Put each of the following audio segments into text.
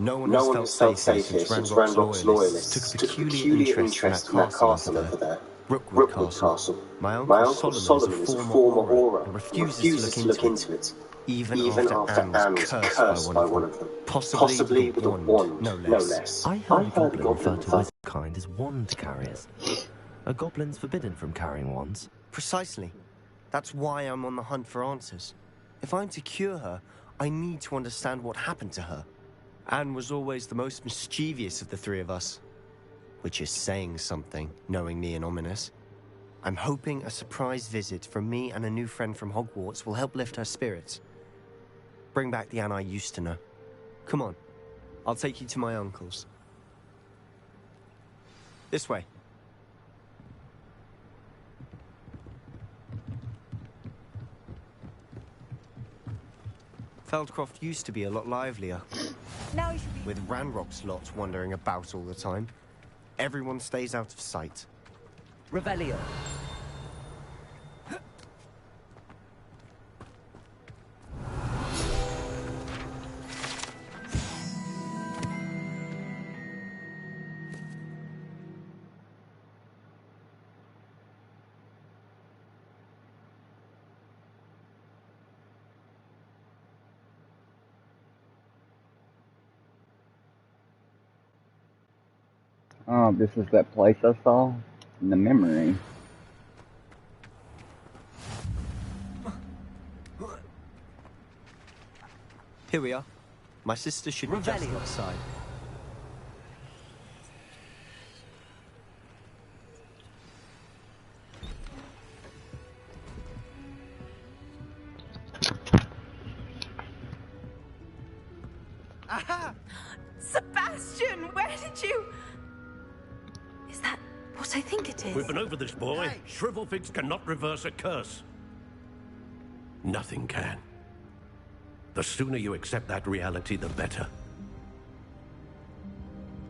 No one No has one felt has felt safe here safe here since since Ranrock's Ranrock's loyalists loyalists took a took a peculiar peculiar interest in that interest in that castle castle over there. over there. Rookwood Rookwood Castle. Castle. My My uncle uncle Solomon is a former Auror and refuses to look into it, even after Anne was cursed by one of them. Possibly with a wand, no less. I heard a goblin refer to wizard kind as wand carriers. Are goblins forbidden from carrying wands? Precisely. That's why I'm on the hunt for answers. If I'm to cure her, I need to understand what happened to her. Anne was always the most mischievous of the three of us. Which is saying something, knowing me and Ominous. I'm hoping a surprise visit from me and a new friend from Hogwarts will help lift her spirits. Bring back the Anne I used to know. Come on, I'll take you to my uncle's. This way. Feldcroft used to be a lot livelier. Now you should be... With Ranrock's lot wandering about all the time. Everyone stays out of sight. Revelio. Oh, this is that place I saw in the memory. Here we are. My sister should be just outside. Aha! Sebastian, where did you... Is that what I think it is? We've been over this, boy. Hey. Shrivelfigs cannot reverse a curse. Nothing can. The sooner you accept that reality, the better.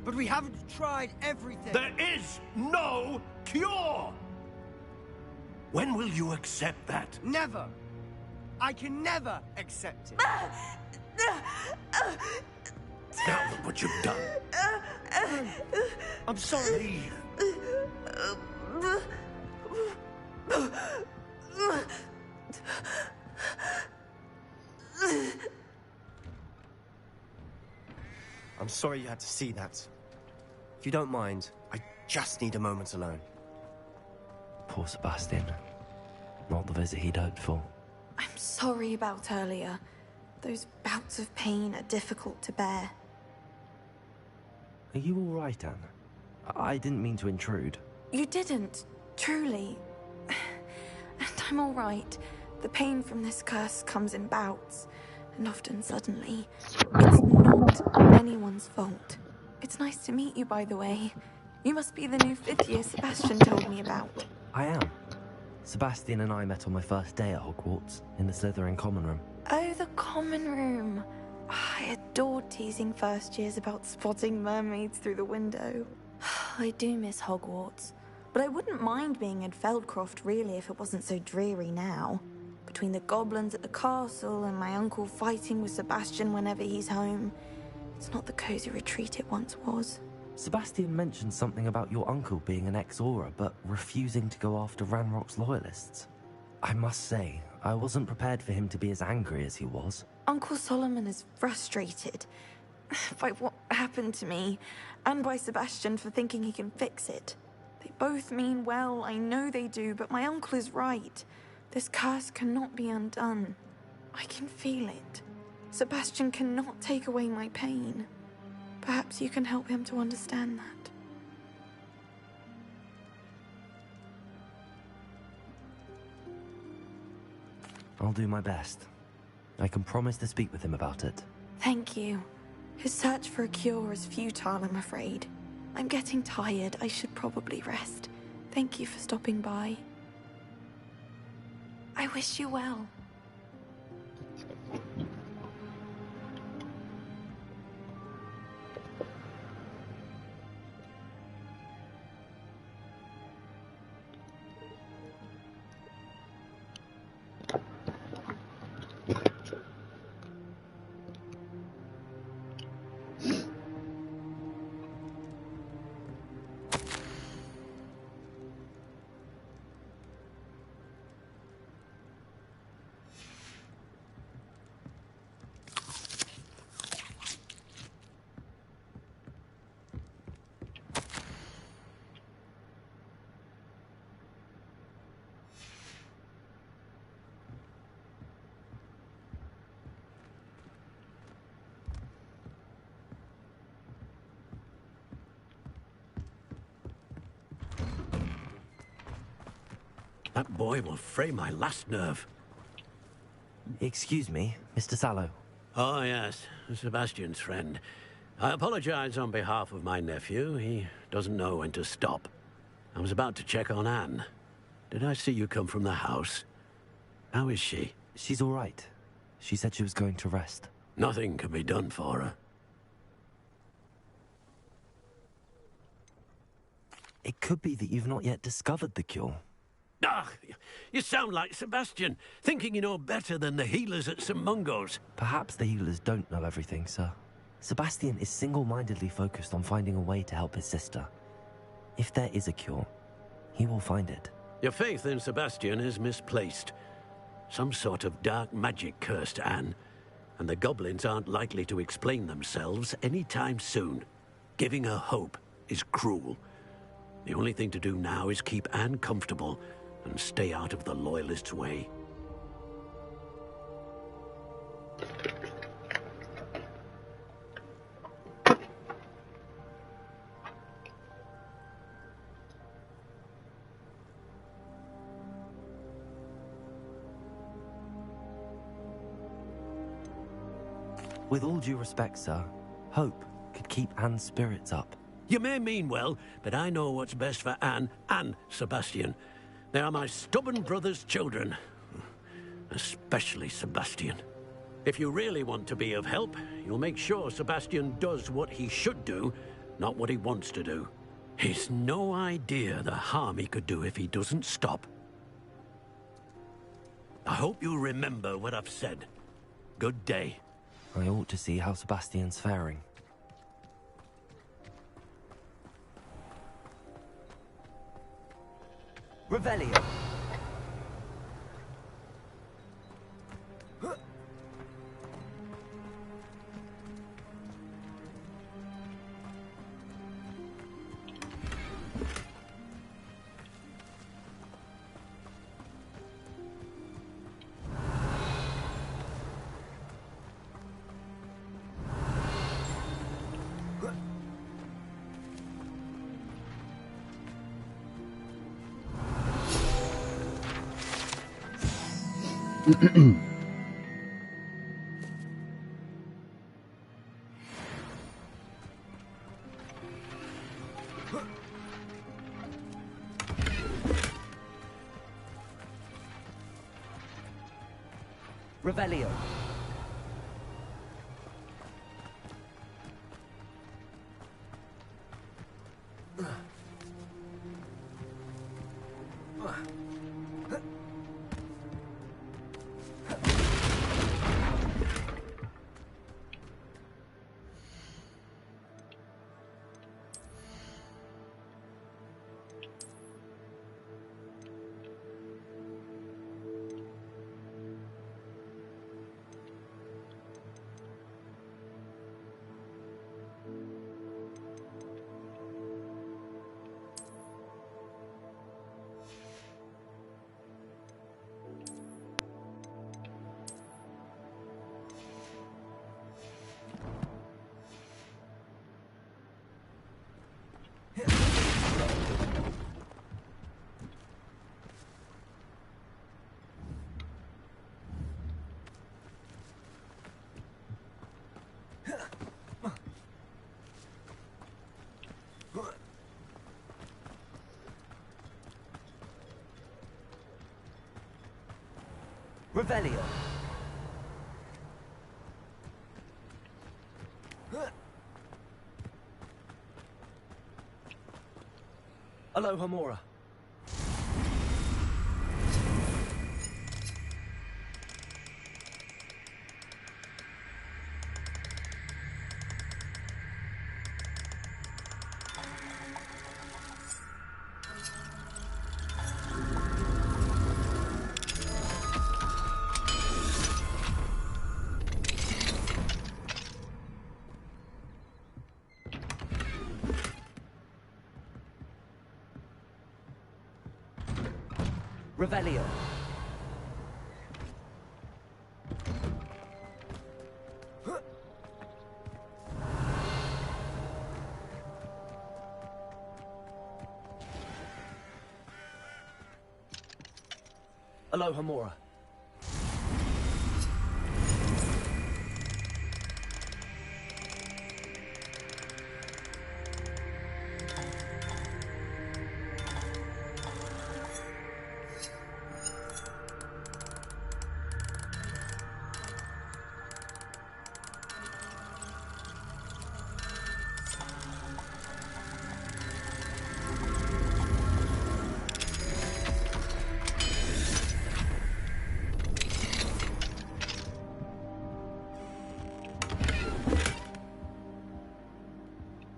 But we haven't tried everything. There is no cure! When will you accept that? Never. I can never accept it. Now look what you've done. I'm sorry. I'm sorry you had to see that. If you don't mind, I just need a moment alone. Poor Sebastian. Not the visit he'd hoped for. I'm sorry about earlier. Those bouts of pain are difficult to bear. Are you all right, Anne? I didn't mean to intrude. You didn't, truly. And I'm all right. The pain from this curse comes in bouts, and often suddenly. It's not anyone's fault. It's nice to meet you, by the way. You must be the new fifth year Sebastian told me about. I am. Sebastian and I met on my first day at Hogwarts, in the Slytherin common room. Oh, the common room. I adored teasing first years about spotting mermaids through the window. I do miss Hogwarts, but I wouldn't mind being in Feldcroft really if it wasn't so dreary now. Between the goblins at the castle and my uncle fighting with Sebastian whenever he's home, it's not the cozy retreat it once was. Sebastian mentioned something about your uncle being an ex-Auror, but refusing to go after Ranrock's loyalists. I must say, I wasn't prepared for him to be as angry as he was. Uncle Solomon is frustrated by what happened to me, and by Sebastian for thinking he can fix it. They both mean well, I know they do, but my uncle is right. This curse cannot be undone. I can feel it. Sebastian cannot take away my pain. Perhaps you can help him to understand that. I'll do my best. I can promise to speak with him about it. Thank you. His search for a cure is futile, I'm afraid. I'm getting tired. I should probably rest. Thank you for stopping by. I wish you well. That boy will fray my last nerve. Excuse me, Mr. Sallow. Oh, yes, Sebastian's friend. I apologize on behalf of my nephew. He doesn't know when to stop. I was about to check on Anne. Did I see you come from the house? How is she? She's all right. She said she was going to rest. Nothing can be done for her. It could be that you've not yet discovered the cure. Ah, you sound like Sebastian, thinking you know better than the healers at St. Mungo's. Perhaps the healers don't know everything, sir. Sebastian is single-mindedly focused on finding a way to help his sister. If there is a cure, he will find it. Your faith in Sebastian is misplaced. Some sort of dark magic cursed Anne, and the goblins aren't likely to explain themselves anytime soon. Giving her hope is cruel. The only thing to do now is keep Anne comfortable and stay out of the Loyalists' way. With all due respect, sir, hope could keep Anne's spirits up. You may mean well, but I know what's best for Anne and Sebastian. They are my stubborn brother's children. Especially Sebastian. If you really want to be of help, you'll make sure Sebastian does what he should do, not what he wants to do. He's no idea the harm he could do if he doesn't stop. I hope you'll remember what I've said. Good day. I ought to see how Sebastian's faring. Revelio. Revelio. Revelio. Aloha Mora. Revelio. Aloha Mora.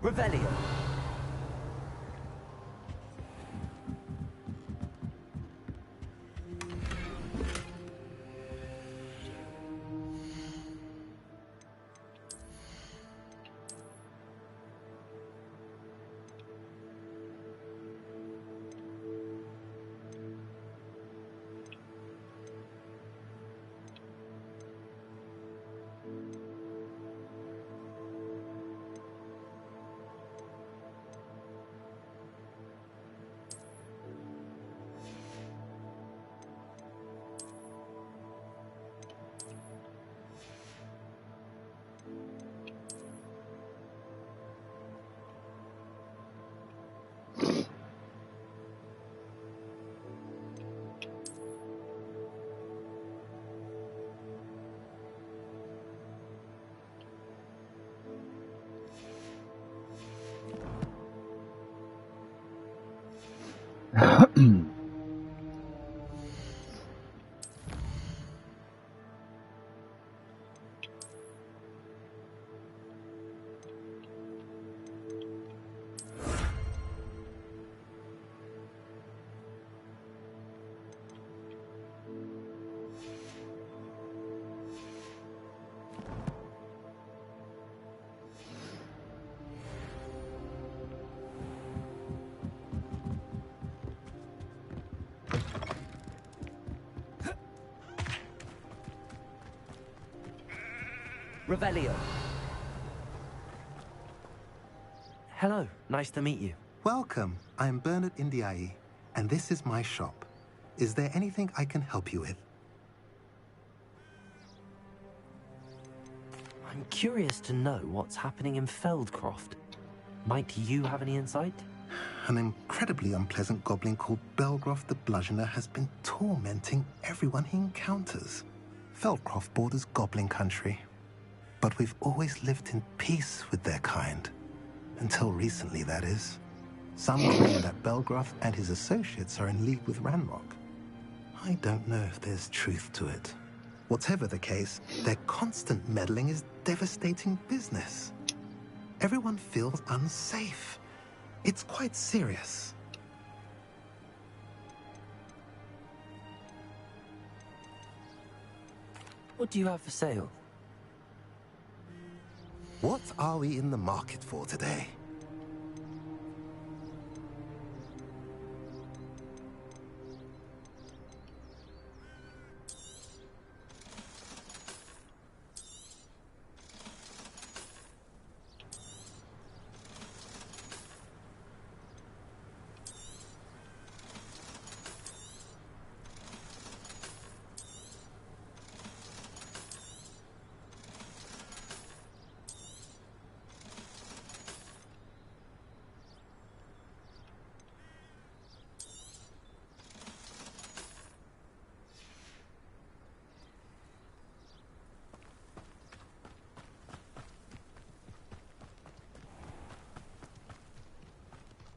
Revelio. Revelio. Hello, nice to meet you. Welcome. I am Bernard Indiai, and this is my shop. Is there anything I can help you with? I'm curious to know what's happening in Feldcroft. Might you have any insight? An incredibly unpleasant goblin called Belgroth the Bludgeoner has been tormenting everyone he encounters. Feldcroft borders goblin country, but we've always lived in peace with their kind. Until recently, that is. Some claim that Belgroth and his associates are in league with Ranrock. I don't know if there's truth to it. Whatever the case, their constant meddling is devastating business. Everyone feels unsafe. It's quite serious. What do you have for sale? What are we in the market for today?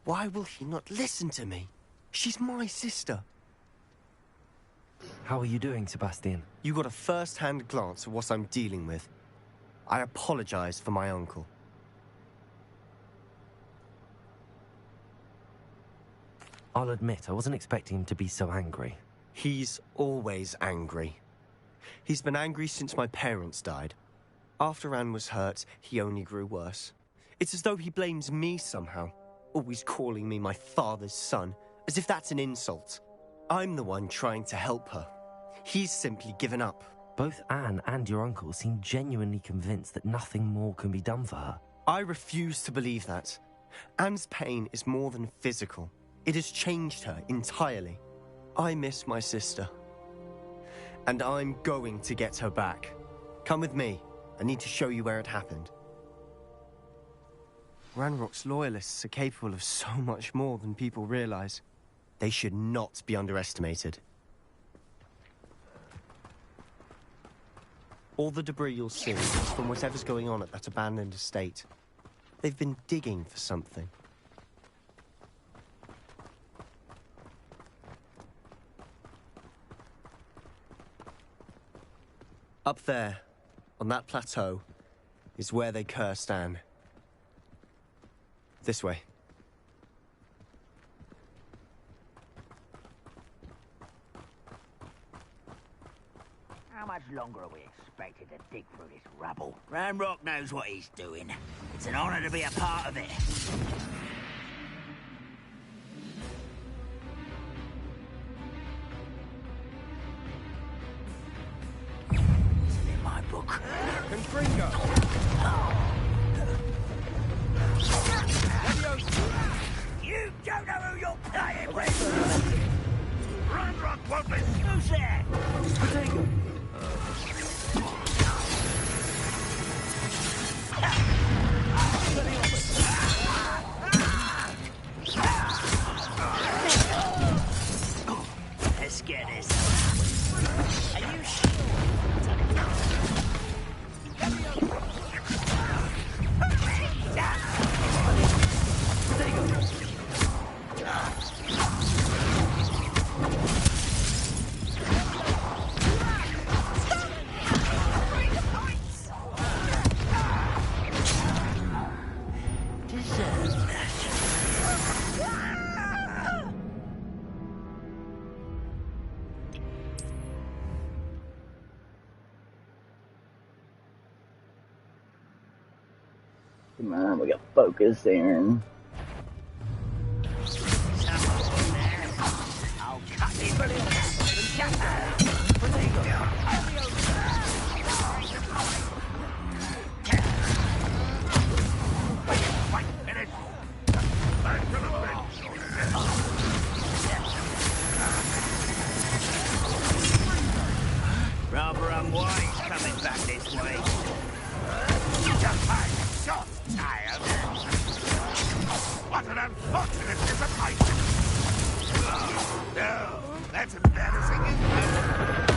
Why will he not listen to me? She's my sister. How are you doing, Sebastian? You got a first-hand glance at what I'm dealing with. I apologize for my uncle. I'll admit, I wasn't expecting him to be so angry. He's always angry. He's been angry since my parents died. After Anne was hurt, he only grew worse. It's as though he blames me somehow, always calling me my father's son, as if that's an insult. I'm the one trying to help her. He's simply given up. Both Anne and your uncle seem genuinely convinced that nothing more can be done for her. I refuse to believe that. Anne's pain is more than physical. It has changed her entirely. I miss my sister. And I'm going to get her back. Come with me. I need to show you where it happened. Ranrock's loyalists are capable of so much more than people realize. They should not be underestimated. All the debris you'll see is from whatever's going on at that abandoned estate. They've been digging for something. Up there, on that plateau, is where they cursed Anne. This way. How much longer are we expected to dig through this rubble? Ranrock knows what he's doing. It's an honor to be a part of it. Isn't in my book. Confringo! You don't know who you're playing with! Ranrock won't be... Who's there? Let's get this. Are you sure? Come on, we got focus in. I'll cut it. Rather unwise coming back this way. What an unfortunate disappointment! No, that's embarrassing, isn't it?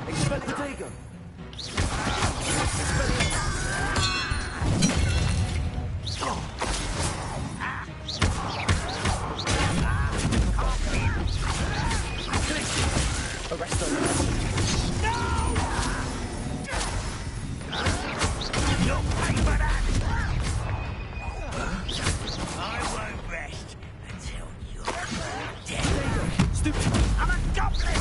Expectago! Arrest them! You'll pay for that! I won't rest until you're dead. Stupid! I'm a goblin!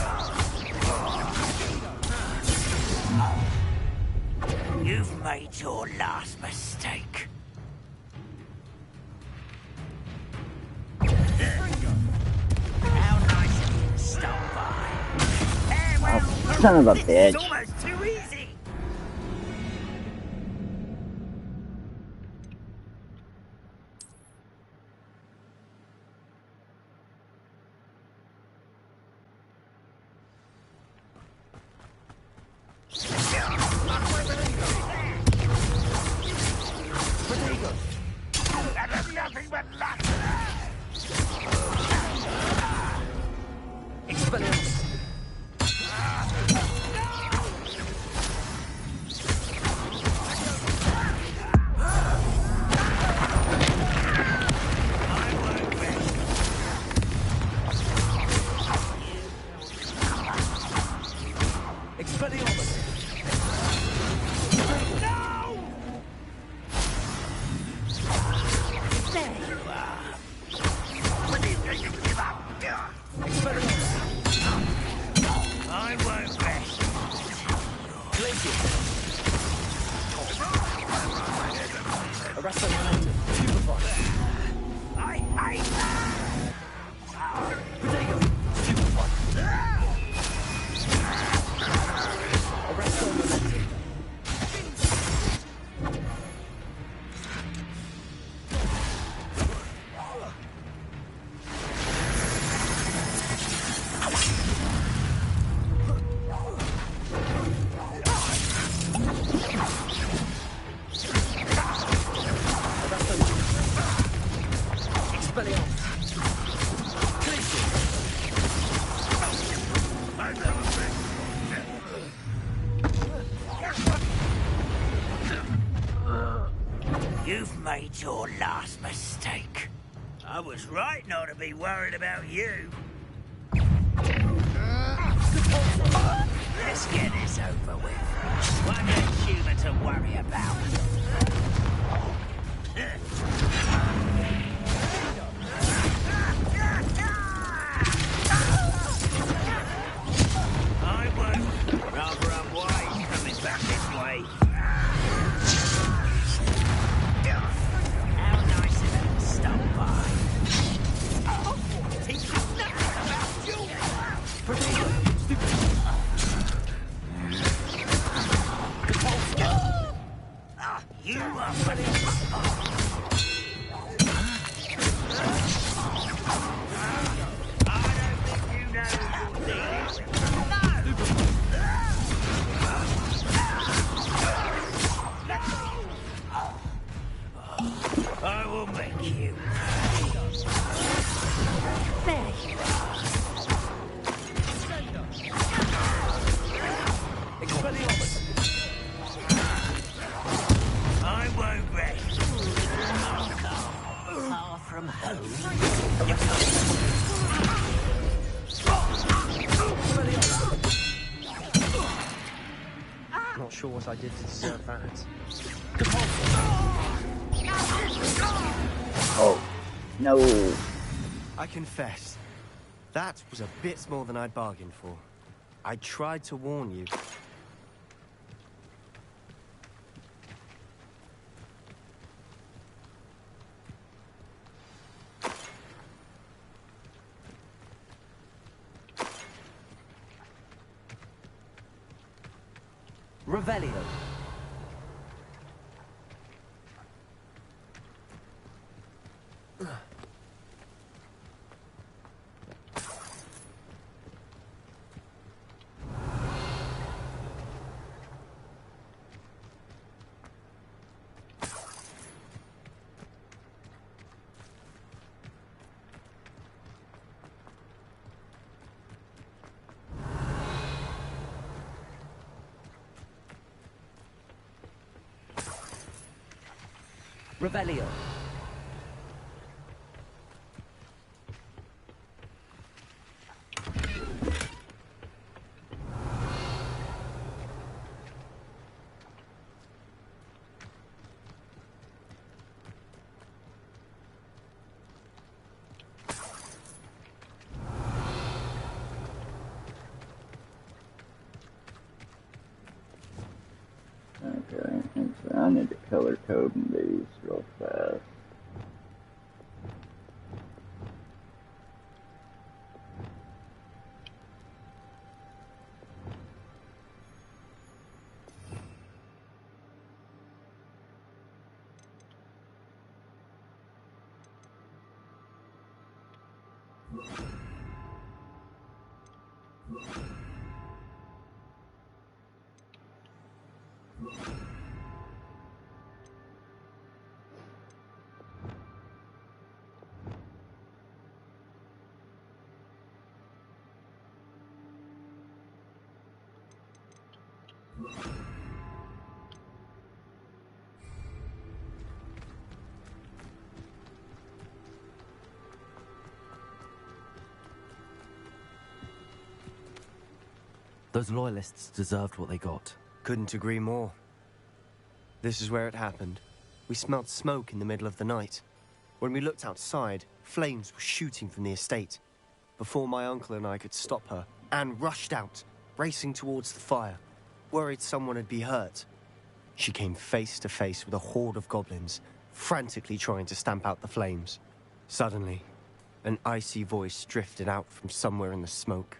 You've made your last mistake. How nice of you to stop by. Son of a This bitch. is almost too easy. That is nothing but luck! Expelliarmus! Expelliarmus! When are you going to give up? Expelliarmus! I won't rest. Arrest them, momentum. Stupefy. I hate that. Protego! Stupefy. Arrest them, momentum. You've made your last mistake. I was right not to be worried about you. Let's get this over with. One less human to worry about. I won't. Rather unwise coming back this way. How nice of you to stop by. Teach you nothing about you. You are funny. I don't think you know who you're dealing with. I will make you. There you are. I won't rest. Far from home. Not sure what I did to deserve that. Oh, no. I confess, that was a bit more than I'd bargained for. I tried to warn you. Revelio. Revelio. Okay, and so I need to color code these real fast. Those loyalists deserved what they got. Couldn't agree more. This is where it happened. We smelled smoke in the middle of the night. When we looked outside, flames were shooting from the estate. Before my uncle and I could stop her, Anne rushed out, racing towards the fire, worried someone would be hurt. She came face to face with a horde of goblins, frantically trying to stamp out the flames. Suddenly, an icy voice drifted out from somewhere in the smoke.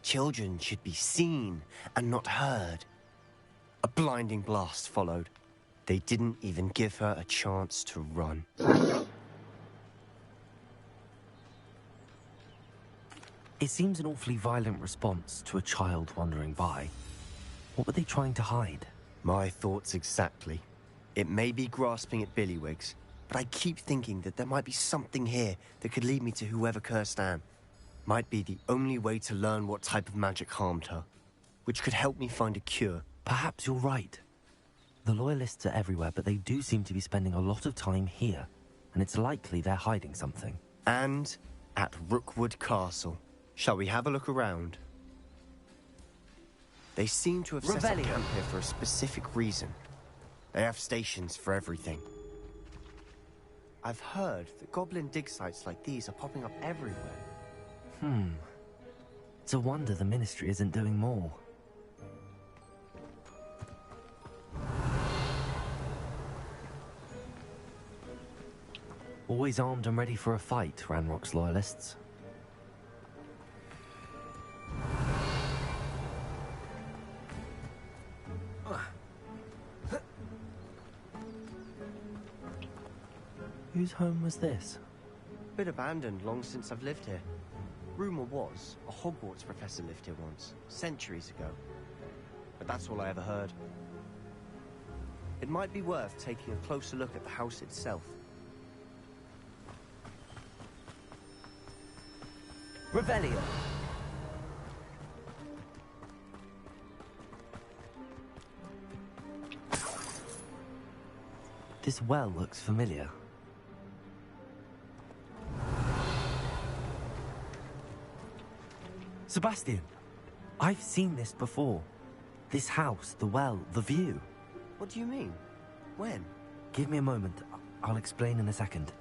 Children should be seen and not heard. A blinding blast followed. They didn't even give her a chance to run. It seems an awfully violent response to a child wandering by. What were they trying to hide? My thoughts exactly. It may be grasping at Billywigs, but I keep thinking that there might be something here that could lead me to whoever cursed Anne. Might be the only way to learn what type of magic harmed her, which could help me find a cure. Perhaps you're right. The Loyalists are everywhere, but they do seem to be spending a lot of time here, and it's likely they're hiding something. And at Rookwood Castle. Shall we have a look around? They seem to have set up camp here for a specific reason. They have stations for everything. I've heard that goblin dig sites like these are popping up everywhere. It's a wonder the Ministry isn't doing more. Always armed and ready for a fight, Ranrock's Loyalists. Whose home was this? Been abandoned long since I've lived here. Rumor was, a Hogwarts professor lived here once, centuries ago. But that's all I ever heard. It might be worth taking a closer look at the house itself. Revelio! This well looks familiar. Sebastian, I've seen this before. This house, the well, the view. What do you mean? When? Give me a moment. I'll explain in a second.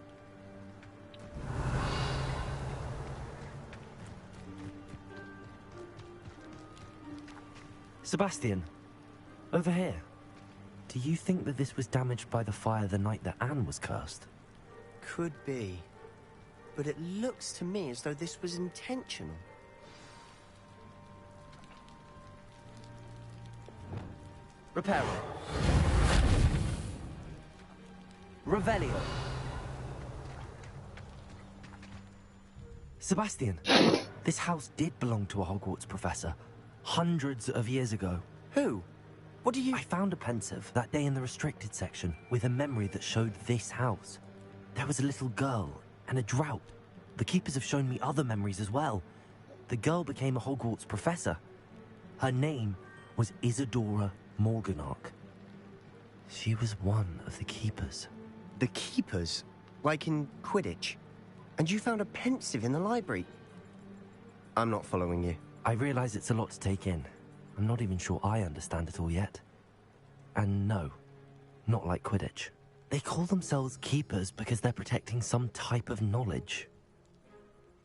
Sebastian, over here. Do you think that this was damaged by the fire the night that Anne was cursed? Could be. But it looks to me as though this was intentional. Reparo. Revelio. Sebastian, this house did belong to a Hogwarts professor, hundreds of years ago. Who? What do you... I found a pensive that day in the restricted section with a memory that showed this house. There was a little girl and a drought. The keepers have shown me other memories as well. The girl became a Hogwarts professor. Her name was Isadora Morganach. She was one of the keepers. The keepers? Like in Quidditch? And you found a pensive in the library? I'm not following you. I realize it's a lot to take in. I'm not even sure I understand it all yet. And no, not like Quidditch. They call themselves keepers because they're protecting some type of knowledge.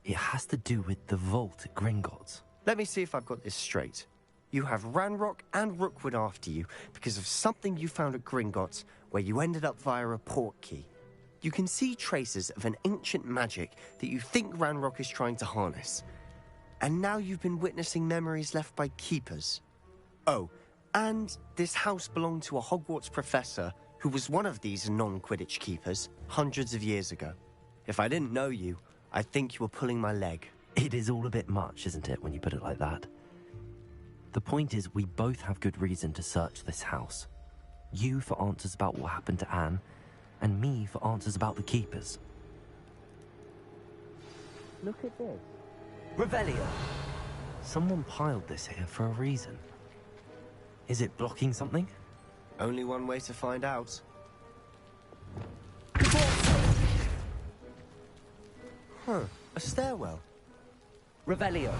It has to do with the vault at Gringotts. Let me see if I've got this straight. You have Ranrock and Rookwood after you because of something you found at Gringotts where you ended up via a portkey. You can see traces of an ancient magic that you think Ranrock is trying to harness. And now you've been witnessing memories left by keepers. Oh, and this house belonged to a Hogwarts professor who was one of these non-Quidditch keepers hundreds of years ago. If I didn't know you, I'd think you were pulling my leg. It is all a bit much, isn't it, when you put it like that? The point is, we both have good reason to search this house. You for answers about what happened to Anne, and me for answers about the keepers. Look at this. Revelio! Someone piled this here for a reason. Is it blocking something? Only one way to find out. Huh, a stairwell. Revelio!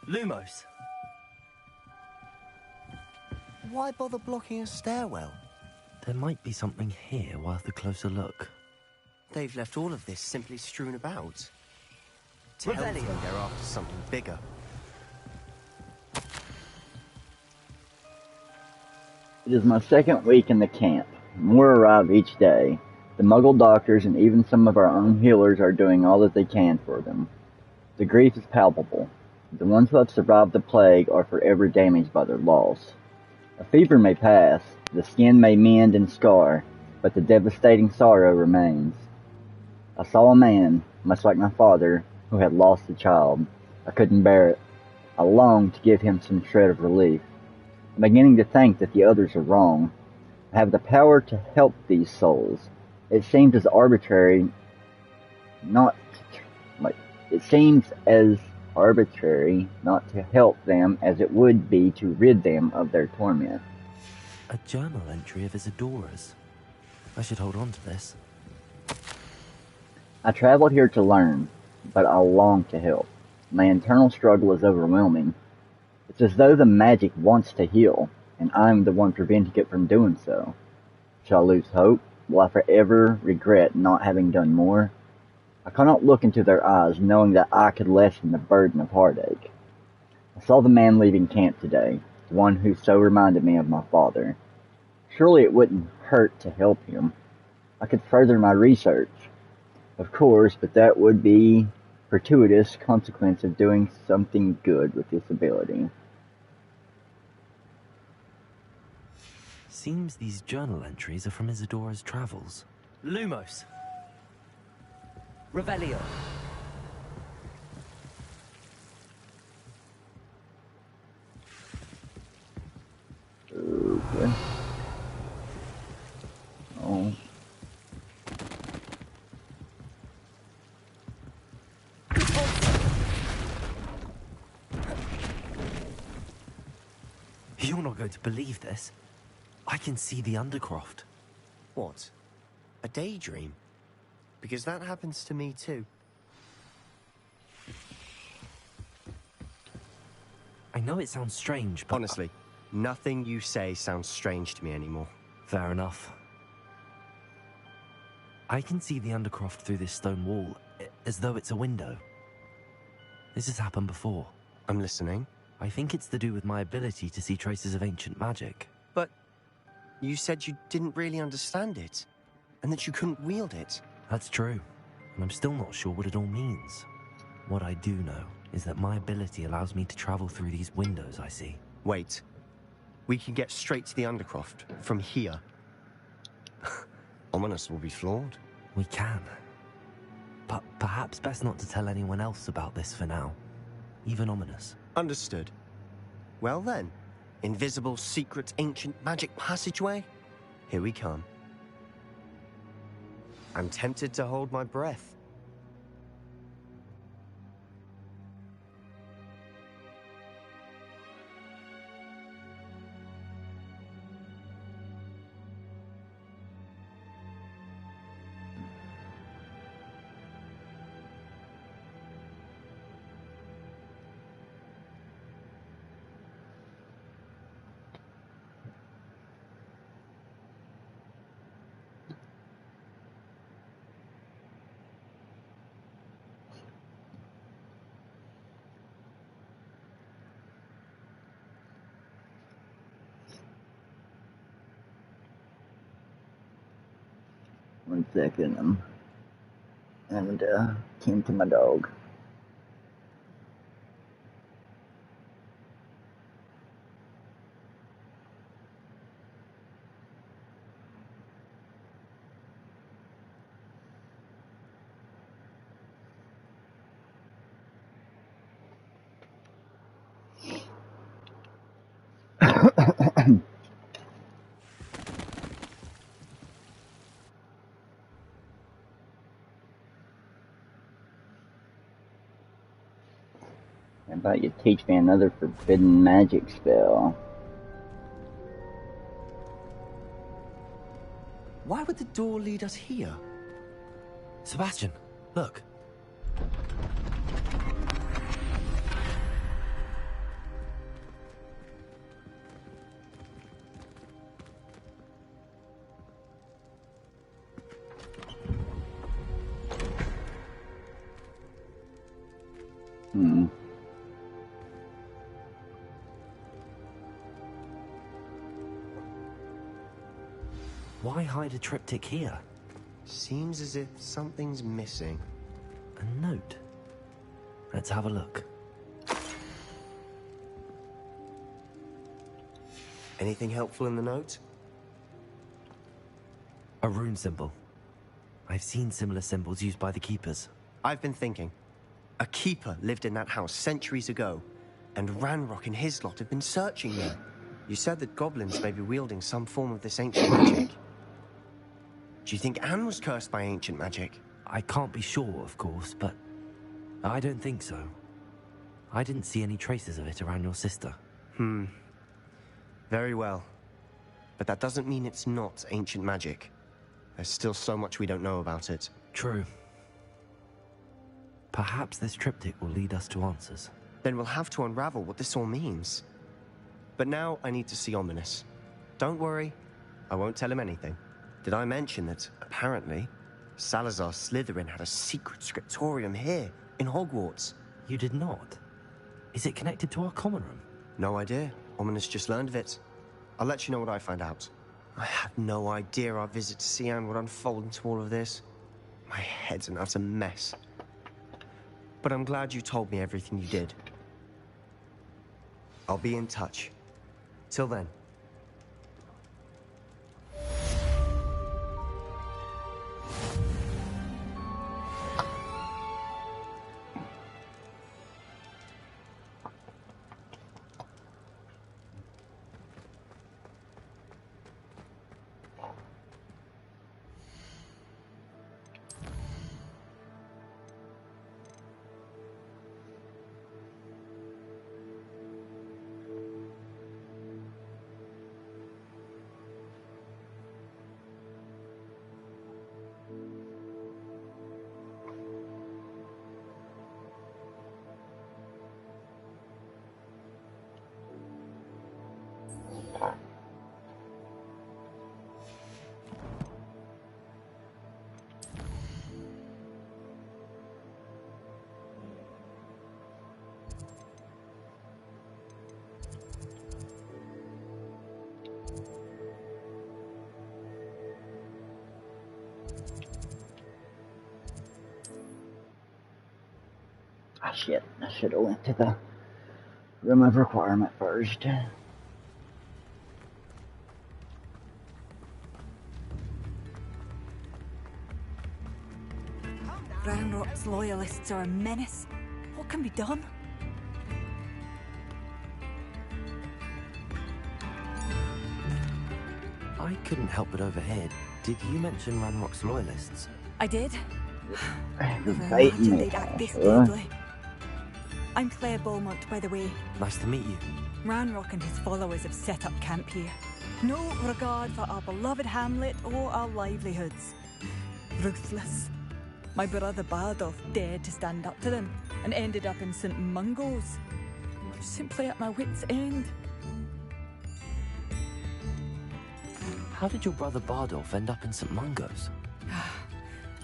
Lumos! Why bother blocking a stairwell? There might be something here worth a closer look. They've left all of this simply strewn about. Tells me they're after something bigger. It is my second week in the camp. More arrive each day. The Muggle doctors and even some of our own healers are doing all that they can for them. The grief is palpable. The ones who have survived the plague are forever damaged by their loss. A fever may pass, the skin may mend and scar, but the devastating sorrow remains. I saw a man, much like my father, who had lost a child. I couldn't bear it. I longed to give him some shred of relief. I'm beginning to think that the others are wrong. I have the power to help these souls. It seems as arbitrary It seems as arbitrary not to help them as it would be to rid them of their torment. A journal entry of Isadora's. I should hold on to this. I traveled here to learn, but I long to help. My internal struggle is overwhelming. It's as though the magic wants to heal, and I'm the one preventing it from doing so. Shall I lose hope? Will I forever regret not having done more? I cannot look into their eyes knowing that I could lessen the burden of heartache. I saw the man leaving camp today, the one who so reminded me of my father. Surely it wouldn't hurt to help him. I could further my research, of course, but that would be gratuitous consequence of doing something good with this ability. Seems these journal entries are from Isadora's travels. Lumos. Revelio. Okay. Oh. You're not going to believe this. I can see the Undercroft. What? A daydream? Because that happens to me too. I know it sounds strange, but... Honestly, nothing you say sounds strange to me anymore. Fair enough. I can see the Undercroft through this stone wall, as though it's a window. This has happened before. I'm listening. I think it's to do with my ability to see traces of ancient magic. But you said you didn't really understand it, and that you couldn't wield it. That's true, and I'm still not sure what it all means. What I do know is that my ability allows me to travel through these windows I see. Wait. We can get straight to the Undercroft from here. Ominous will be flawed. We can. But perhaps best not to tell anyone else about this for now. Even Ominous. Understood. Well then, invisible, secret, ancient magic passageway? Here we come. I'm tempted to hold my breath. One second, I'm having to tend to my dog. How about you teach me another forbidden magic spell? Why would the door lead us here? Sebastian, look. Why hide a triptych here? Seems as if something's missing. A note. Let's have a look. Anything helpful in the note? A rune symbol. I've seen similar symbols used by the keepers. I've been thinking. A keeper lived in that house centuries ago, and Ranrock and his lot have been searching there. You said that goblins may be wielding some form of this ancient magic. Do you think Anne was cursed by ancient magic? I can't be sure, of course, but... I don't think so. I didn't see any traces of it around your sister. Very well. But that doesn't mean it's not ancient magic. There's still so much we don't know about it. True. Perhaps this triptych will lead us to answers. Then we'll have to unravel what this all means. But now I need to see Ominous. Don't worry, I won't tell him anything. Did I mention that, apparently, Salazar Slytherin had a secret scriptorium here, in Hogwarts? You did not? Is it connected to our common room? No idea. Ominous just learned of it. I'll let you know what I find out. I had no idea our visit to Cian would unfold into all of this. My head's an utter mess. But I'm glad you told me everything you did. I'll be in touch. Till then. Ah, shit. I should have went to the room of requirement first. Ranrock's loyalists are a menace. What can be done? I couldn't help but overhear. Did you mention Ranrock's loyalists? I did. You're Never baiting imagined me. they'd act this Sure. deadly. I'm Claire Beaumont, by the way. Nice to meet you. Ranrock and his followers have set up camp here. No regard for our beloved hamlet or our livelihoods. Ruthless. My brother Bardolph dared to stand up to them and ended up in St. Mungo's. I'm simply at my wit's end. How did your brother Bardolph end up in St. Mungo's?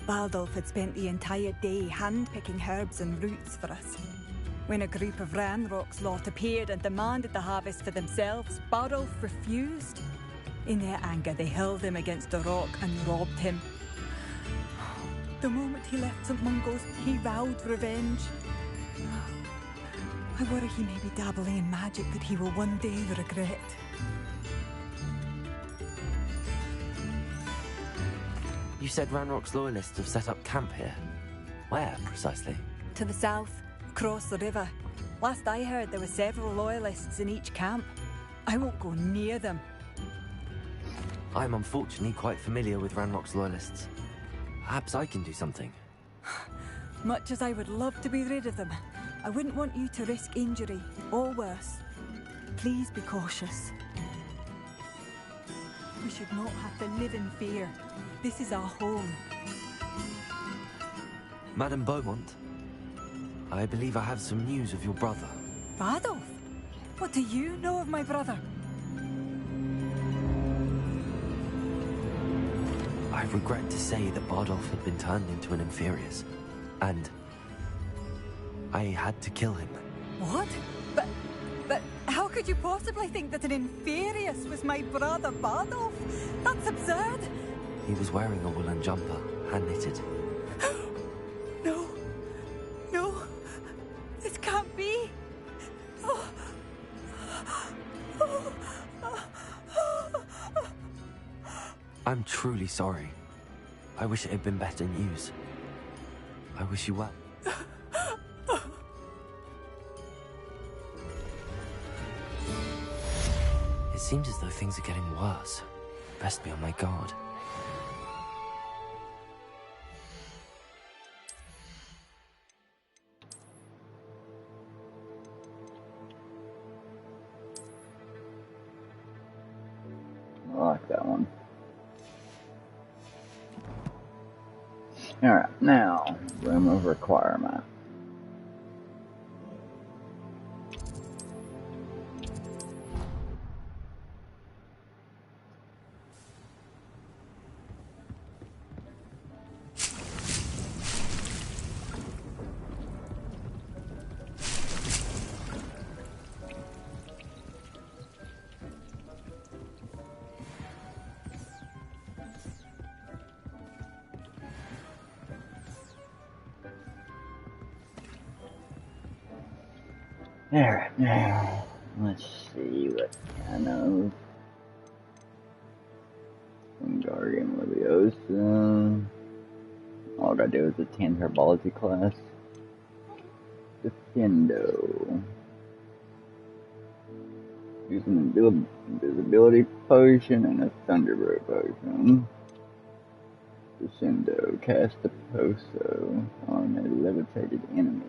Bardolph had spent the entire day hand-picking herbs and roots for us. When a group of Ranrock's lot appeared and demanded the harvest for themselves, Bardolph refused. In their anger, they hurled him against a rock and robbed him. The moment he left St. Mungo's, he vowed revenge. I worry he may be dabbling in magic that he will one day regret. You said Ranrock's loyalists have set up camp here. Where, precisely? To the south, across the river. Last I heard, there were several loyalists in each camp. I won't go near them. I'm unfortunately quite familiar with Ranrock's loyalists. Perhaps I can do something. Much as I would love to be rid of them, I wouldn't want you to risk injury, or worse. Please be cautious. We should not have to live in fear. This is our home. Madame Beaumont, I believe I have some news of your brother. Bardolph? What do you know of my brother? I regret to say that Bardolph had been turned into an Inferius, and I had to kill him. What? But how could you possibly think that an Inferius was my brother Bardolph? That's absurd! He was wearing a woolen jumper, hand-knitted. No. No. This can't be. Oh. I'm truly sorry. I wish it had been better news. I wish you well. It seems as though things are getting worse. Best be on my guard. that one. Alright, now, room of requirement. Alright, now, let's see what kind of Wingardium Leviosa. All I gotta do is attend Herbology class. Defendo. Use an invisibility potion and a Thunderbolt potion. Descendo. Cast a Poso on a levitated enemy.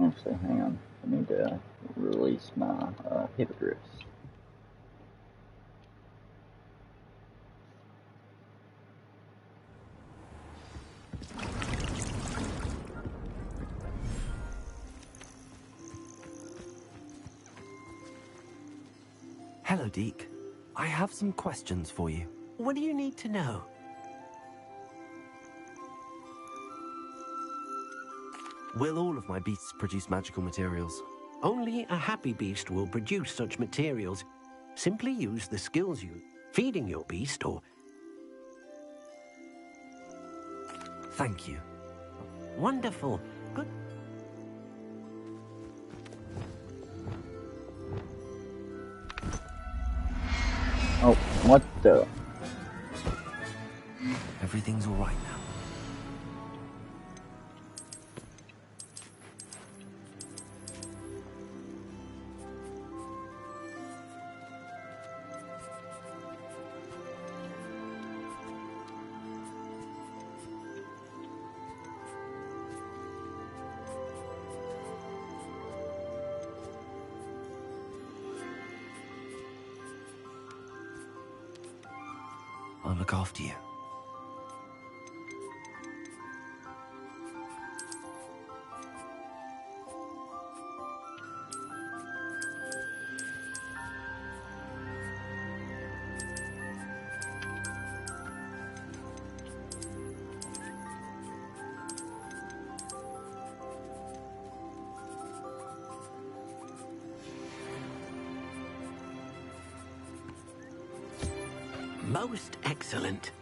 Actually, hang on. I need to release my hippogriffs. Hello, Deke. I have some questions for you. What do you need to know? Will all of my beasts produce magical materials? Only a happy beast will produce such materials. Simply use the skills you feeding your beast or... Thank you. Wonderful. Good. Oh, what the? Everything's all right now. I'll look after you. Most excellent.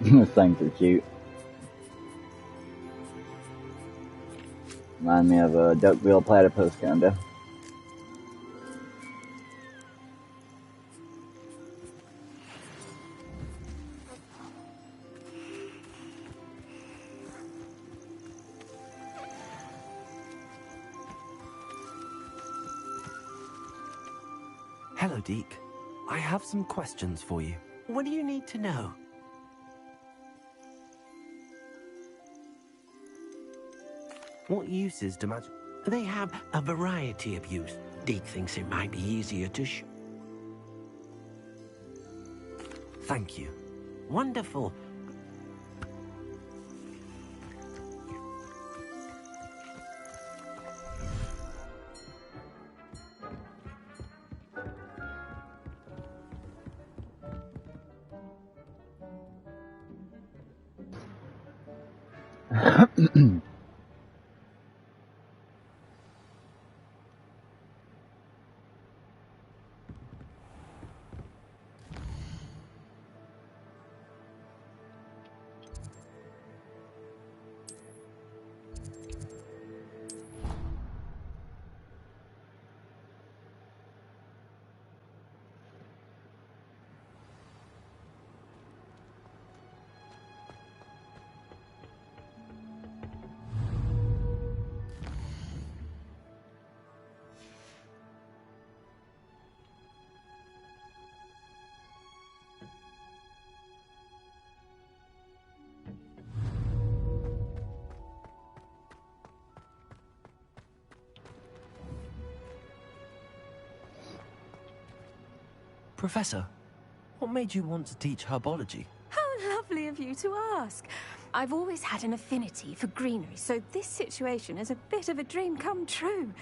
Those things are cute. Remind me of a duckbill platypus kinda. Hello, Deke. I have some questions for you. What do you need to know? What uses do magic... They have a variety of use. Deke thinks it might be easier to Thank you. Wonderful. Professor, what made you want to teach herbology? How lovely of you to ask. I've always had an affinity for greenery, so this situation is a bit of a dream come true.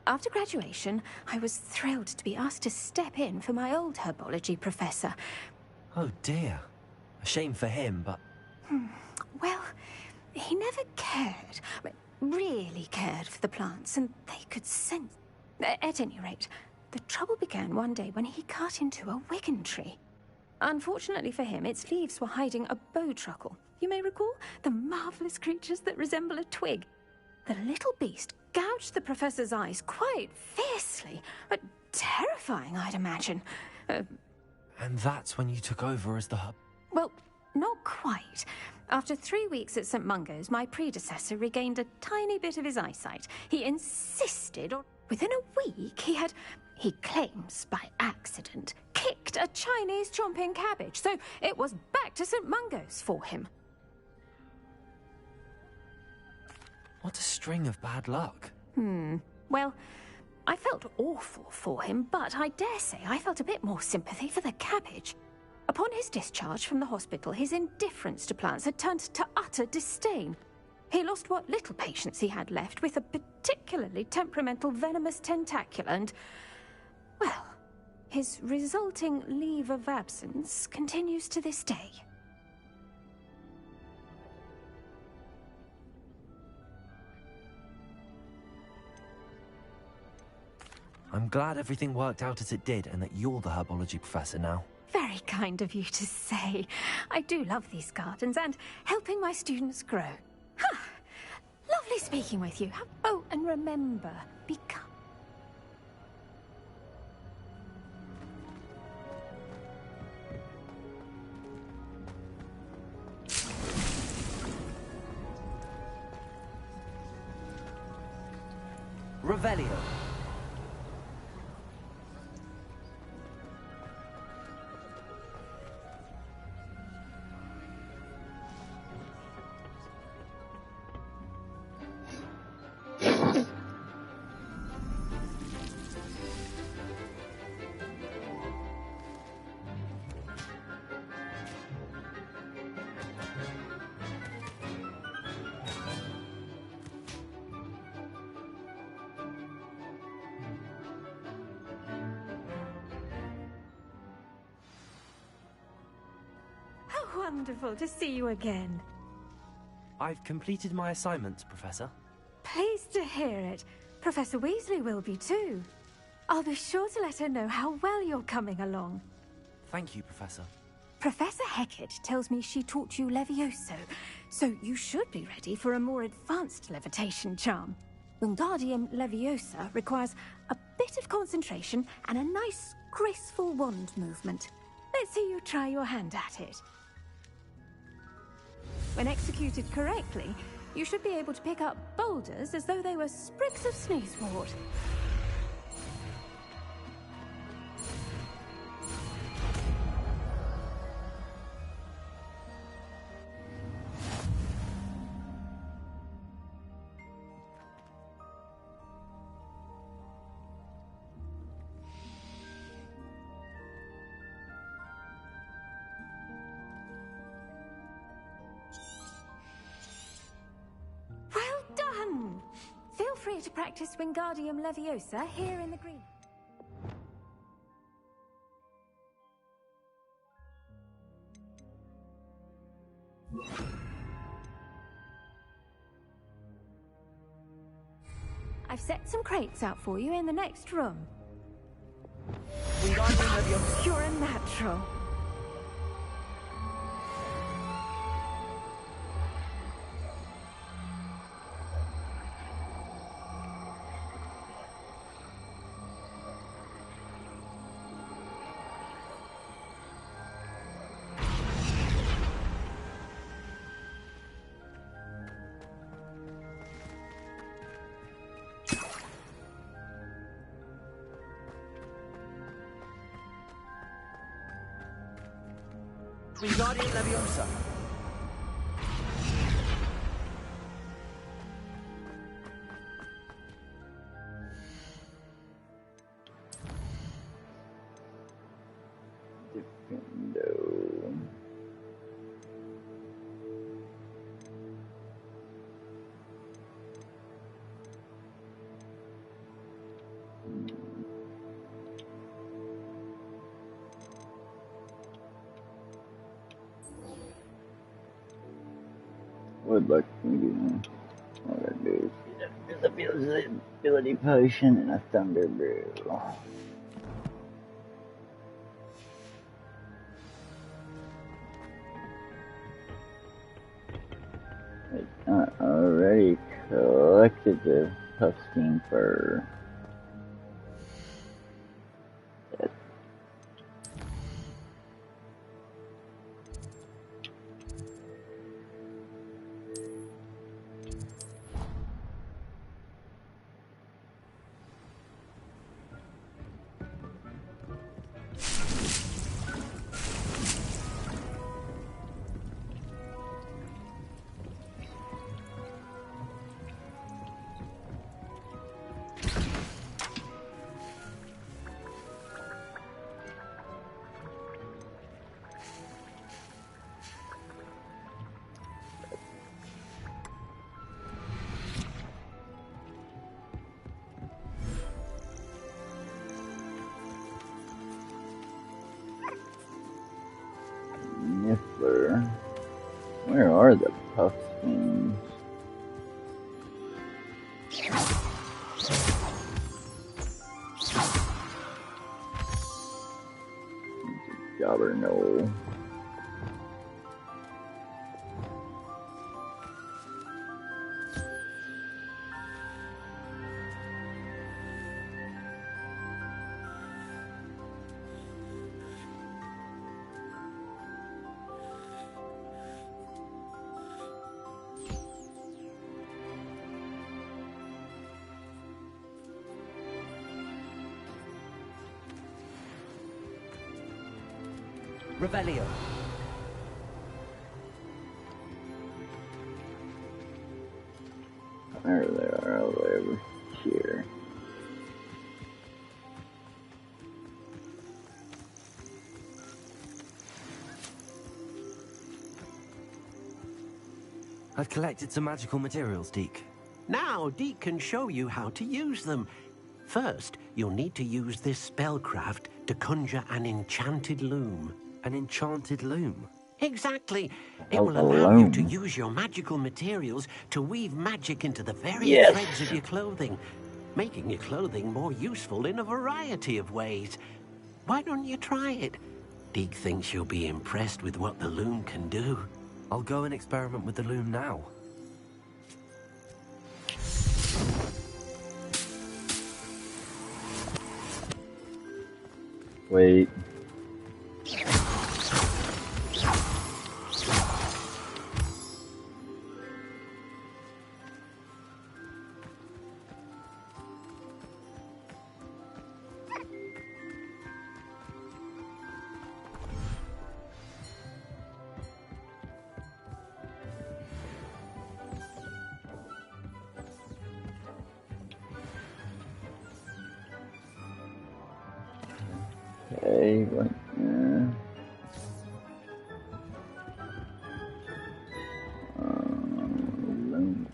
After graduation, I was thrilled to be asked to step in for my old herbology professor. Oh dear. A shame for him, but... Well, he never cared, really cared for the plants, and they could sense... At any rate, the trouble began one day when he cut into a wigan tree. Unfortunately for him, its leaves were hiding a bowtruckle. You may recall the marvelous creatures that resemble a twig. The little beast gouged the professor's eyes quite fiercely, but terrifying, I'd imagine. And that's when you took over as the herb... Well, not quite. After 3 weeks at St. Mungo's, my predecessor regained a tiny bit of his eyesight. He insisted on... Within a week, he claims by accident, kicked a Chinese chomping cabbage, so it was back to St. Mungo's for him. What a string of bad luck. Well, I felt awful for him, but I dare say I felt a bit more sympathy for the cabbage. Upon his discharge from the hospital, his indifference to plants had turned to utter disdain. He lost what little patience he had left with a particularly temperamental venomous tentacula and, well, his resulting leave of absence continues to this day. I'm glad everything worked out as it did and that you're the herbology professor now. Very kind of you to say. I do love these gardens and helping my students grow. Lovely speaking with you. Oh, and remember, be kind. Revelio. Wonderful to see you again. I've completed my assignments, Professor. Pleased to hear it. Professor Weasley will be too. I'll be sure to let her know how well you're coming along. Thank you, Professor. Professor Hecat tells me she taught you Levioso, so you should be ready for a more advanced levitation charm. Wingardium Leviosa requires a bit of concentration and a nice, graceful wand movement. Let's see you try your hand at it. When executed correctly, you should be able to pick up boulders as though they were sprigs of sneezewort. Feel free to practice Wingardium Leviosa here in the green. I've set some crates out for you in the next room. Wingardium Leviosa. You're a natural. Wingardium Leviosa. Defendo. Would like maybe what I do is get a visibility potion and a thunder brew. I already collected the puffskein fur. Niffler. Where are the puffskeins? Jobberknoll. Revelio. There they are, all the way over here. I've collected some magical materials, Deke. Now, Deke can show you how to use them. First, you'll need to use this spellcraft to conjure an enchanted loom. An enchanted loom? Exactly. It will allow you to use your magical materials to weave magic into the very threads of your clothing. making your clothing more useful in a variety of ways. Why don't you try it? Deek thinks you'll be impressed with what the loom can do. I'll go and experiment with the loom now. Wait. Okay, right there. Loom.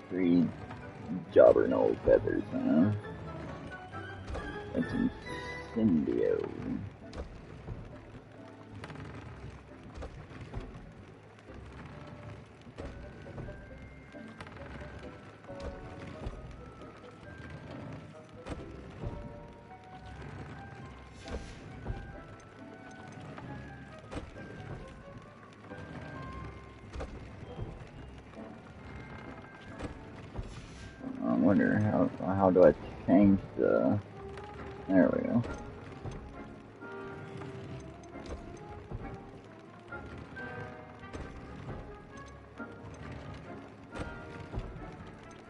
Three jobberknoll feathers, huh? That's incendio. I wonder how do I change the... There we go.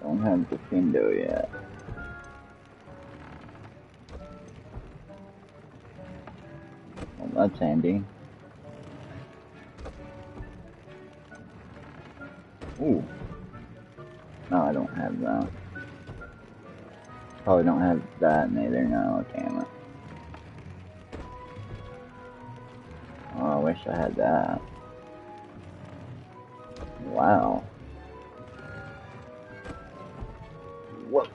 Don't have the Findo yet. Well, that's handy. Ooh. No, I don't have that. Probably don't have that neither. No, damn it. Oh, I wish I had that. Wow. Whoa.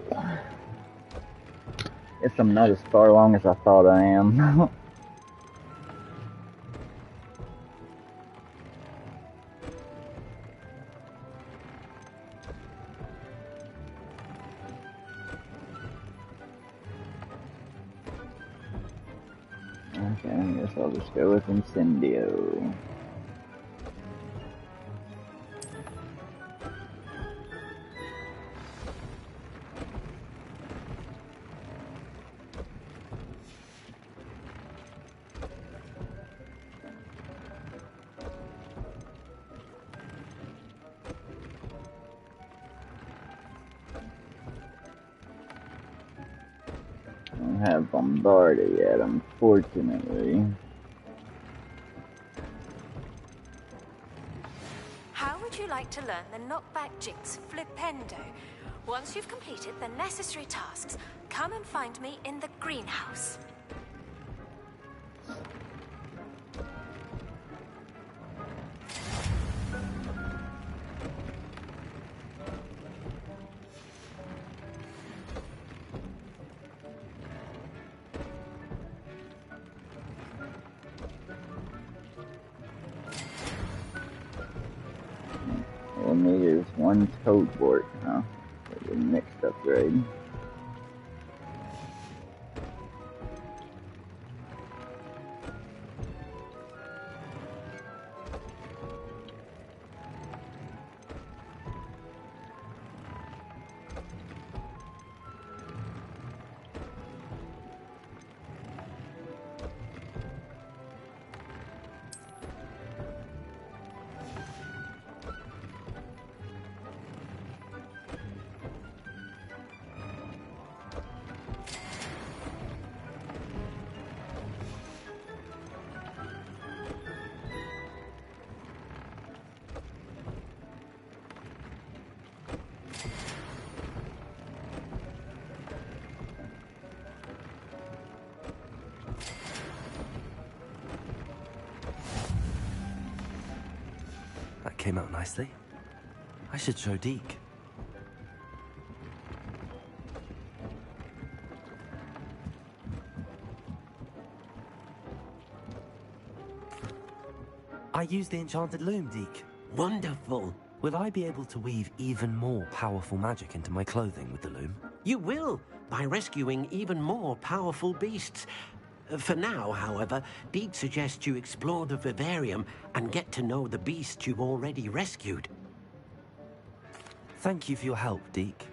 Guess I'm not as far along as I thought I am. Okay, I guess I'll just go with Incendio. I don't have Bombarda yet, unfortunately. How would you like to learn the knockback jinx flipendo? Once you've completed the necessary tasks, come and find me in the greenhouse. One Toadwort, huh? The next upgrade. That came out nicely. I should show Deke. I used the enchanted loom, Deke. Wonderful. Will I be able to weave even more powerful magic into my clothing with the loom? You will, by rescuing even more powerful beasts. For now, however, Deke suggests you explore the vivarium and get to know the beasts you've already rescued. Thank you for your help, Deke.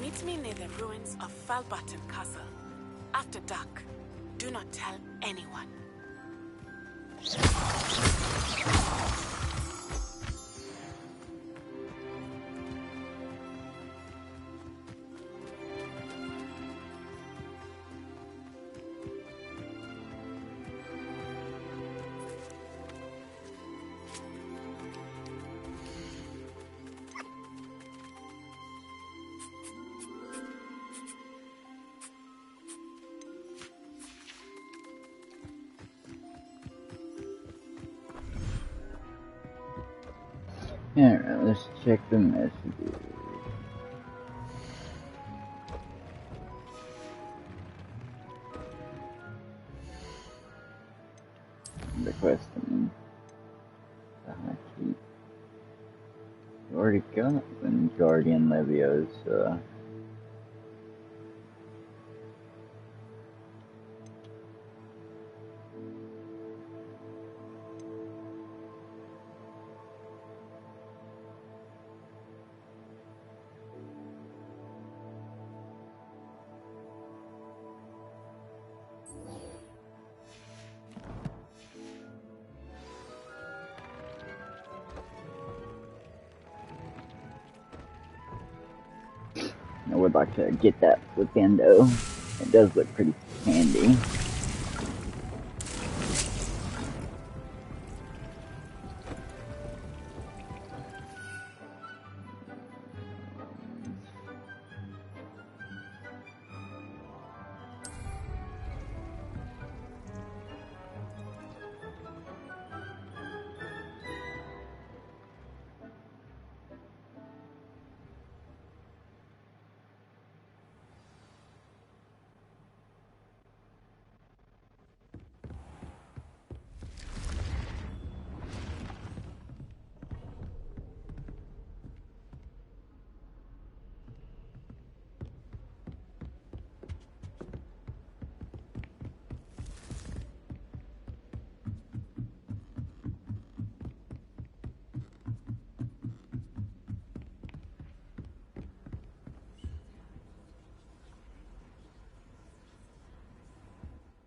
Meet me near the ruins of Falbutton Castle. After dark. Do not tell anyone. Alright, let's check the messages. Requesting the high keep. You already got Guardian Leviosa. I would like to get that Flipendo. It does look pretty handy.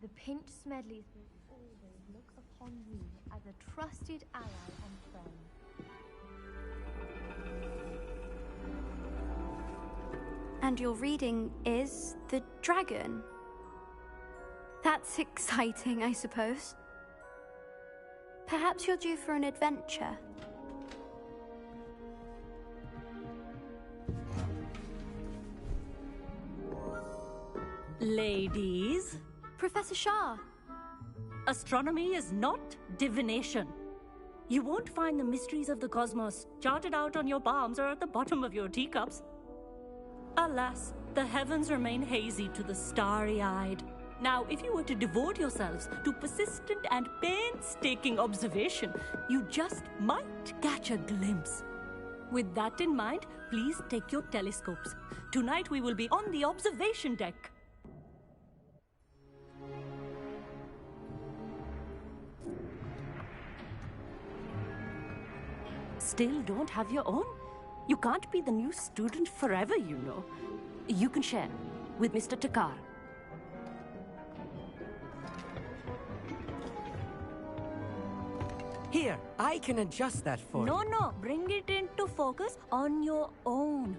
The Pinch Smedleys will always look upon you as a trusted ally and friend. And your reading is The Dragon. That's exciting, I suppose. Perhaps you're due for an adventure. Ladies? Professor Shah. Astronomy is not divination. You won't find the mysteries of the cosmos charted out on your palms or at the bottom of your teacups. Alas, the heavens remain hazy to the starry-eyed. Now, if you were to devote yourselves to persistent and painstaking observation, you just might catch a glimpse. With that in mind, please take your telescopes. Tonight we will be on the observation deck. Still don't have your own? You can't be the new student forever, you know. You can share with Mr. Takar. Here, I can adjust that for you. No, bring it into focus on your own.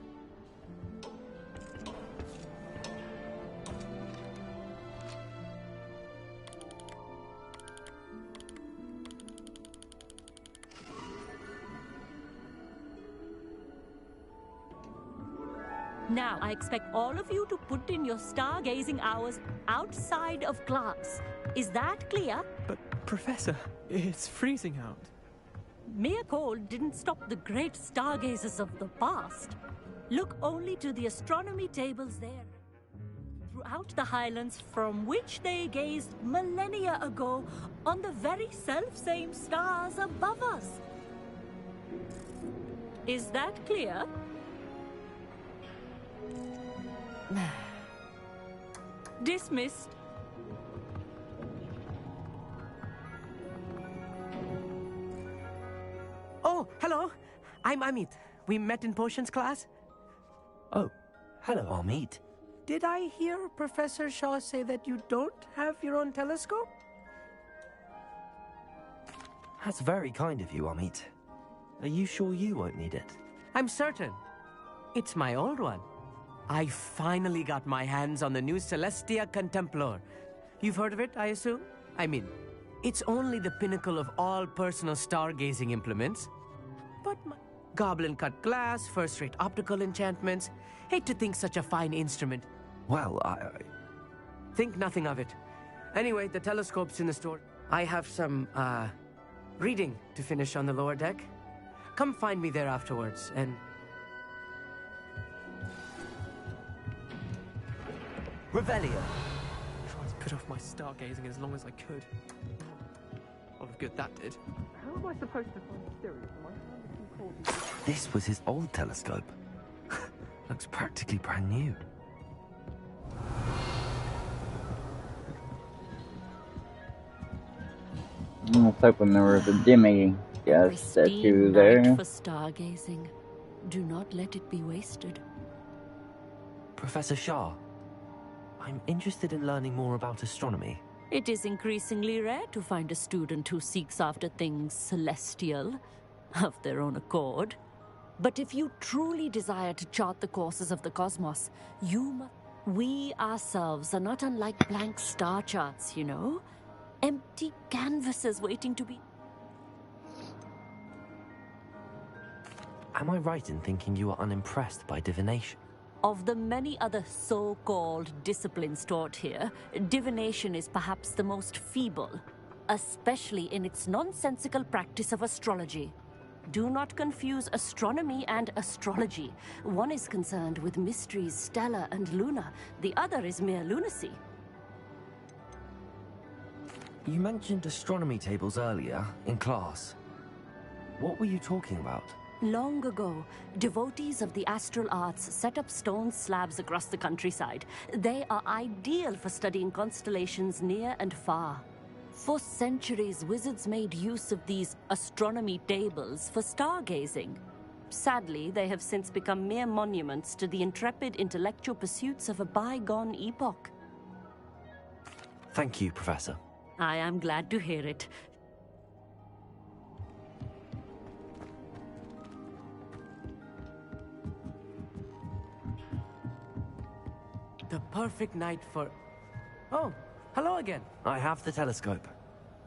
Now, I expect all of you to put in your stargazing hours outside of class. Is that clear? But, Professor, it's freezing out. Mere cold didn't stop the great stargazers of the past. Look only to the astronomy tables there. Throughout the highlands from which they gazed millennia ago on the very self-same stars above us. Is that clear? Dismissed. Oh, hello. I'm Amit. We met in potions class. Oh, hello, Amit. Did I hear Professor Shaw say that you don't have your own telescope? That's very kind of you, Amit. Are you sure you won't need it? I'm certain. It's my old one. I finally got my hands on the new Celestia Contemplar. You've heard of it, I assume? I mean, it's only the pinnacle of all personal stargazing implements. But my goblin-cut glass, first-rate optical enchantments. Hate to think such a fine instrument. Well, Think nothing of it. Anyway, the telescope's in the store. I have some, reading to finish on the lower deck. Come find me there afterwards, and... Revelio! Tried to put off my stargazing as long as I could. All of good that did. How am I supposed to find Sirius when my hand is too cold? This was his old telescope. Looks practically brand new. Let's hope I remember the Demi statue there. Night for stargazing. Do not let it be wasted. Professor Shah, I'm interested in learning more about astronomy. It is increasingly rare to find a student who seeks after things celestial, of their own accord. But if you truly desire to chart the courses of the cosmos, you must... We ourselves are not unlike blank star charts, you know? Empty canvases waiting to be... Am I right in thinking you are unimpressed by divination? Of the many other so-called disciplines taught here, divination is perhaps the most feeble, especially in its nonsensical practice of astrology. Do not confuse astronomy and astrology. One is concerned with mysteries stellar and lunar, the other is mere lunacy. You mentioned astronomy tables earlier, in class. What were you talking about? Long ago, devotees of the astral arts set up stone slabs across the countryside. They are ideal for studying constellations near and far. For centuries, wizards made use of these astronomy tables for stargazing. Sadly, they have since become mere monuments to the intrepid intellectual pursuits of a bygone epoch. Thank you, Professor. I am glad to hear it. The perfect night for... Oh, hello again. I have the telescope.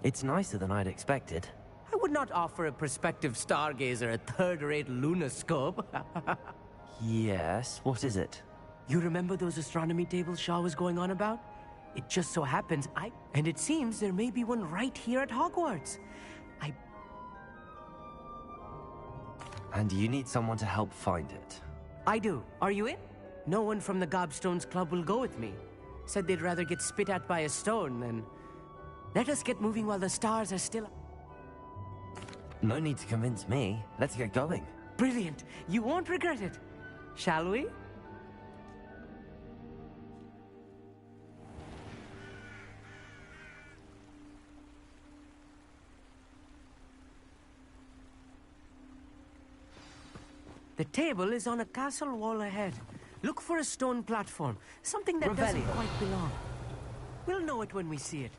It's nicer than I'd expected. I would not offer a prospective stargazer a third-rate lunoscope. Yes, what is it? You remember those astronomy tables Shaw was going on about? It just so happens and it seems there may be one right here at Hogwarts. And you need someone to help find it. I do. Are you in? No one from the Gobstones Club will go with me. Said they'd rather get spit at by a stone than... Let us get moving while the stars are still... No need to convince me. Let's get going. Brilliant. You won't regret it. Shall we? The table is on a castle wall ahead. Look for a stone platform. Something that doesn't quite belong. We'll know it when we see it.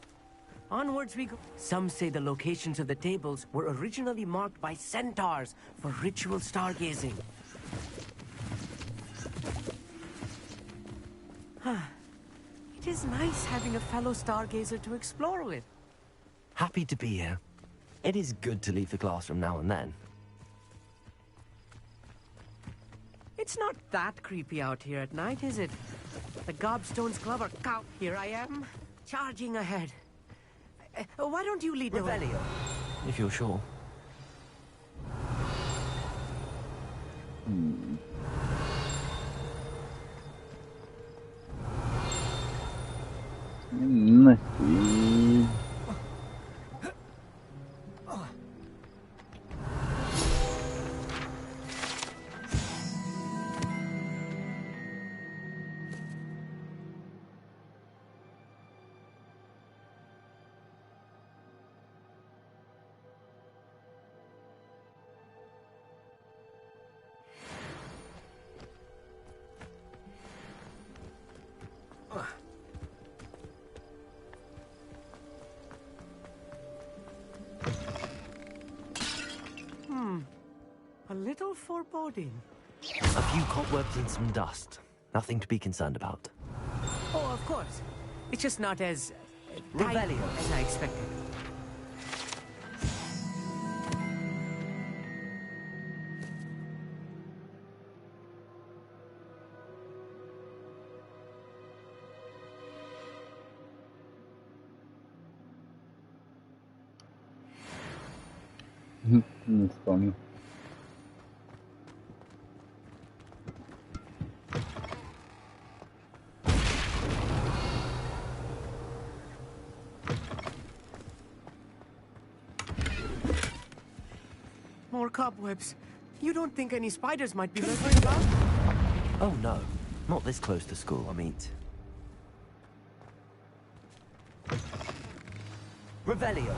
Onwards we go. Some say the locations of the tables were originally marked by centaurs for ritual stargazing. It is nice having a fellow stargazer to explore with. Happy to be here. It is good to leave the classroom now and then. It's not that creepy out here at night, is it? The Gobstones Club are cow. Here I am, charging ahead. Why don't you lead the way? Revelio, if you're sure. Let's see. A little foreboding. A few cobwebs and some dust. Nothing to be concerned about. Oh, of course. It's just not as... tidy as I expected. That's funny. More cobwebs. You don't think any spiders might be lurking about? Oh no, not this close to school, I mean. Revelio.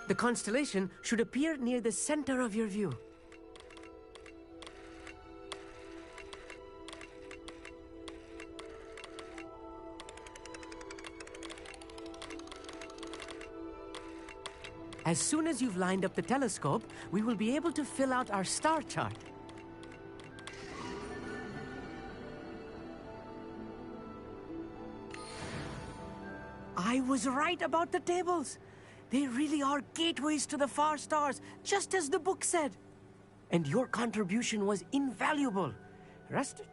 The constellation should appear near the center of your view. As soon as you've lined up the telescope, we will be able to fill out our star chart. I was right about the tables. They really are gateways to the far stars, just as the book said. And your contribution was invaluable. Rest...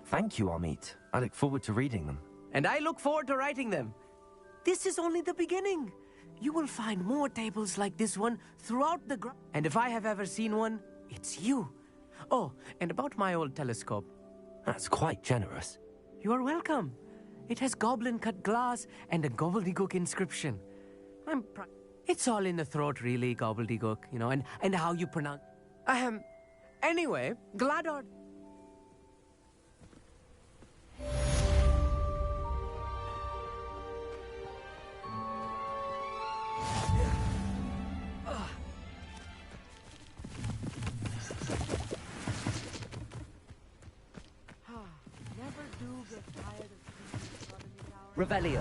Thank you, Amit. I look forward to reading them. And I look forward to writing them. This is only the beginning. You will find more tables like this one throughout the and if I have ever seen one, it's you. Oh, and about my old telescope. That's quite generous. You are welcome. It has goblin-cut glass and a gobbledygook inscription. It's all in the throat, really, gobbledygook, you know, and how you pronounce... Anyway, Gladard... Revelio.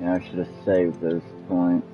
Yeah, I should have saved those points.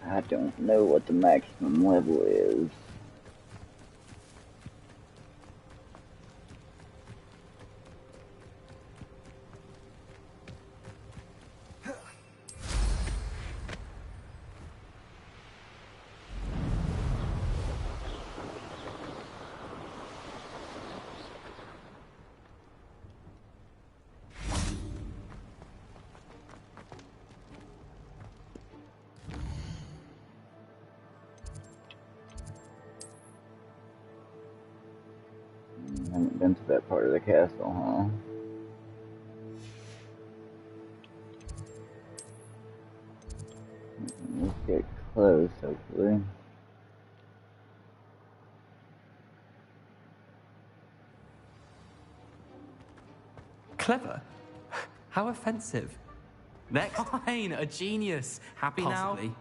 I don't know what the maximum level is. I haven't been to that part of the castle, huh? Let's get close, hopefully. Clever? How offensive. Next. Fine, a genius. Happy Possibly. Now?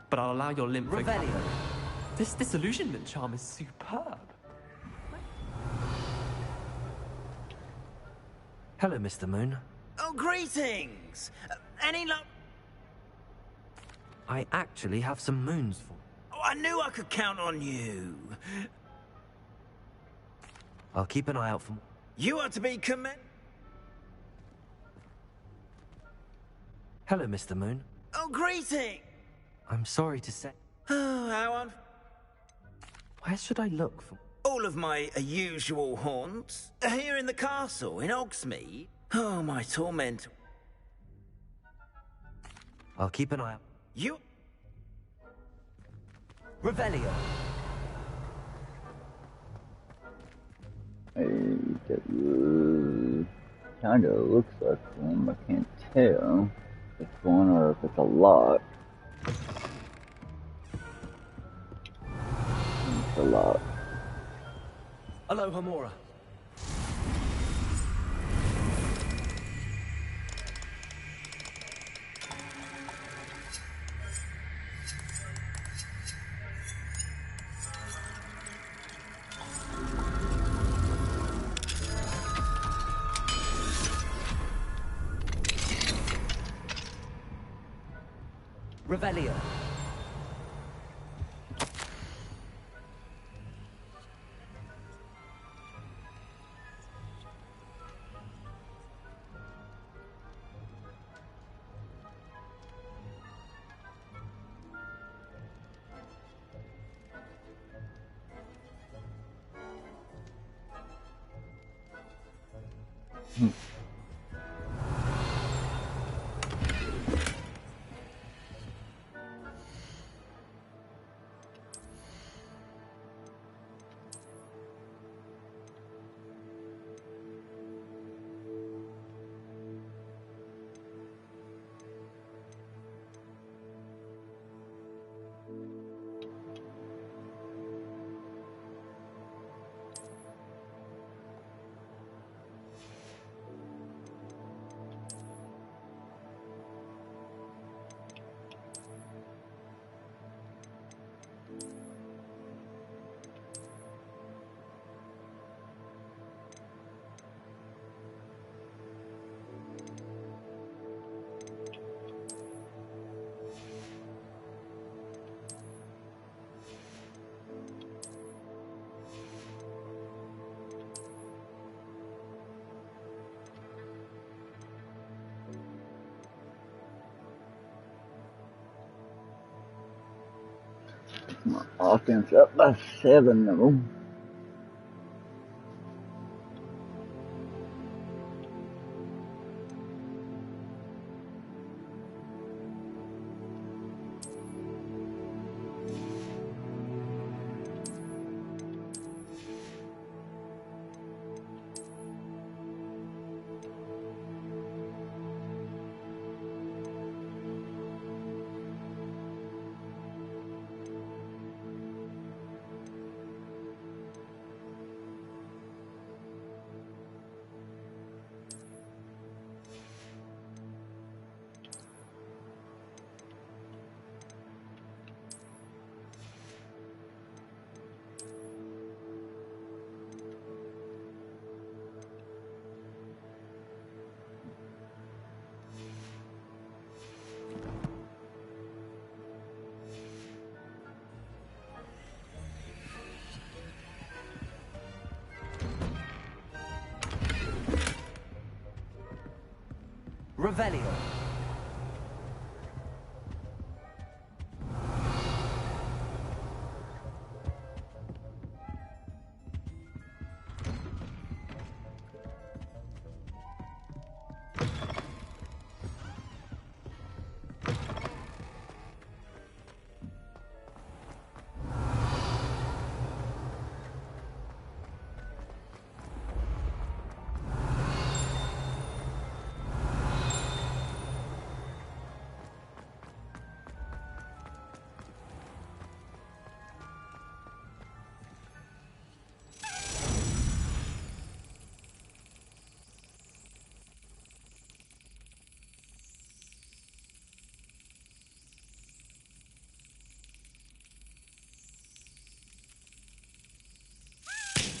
But I'll allow your limp Revelio. This disillusionment charm is superb. Hello, Mr. Moon. Oh, greetings! Any luck? I actually have some moons for. Oh, I knew I could count on you. I'll keep an eye out for. You are to be commended. Hello, Mr. Moon. Oh, greeting! I'm sorry to say. Oh, how on? Where should I look for? All of my usual haunts are here in the castle in Hogsmeade. Oh, my torment. I'll keep an eye out. You. Revelio. Kinda looks like one, I can't tell if it's one or if it's a lock. It's a lock. Hello, Hamura. Revelio. My offense up by 7 though. Revelio.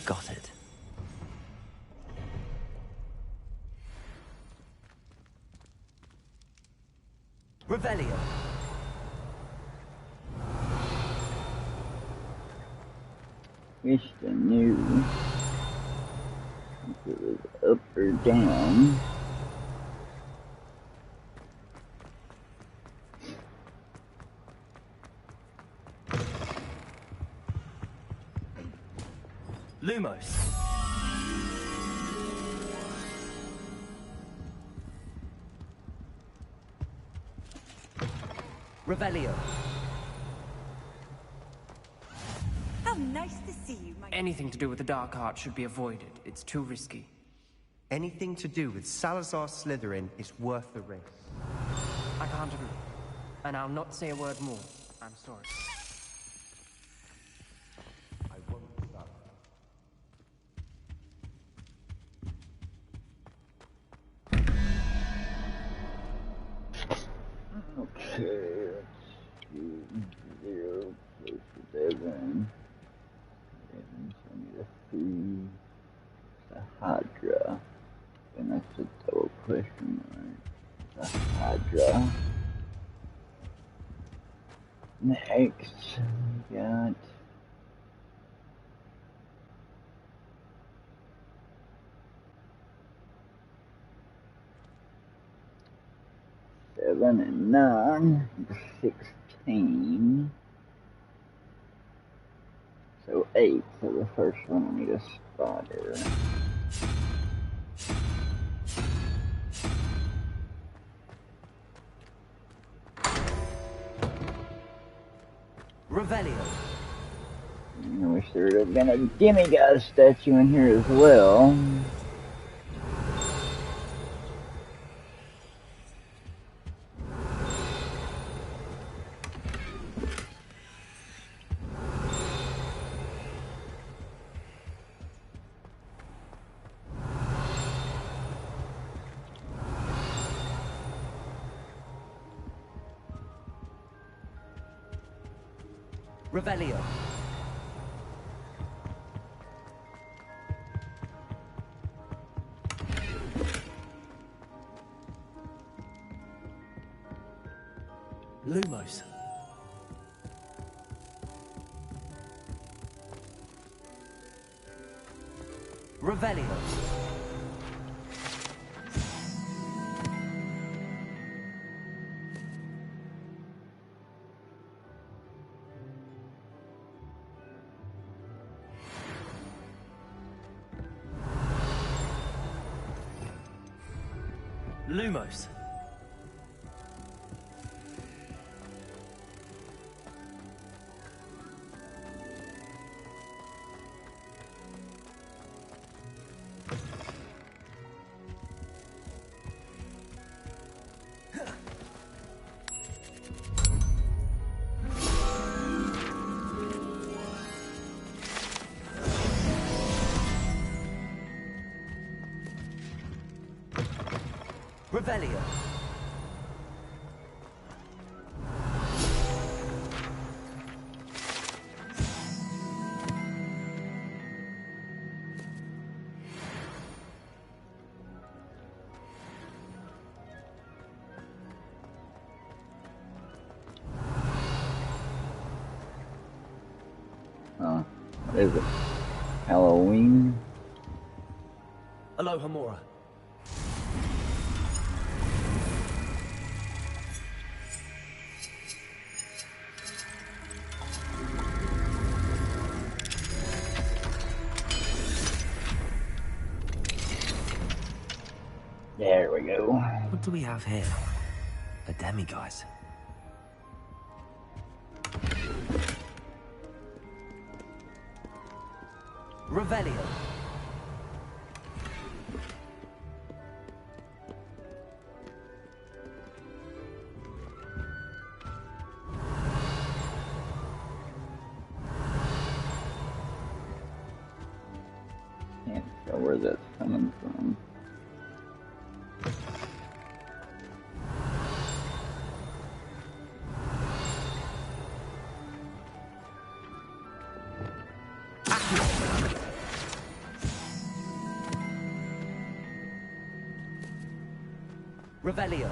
Got it. Revelio. Wish I knew if it was up or down. Lumos. Revelio. How nice to see you, my... Anything to do with the dark art should be avoided. It's too risky. Anything to do with Salazar Slytherin is worth the risk. I can't agree. And I'll not say a word more. I'm sorry. I won't stop. Okay, let's do 0 close to 7. And so I need a 3. It's a Hydra. And that's a double question mark. It's a Hydra. Next, we got seven and 9, 16. So 8 for the first one. I need a spider. Revelio. I wish there would have been a demigod statue in here as well. Revelio. Lumos. Revelio. Lumos. Revelio. What is it? Halloween? Alohomora. we go. What do we have here? A demiguise. Revelio. Can't tell where that's coming from. Revelio.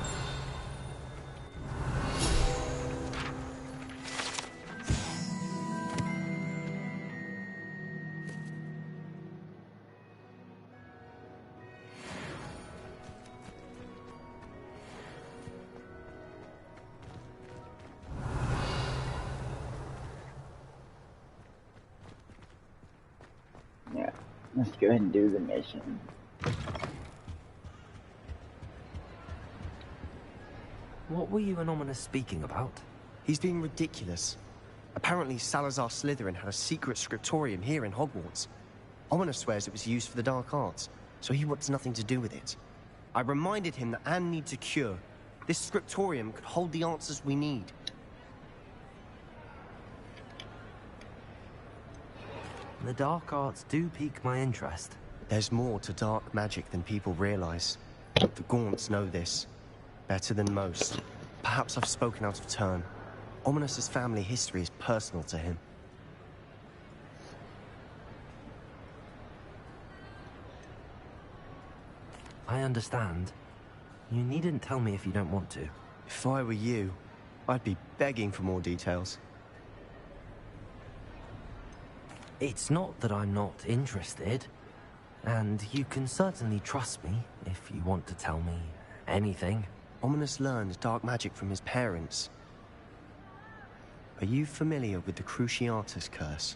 Yeah, let's go ahead and do the mission. What were you and Ominous speaking about? He's being ridiculous. Apparently Salazar Slytherin had a secret scriptorium here in Hogwarts. Ominous swears it was used for the dark arts, so he wants nothing to do with it. I reminded him that Anne needs a cure. This scriptorium could hold the answers we need. The dark arts do pique my interest. There's more to dark magic than people realize. The Gaunts know this. Better than most. Perhaps I've spoken out of turn. Ominous's family history is personal to him. I understand. You needn't tell me if you don't want to. If I were you, I'd be begging for more details. It's not that I'm not interested. And you can certainly trust me if you want to tell me anything. Ominous learned dark magic from his parents. Are you familiar with the Cruciatus curse?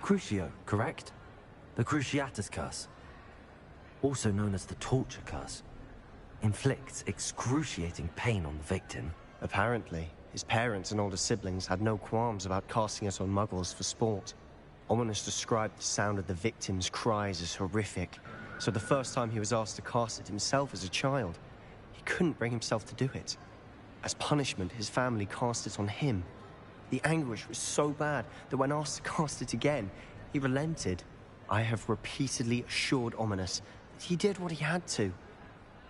Crucio, correct? The Cruciatus curse. Also known as the torture curse. Inflicts excruciating pain on the victim. Apparently, his parents and older siblings had no qualms about casting it on muggles for sport. Ominous described the sound of the victim's cries as horrific, so the first time he was asked to cast it himself as a child, he couldn't bring himself to do it. As punishment, his family cast it on him. The anguish was so bad that when asked to cast it again, he relented. I have repeatedly assured Ominous that he did what he had to,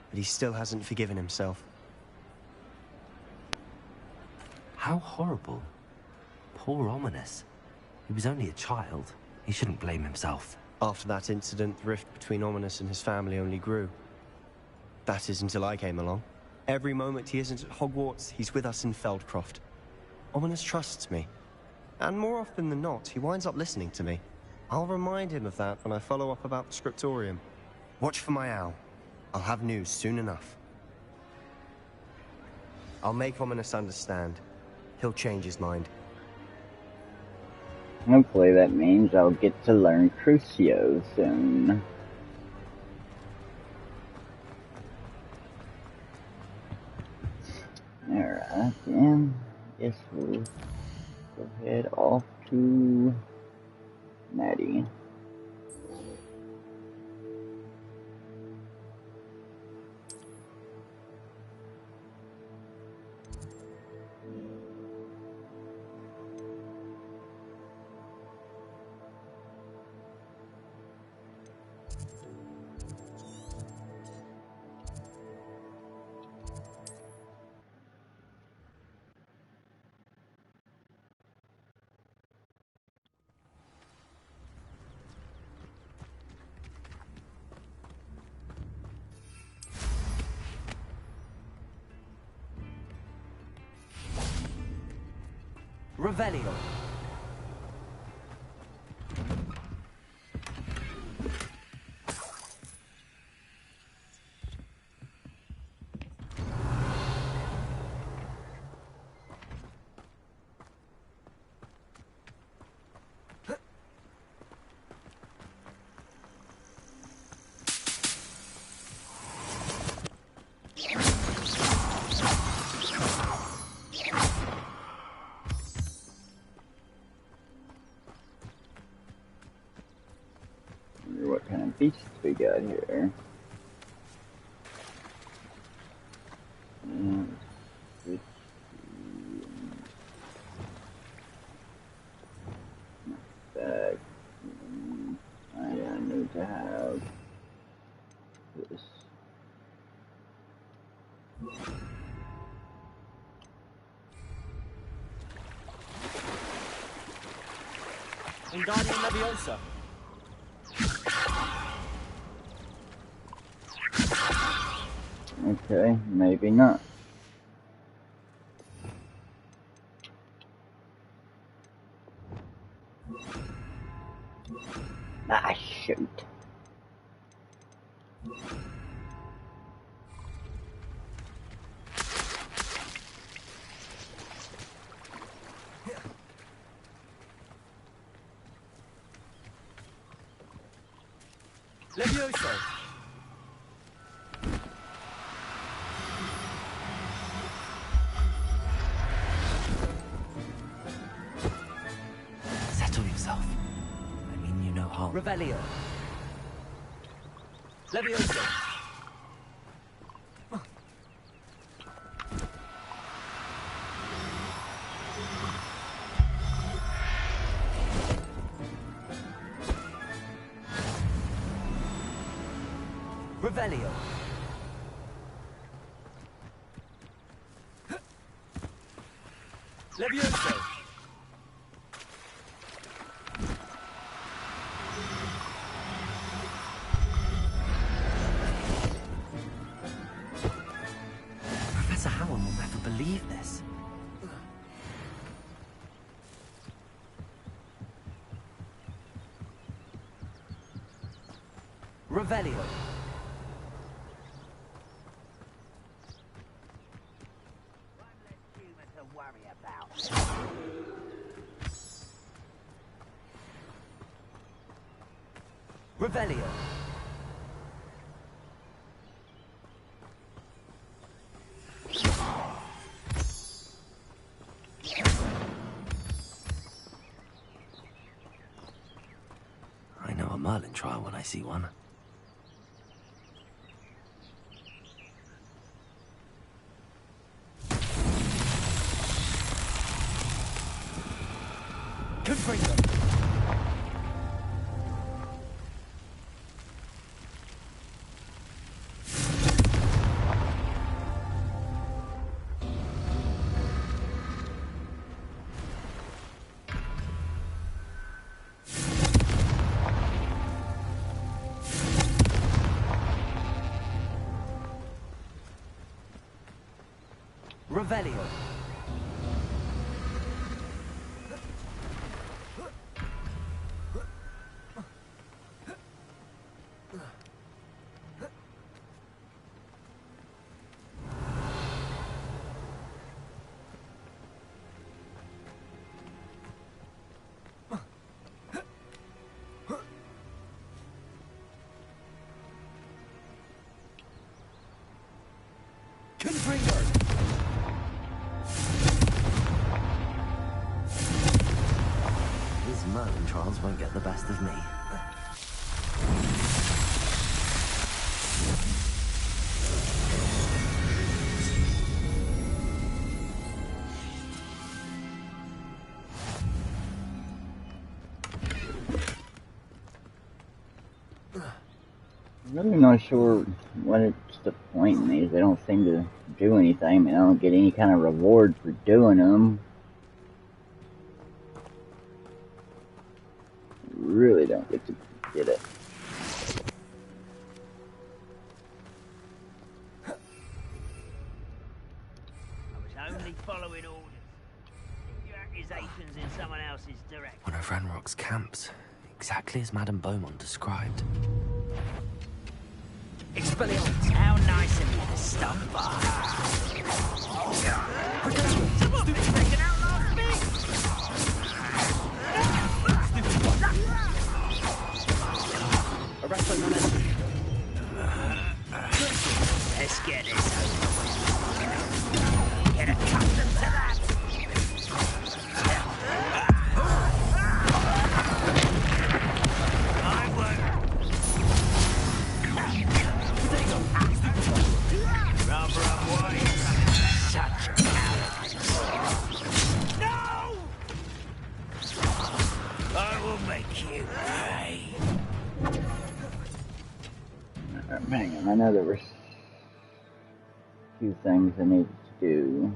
but he still hasn't forgiven himself. How horrible. Poor Ominous. He was only a child. He shouldn't blame himself. After that incident, the rift between Ominous and his family only grew. That is until I came along. Every moment he isn't at Hogwarts, he's with us in Feldcroft. Ominous trusts me. And more often than not, he winds up listening to me. I'll remind him of that when I follow up about the scriptorium. Watch for my owl. I'll have news soon enough. I'll make Ominous understand. He'll change his mind. Hopefully that means I'll get to learn Crucio soon. Alright, then. Guess we'll go head off to Maddie. Revelio. got here? Back. I need to have this. Wingardium Leviosa. Okay, maybe not. Ah, shoot. Levioso. Settle yourself. I mean you no harm. Revelio. Levioso. Revelio. Levioso. Professor Howell will never believe this. Revelio. Revelio. I know a Merlin trial when I see one. Confringo. Revelio. Confringo. These Merlin trials won't get the best of me. I'm really not sure what it's the point in these. They don't seem to do anything. I mean, I don't get any kind of reward for doing them. Really don't get to get it. I was only following orders. Your accusations in someone else's direction. One of Ranrock's camps, exactly as Madame Beaumont described. Expelliarmus. How nice of you to stop by. Someone been taken out last week. Arresto momentum. Let's get this over. Get accustomed to that. course. Two things I needed to do.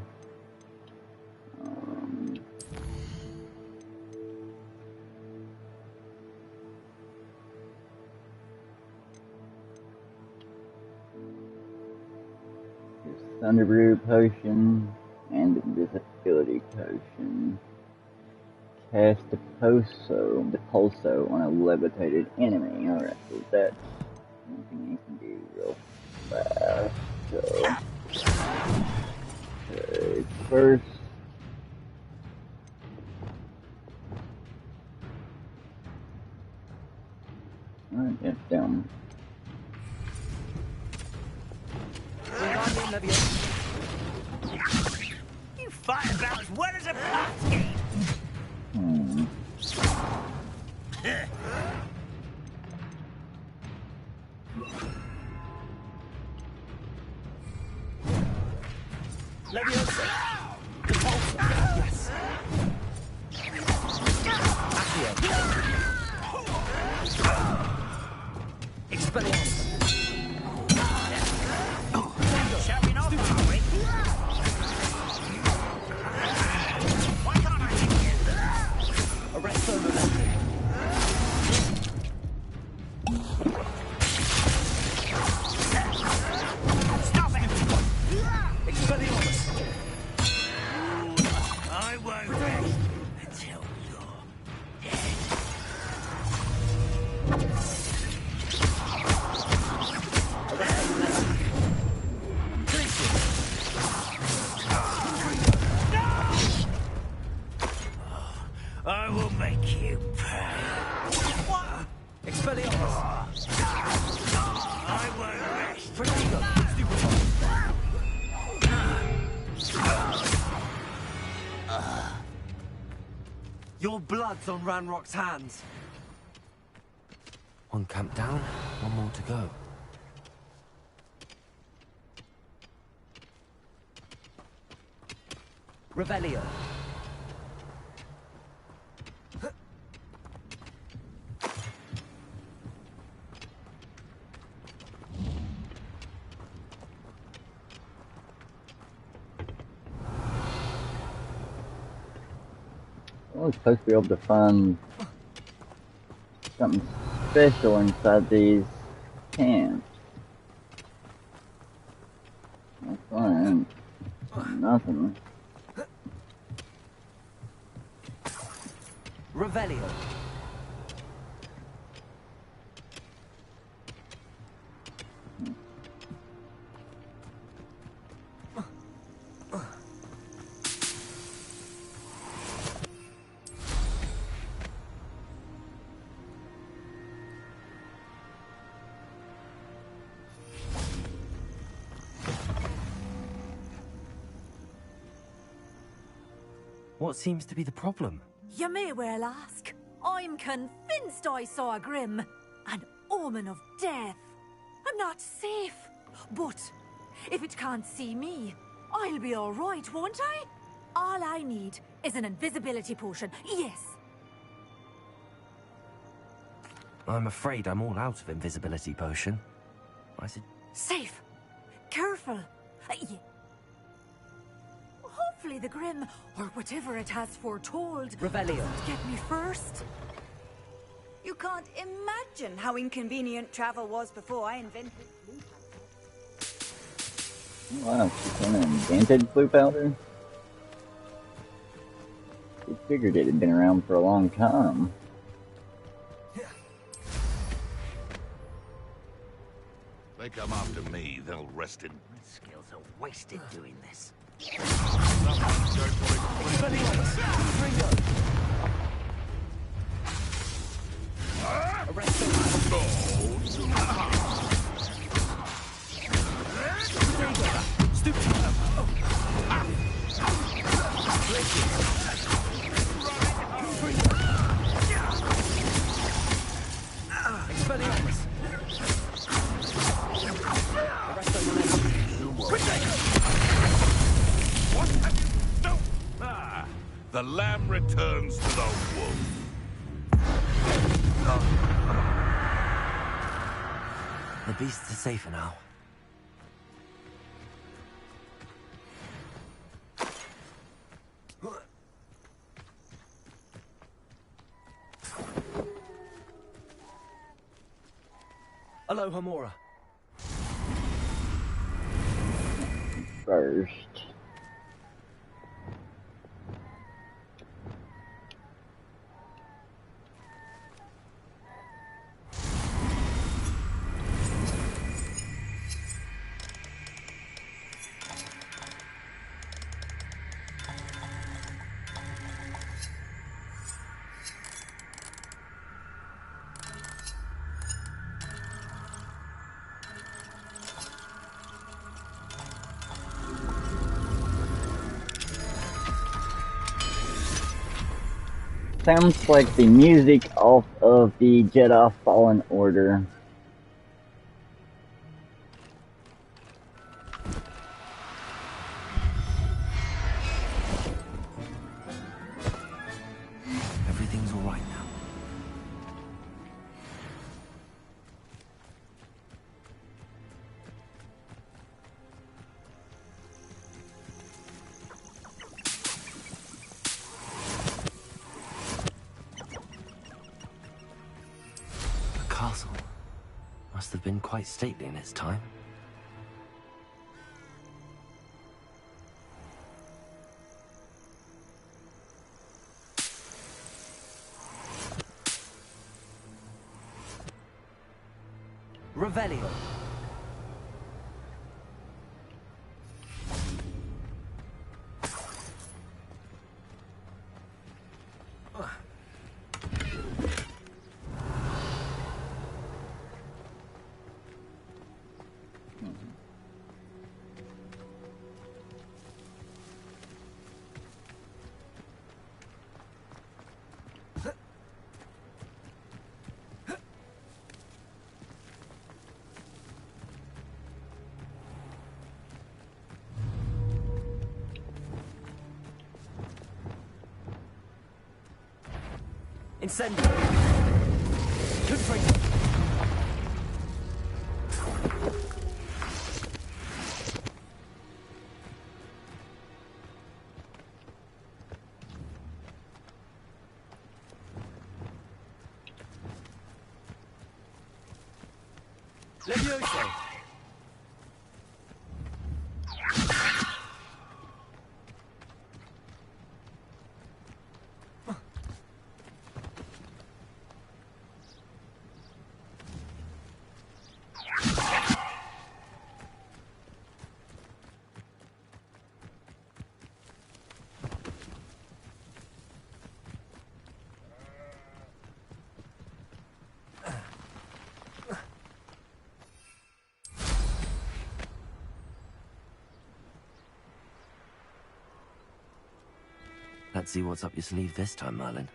Thunder Brew potion and invisibility potion. Cast the pulso on a levitated enemy. Alright, so that's something you can do real fast. So, okay, first. Alright, it's down. You fight about as well as a pumpkin. Leviosa! Yes! Accio! Expelliarmus! Showing off, are we? Why can't I hit you? Arresto Movante! Stop it! Expelliarmus! I won't rest until you're dead. I will make you pay. What? Expelliarmus! I won't rest. Protego! Your blood's on Ranrock's hands. One camp down, one more to go. Revelio. I was supposed to be able to find something special inside these cans. That's fine. Nothing. Revelio. What seems to be the problem? You may well ask. I'm convinced I saw a Grim, an omen of death. I'm not safe, but if it can't see me, I'll be all right, won't I? All I need is an invisibility potion, yes. I'm afraid I'm all out of invisibility potion. I said... Safe. Careful. Yeah. Hopefully the Grim, or whatever it has foretold, Revelio. doesn't get me first. You can't imagine how inconvenient travel was before I invented blue powder. Wow, she's gonna invented blue powder? We figured it had been around for a long time. They come after me, they'll rest in... Skills are wasted doing this. The lamb returns to the wolf. The beasts are safer now. Aloha Mora. First. Sounds like the music off of the Jedi Fallen Order. Everything's all right now. The castle must have been quite stately in its time. Revelio. Incendio. Confringo. Levioso. Let's see what's up your sleeve this time, Merlin.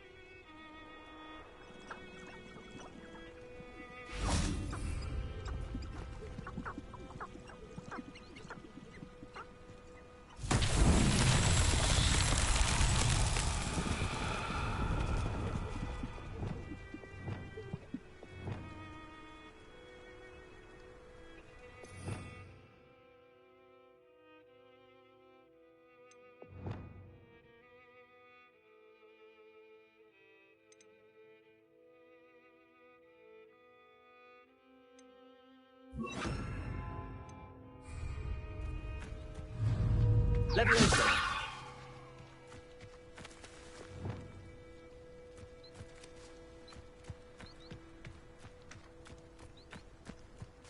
Levioso.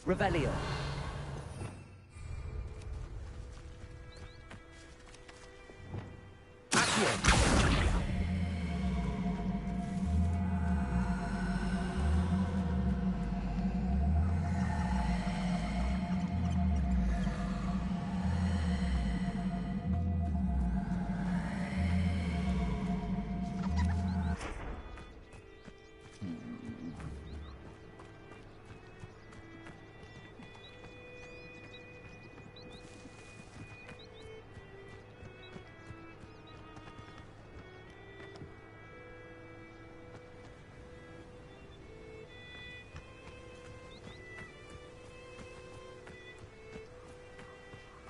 Revelio. Accio.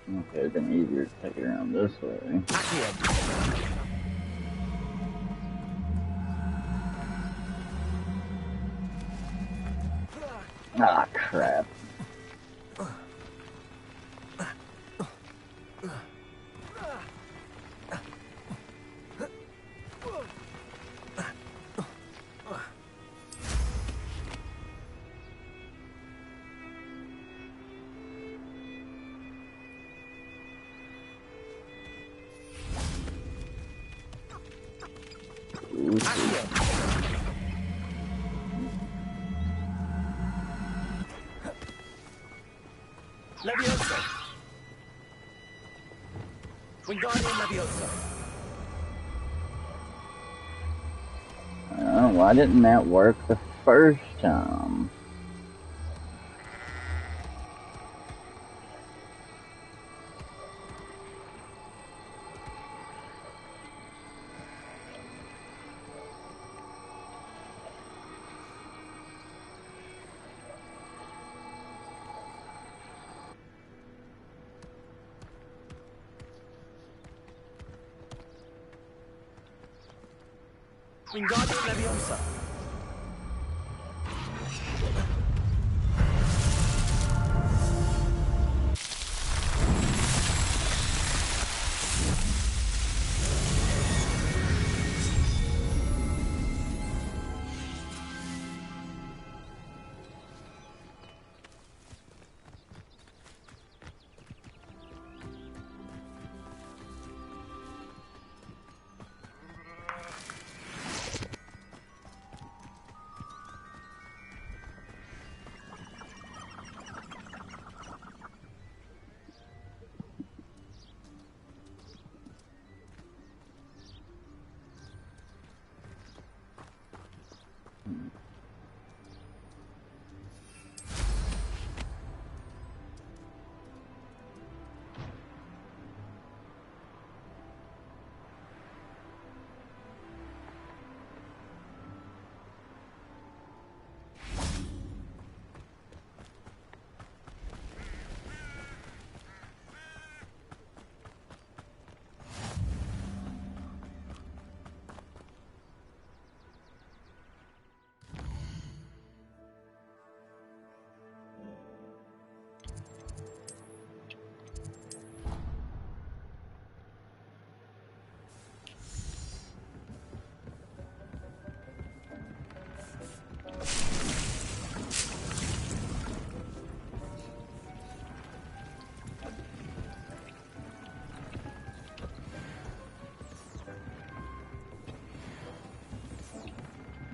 Okay, it's been easier to take it around this way. Ah, crap. Leviosa! Wingardium Leviosa! Oh, why didn't that work the first time? Wingardium Leviosa!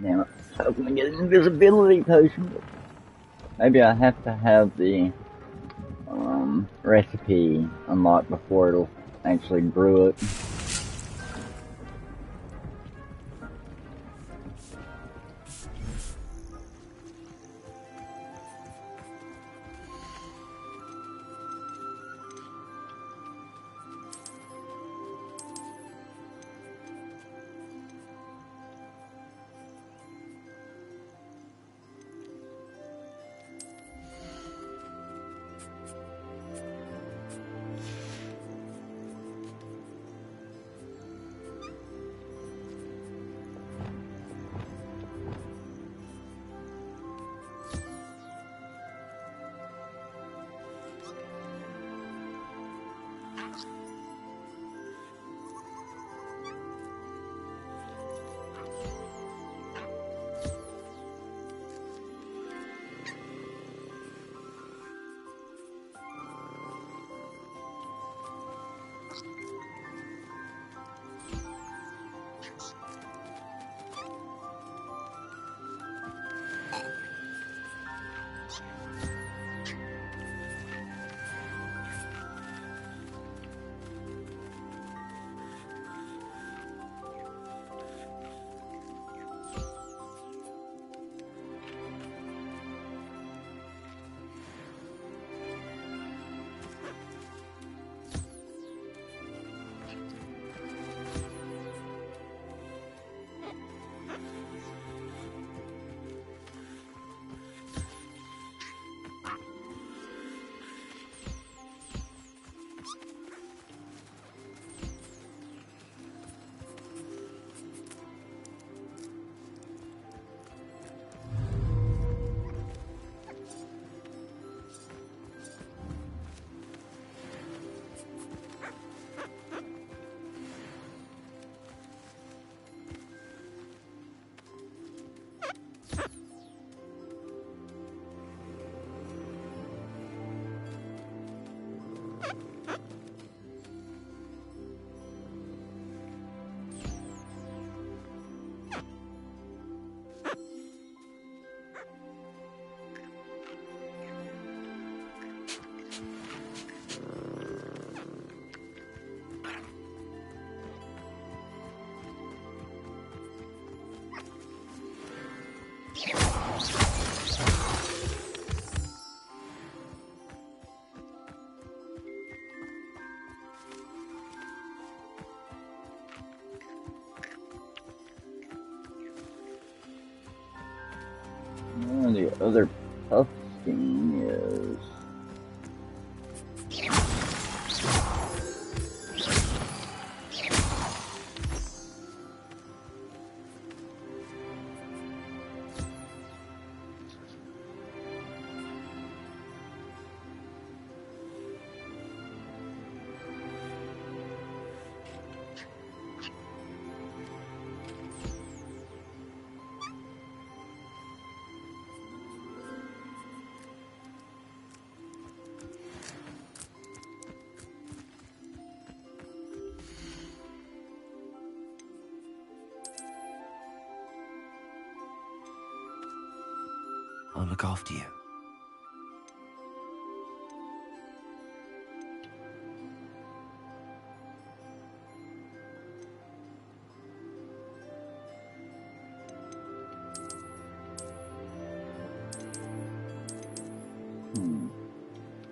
Damn it. I was gonna get an invisibility potion. Maybe I have to have the recipe unlocked before it'll actually brew it. other puff scheme is. I'll look after you.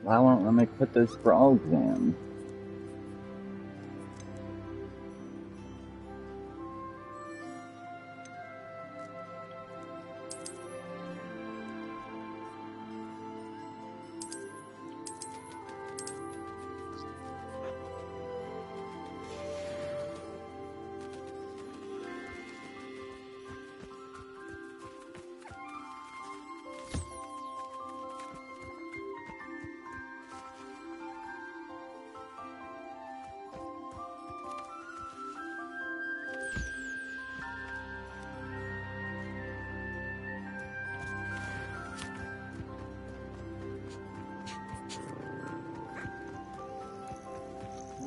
Why won't let me put those frogs in?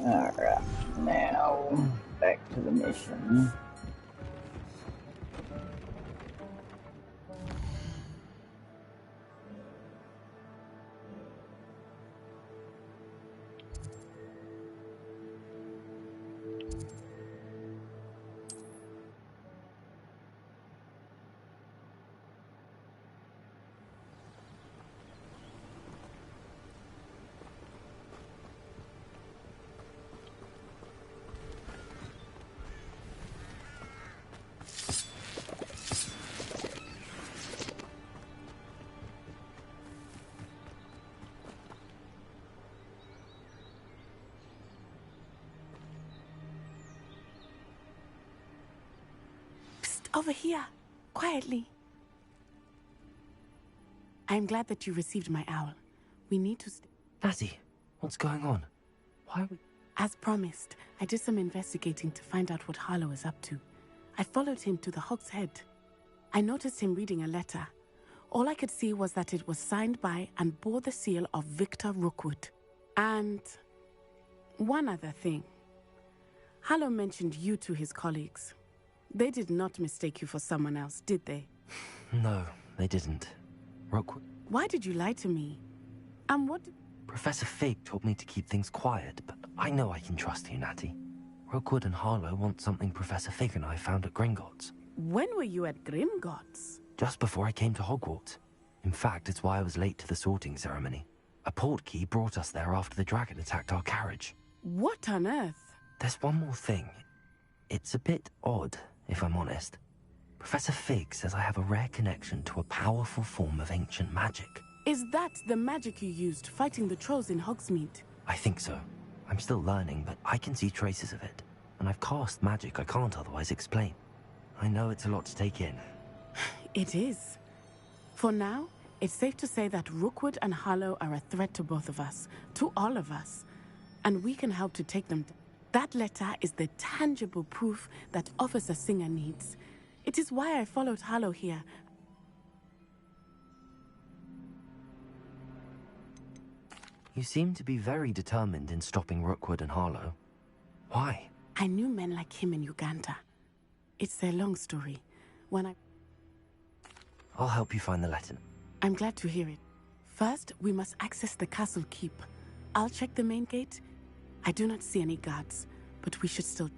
Alright, now back to the mission. Over here, quietly. I'm glad that you received my owl. We need to Natty, what's going on? Why are we... As promised, I did some investigating to find out what Harlow is up to. I followed him to the Hog's Head. I noticed him reading a letter. All I could see was that it was signed by and bore the seal of Victor Rookwood. And one other thing. Harlow mentioned you to his colleagues. They did not mistake you for someone else, did they? No, they didn't. Rookwood... Why did you lie to me? And what... Professor Fig told me to keep things quiet, but I know I can trust you, Natty. Rookwood and Harlow want something Professor Fig and I found at Gringotts. When were you at Gringotts? Just before I came to Hogwarts. In fact, it's why I was late to the sorting ceremony. A portkey brought us there after the dragon attacked our carriage. What on earth? There's one more thing. It's a bit odd, if I'm honest. Professor Fig says I have a rare connection to a powerful form of ancient magic. Is that the magic you used fighting the trolls in Hogsmeade? I think so. I'm still learning, but I can see traces of it. And I've cast magic I can't otherwise explain. I know it's a lot to take in. It is. For now, it's safe to say that Rookwood and Harlow are a threat to both of us, to all of us. And we can help to take them down. That letter is the tangible proof that Officer Singer needs. It is why I followed Harlow here. You seem to be very determined in stopping Rookwood and Harlow. Why? I knew men like him in Uganda. It's a long story. I'll help you find the letter. I'm glad to hear it. First, we must access the castle keep. I'll check the main gate. I do not see any guards, but we should still...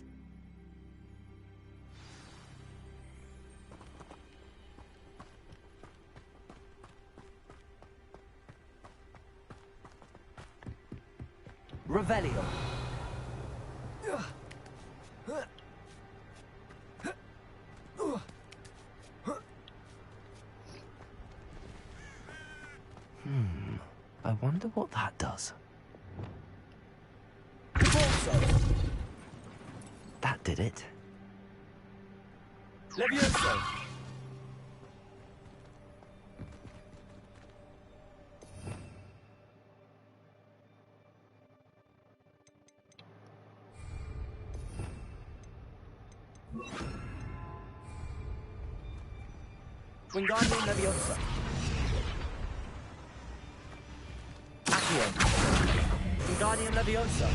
Revelio. did it. Levioso! Wingardium Leviosa. Accio. Wingardium Leviosa.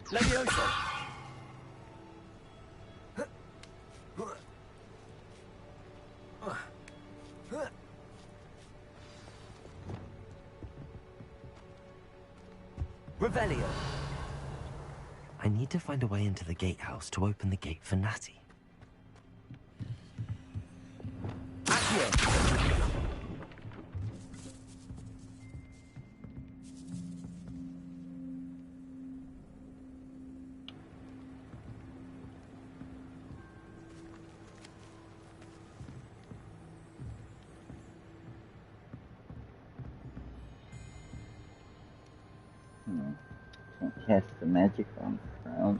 Levioso. Revelio. I need to find a way into the gatehouse to open the gate for Natty. Accio. Can't cast the magic on crouch.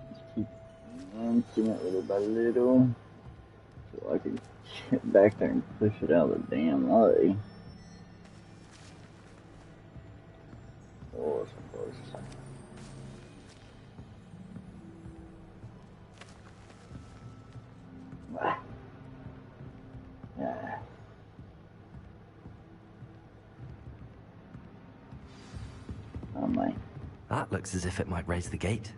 Just keep launching it little by little so I can get back there and push it out of the damn way. Oh, so close. Ah. Yeah. Oh my. That looks as if it might raise the gate.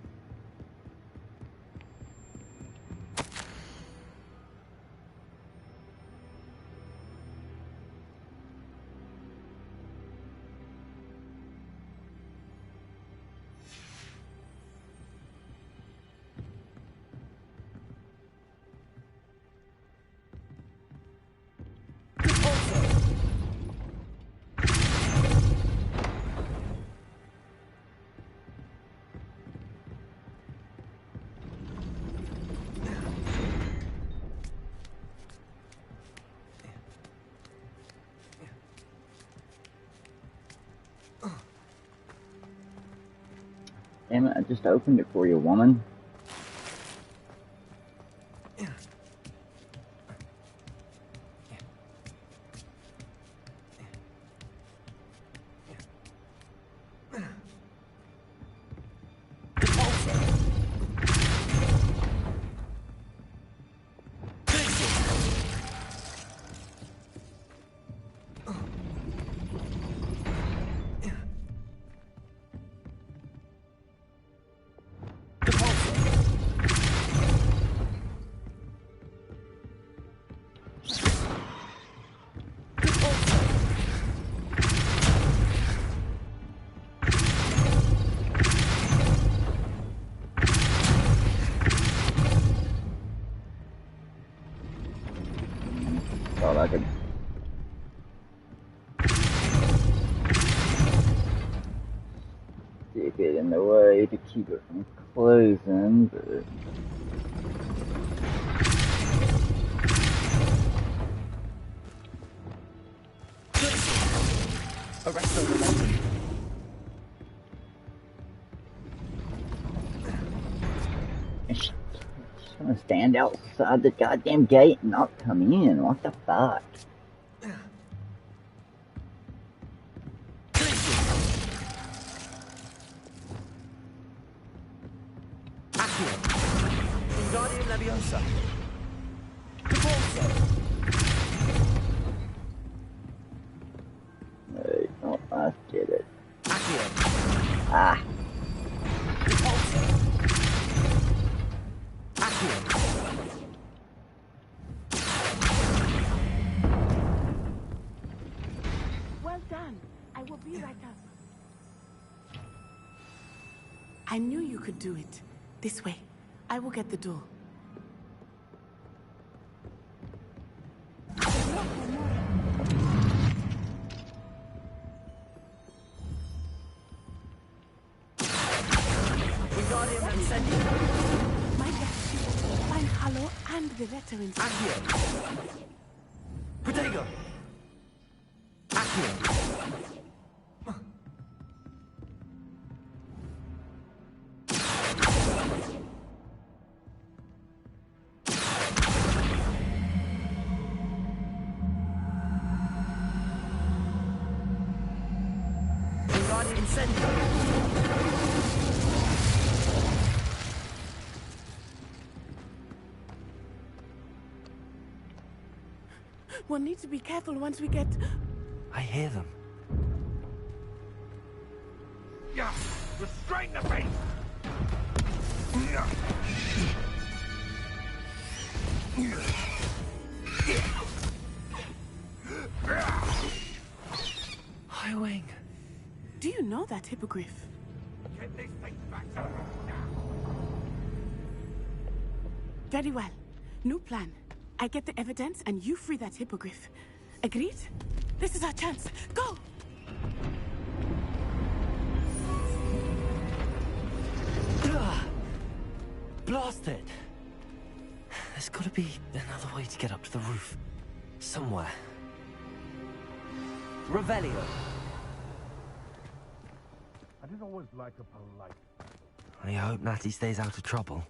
Damn it, I just opened it for you, woman. Thought I could stick it in the way to keep it from closing, but Arresto Momentum. just gonna stand outside the goddamn gate and not come in. What the fuck? Wingardium Wingardium Leviosa. Repulsor. Wait, oh, I get it. Accio. Ah. Repulsor. Accio. Well done. I will be right up. I knew you could do it. This way. I will get the door. Wingardium Incendio. My best. Find Hollow and the letter inside. Accio. Protego. Accio. Wingardium Incendio. We'll need to be careful once we get... I hear them. Yeah, restrain the beast! Highwing. Do you know that hippogriff? Get this thing back to now. Very well. New plan. I get the evidence and you free that hippogriff. Agreed? This is our chance. Go! Blast it! There's gotta be another way to get up to the roof. Somewhere. Revelio. I didn't always like a polite. I hope Natty stays out of trouble.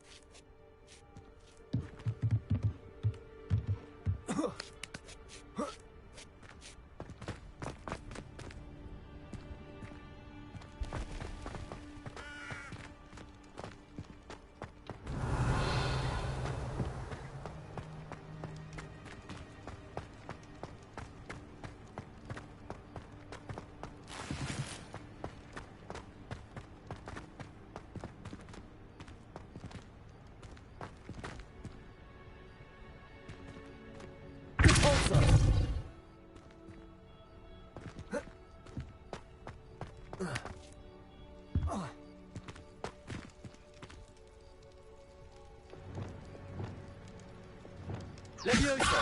Leviosa.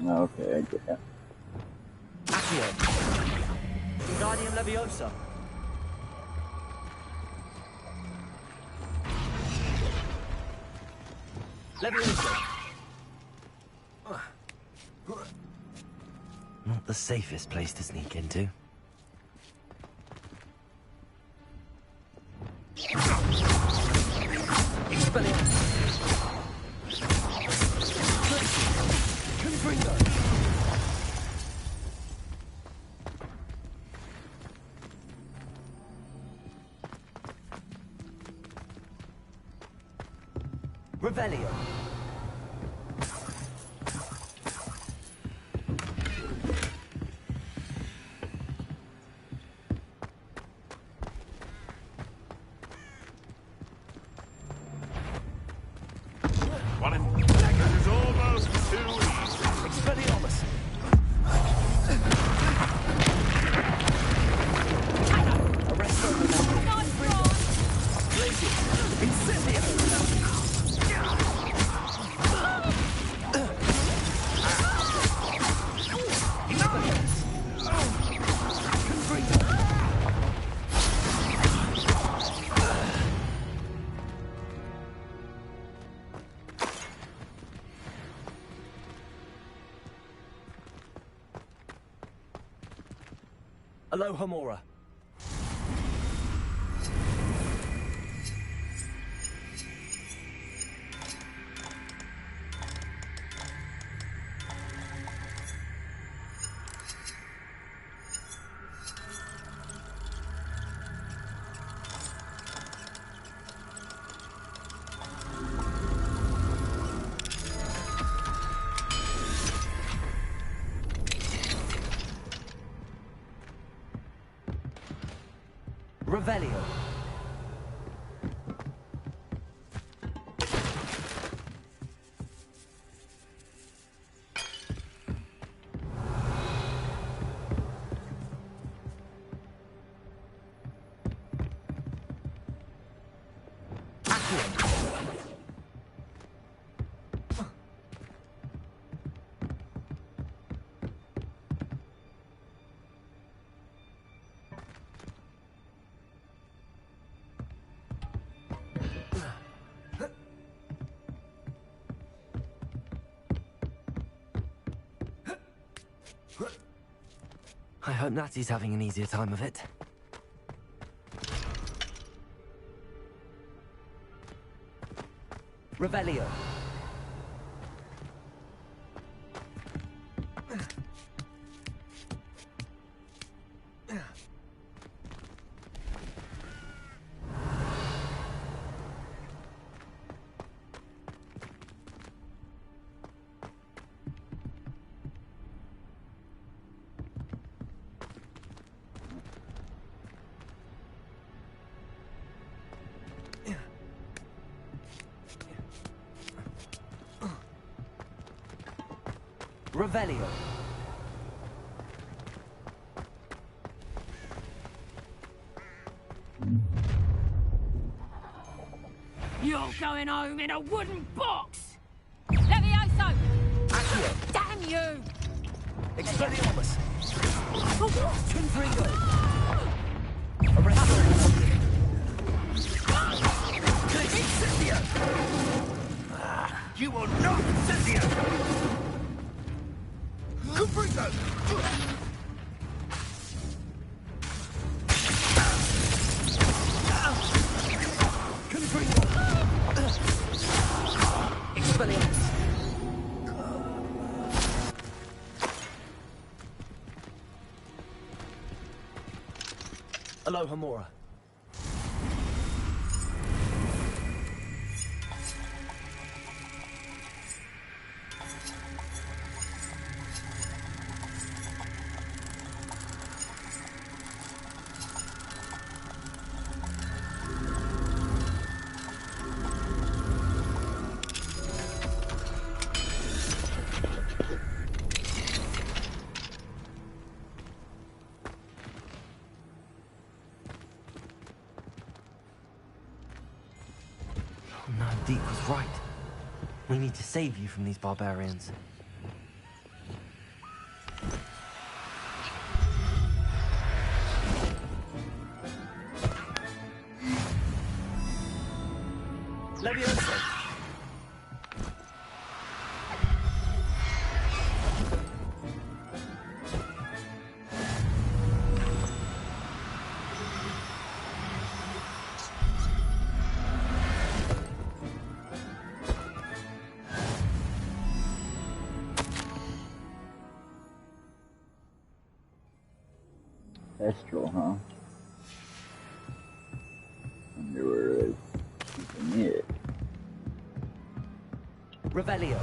Okay, I get that. Accio. Wingardium Leviosa. Leviosa. Not the safest place to sneak into. Expelliarmus. Confringo. Revelio. One in seconds is almost too easy. Expelliarmus. Arresto. Confringo. Glacius. Incendio. Aloha Mora. Revelio. I hope Natty's having an easier time of it. Revelio. Revelio. You're going home in a wooden box! Levioso! Accio. Damn you! Expelliarmus. Confringo! Incendio! You will not Incendio! Confringo! Expelliarmus. Aloha Mora. No, Deke was right. We need to save you from these barbarians. Levioso. Kestrel, huh? Wonder where they're keeping it. Revelio.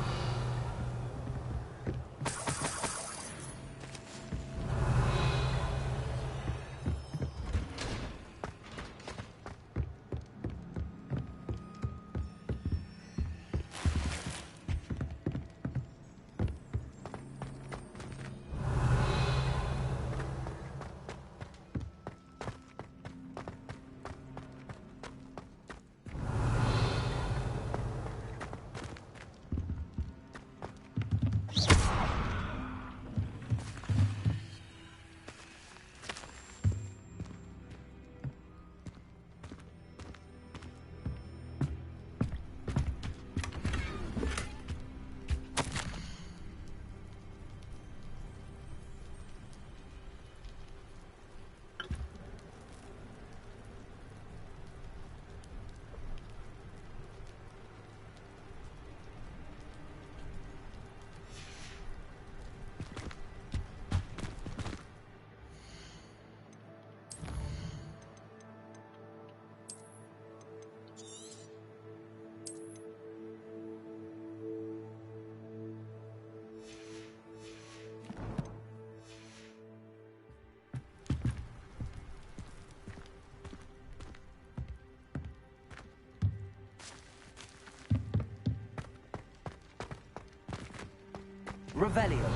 Revelio.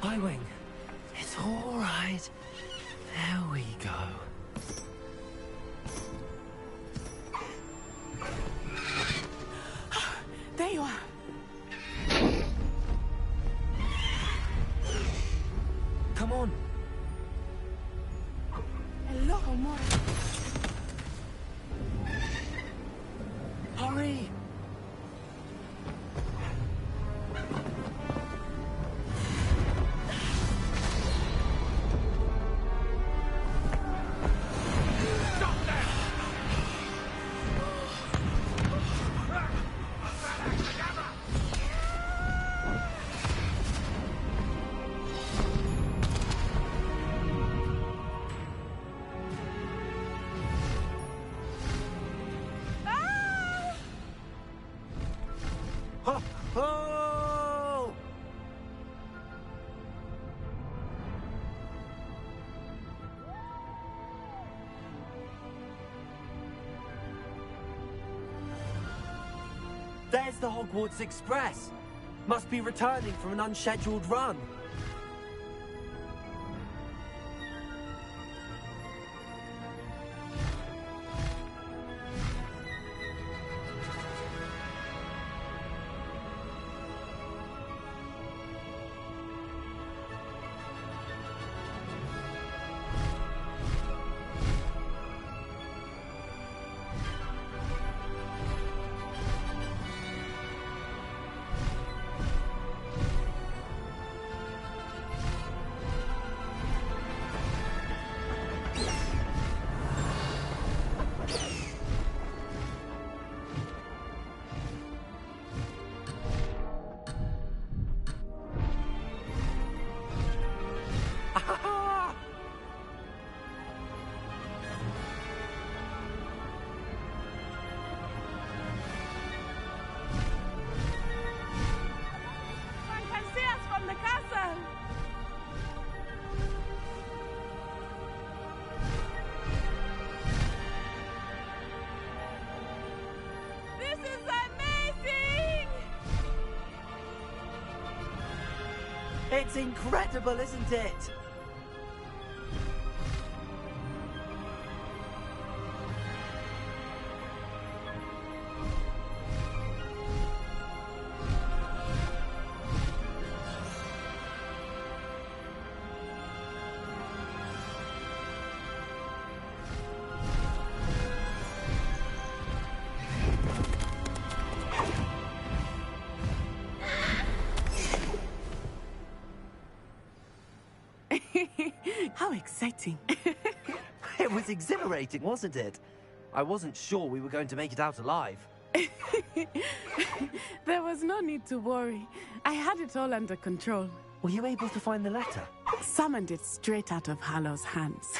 Highwing. It's all right. There we go. There you are. Come on. Hello, more. Hurry. Oh! There's the Hogwarts Express. Must be returning from an unscheduled run. It's incredible, isn't it? How exciting. It was exhilarating, wasn't it? I wasn't sure we were going to make it out alive. There was no need to worry. I had it all under control. Were you able to find the letter? Summoned it straight out of Harlow's hands.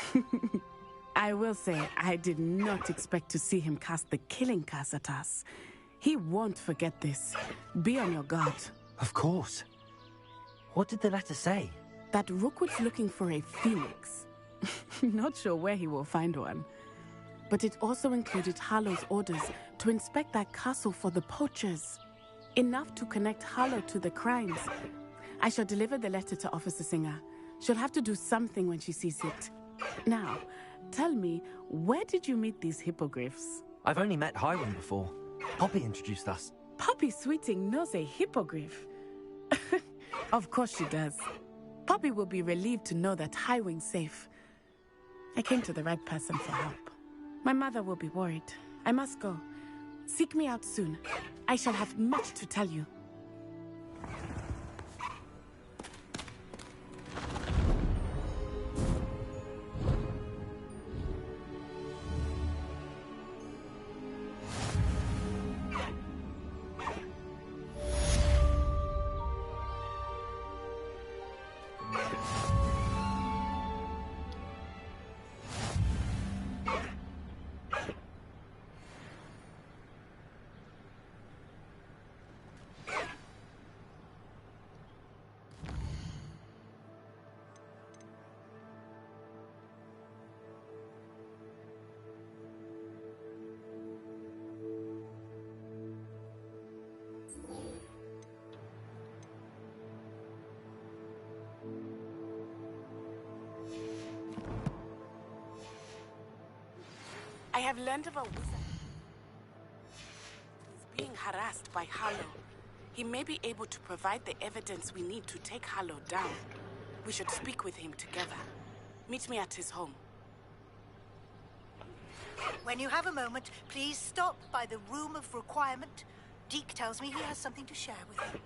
I will say, I did not expect to see him cast the killing curse at us. He won't forget this. Be on your guard. Of course. What did the letter say? That Rookwood's looking for a phoenix. Not sure where he will find one. But it also included Harlow's orders to inspect that castle for the poachers. Enough to connect Harlow to the crimes. I shall deliver the letter to Officer Singer. She'll have to do something when she sees it. Now, tell me, where did you meet these hippogriffs? I've only met Highwing before. Poppy introduced us. Poppy Sweeting knows a hippogriff. Of course she does. Poppy will be relieved to know that Highwing's safe. I came to the right person for help. My mother will be worried. I must go. Seek me out soon. I shall have much to tell you. have learned of a wizard. He's being harassed by Harlow. He may be able to provide the evidence we need to take Harlow down. We should speak with him together. Meet me at his home. When you have a moment, please stop by the Room of Requirement. Deke tells me he has something to share with you.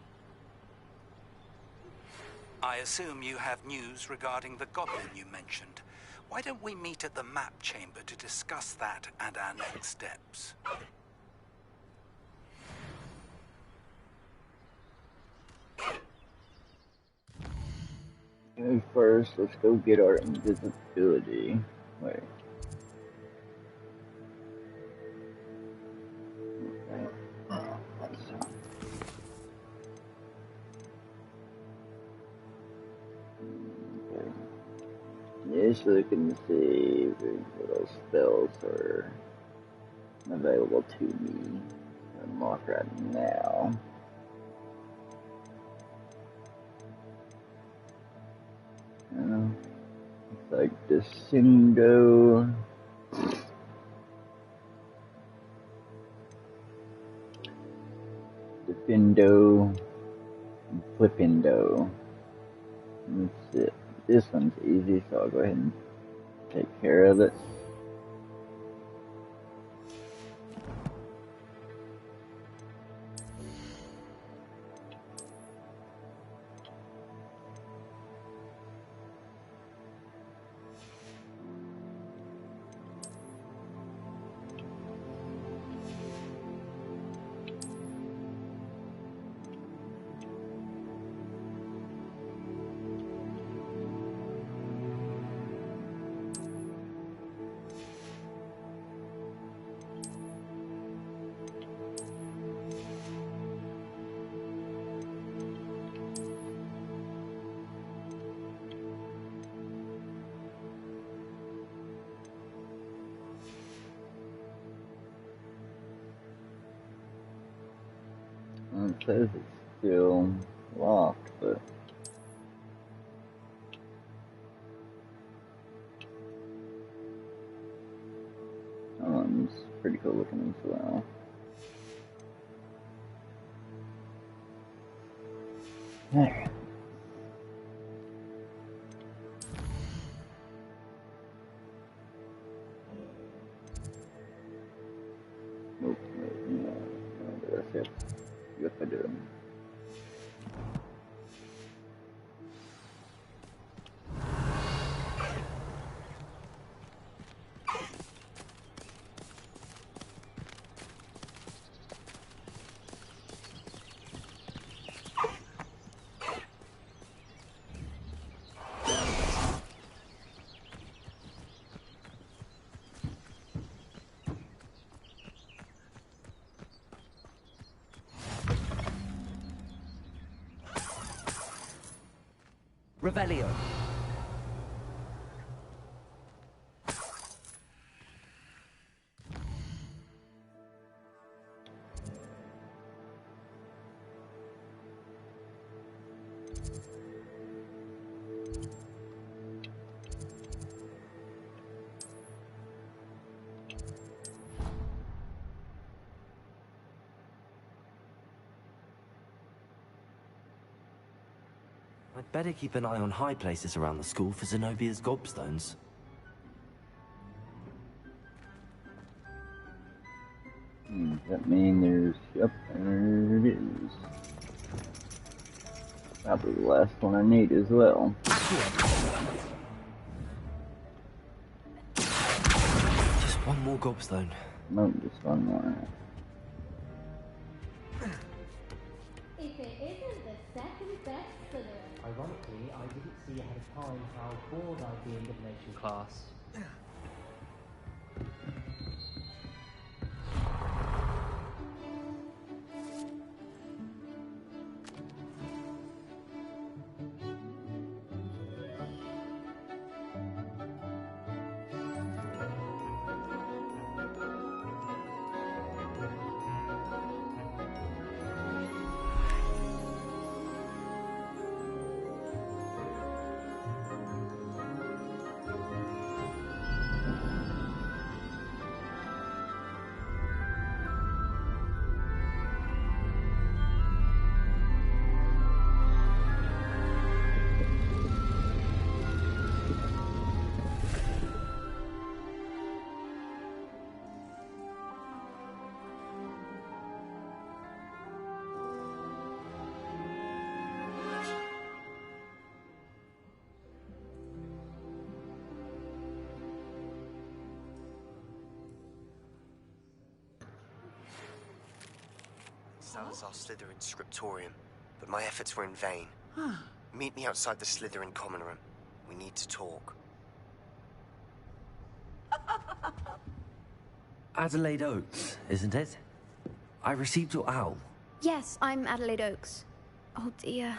I assume you have news regarding the goblin you mentioned. Why don't we meet at the map chamber to discuss that and our next steps? First, let's go get our invisibility. Wait. Just looking to see what those spells are available to me. Unlock right now. It's like Descendo. Defendo. Flippendo. That's it. This one's easy, so I'll go ahead and take care of it. It says it's still locked, but that one's pretty cool looking as well. Alright. Nope, no, that's it. Yes, I do. Revelio. I'd better keep an eye on high places around the school for Zenobia's gobstones. Does that mean there's... Yep, there it is. Probably the last one I need as well. Just one more gobstone. Nope, just one more. If it isn't the second best Slytherin. Ironically, I didn't see ahead of time how bored I'd be in divination class. Salazar Slytherin scriptorium, but my efforts were in vain. Meet me outside the Slytherin common room. We need to talk. Adelaide Oaks, isn't it? I received your owl. Yes, I'm Adelaide Oaks. Oh dear.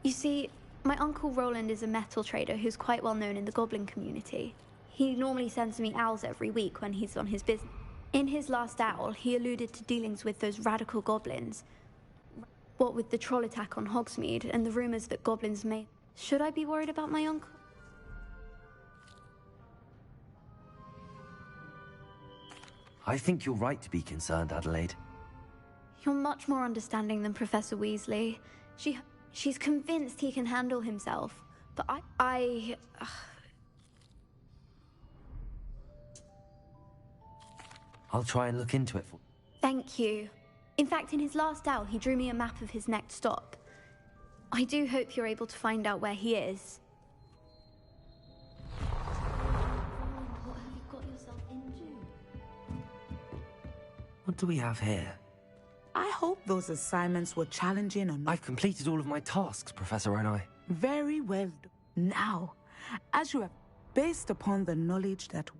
You see, my uncle Roland is a metal trader who's quite well known in the goblin community. He normally sends me owls every week when he's on his business. In his last owl, he alluded to dealings with those radical goblins. What with the troll attack on Hogsmeade and the rumors that goblins may... Should I be worried about my uncle? I think you're right to be concerned, Adelaide. You're much more understanding than Professor Weasley. She's convinced he can handle himself. But I'll try and look into it for... Thank you. In fact, in his last owl, he drew me a map of his next stop. I do hope you're able to find out where he is. What have you got yourself into? What do we have here? I hope those assignments were challenging or not. I've completed all of my tasks, Professor Onai. Very well. Now, as you have, based upon the knowledge that...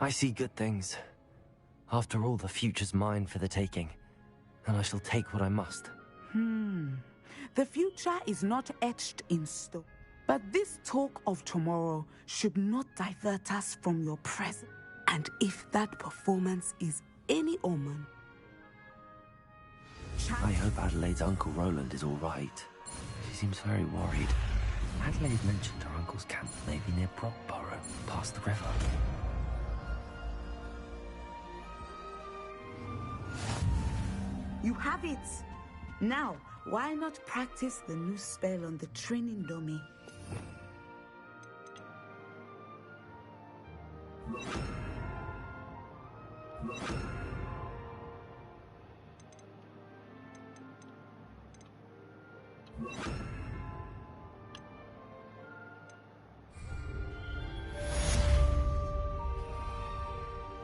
I see good things. After all, the future's mine for the taking, and I shall take what I must. The future is not etched in stone. But this talk of tomorrow should not divert us from your present. And if that performance is any omen... I hope Adelaide's Uncle Roland is all right. She seems very worried. Adelaide mentioned her uncle's camp may be near Brockborough, past the river. You have it! Now, why not practice the new spell on the training dummy?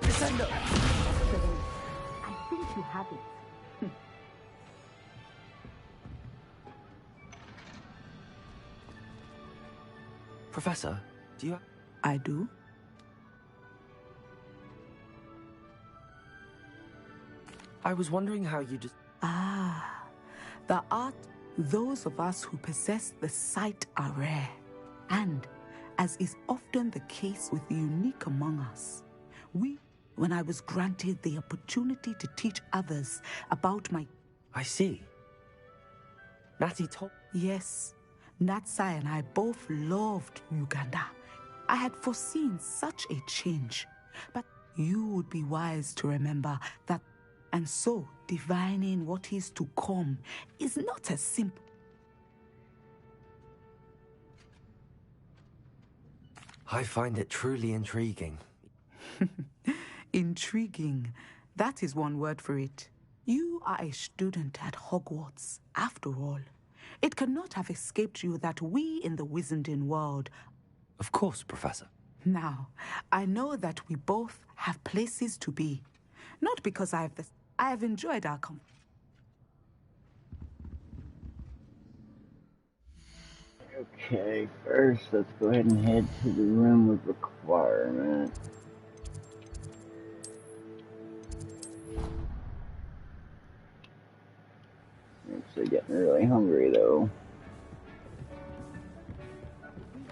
Descendo! I think you have it. Professor, do you... I do. I was wondering how you just... The art, those of us who possess the sight are rare. And, as is often the case with the unique among us, when I was granted the opportunity to teach others about my... I see. Natty told... Yes. Natsai and I both loved Uganda. I had foreseen such a change, but you would be wise to remember that, and so divining what is to come is not as simple. I find it truly intriguing. Intriguing. That is one word for it. You are a student at Hogwarts, after all. It cannot have escaped you that we in the Wizarding world... Of course, Professor. Now, I know that we both have places to be. Not because I have enjoyed our company. Okay, first let's go ahead and head to the room of requirement. Actually getting really hungry though.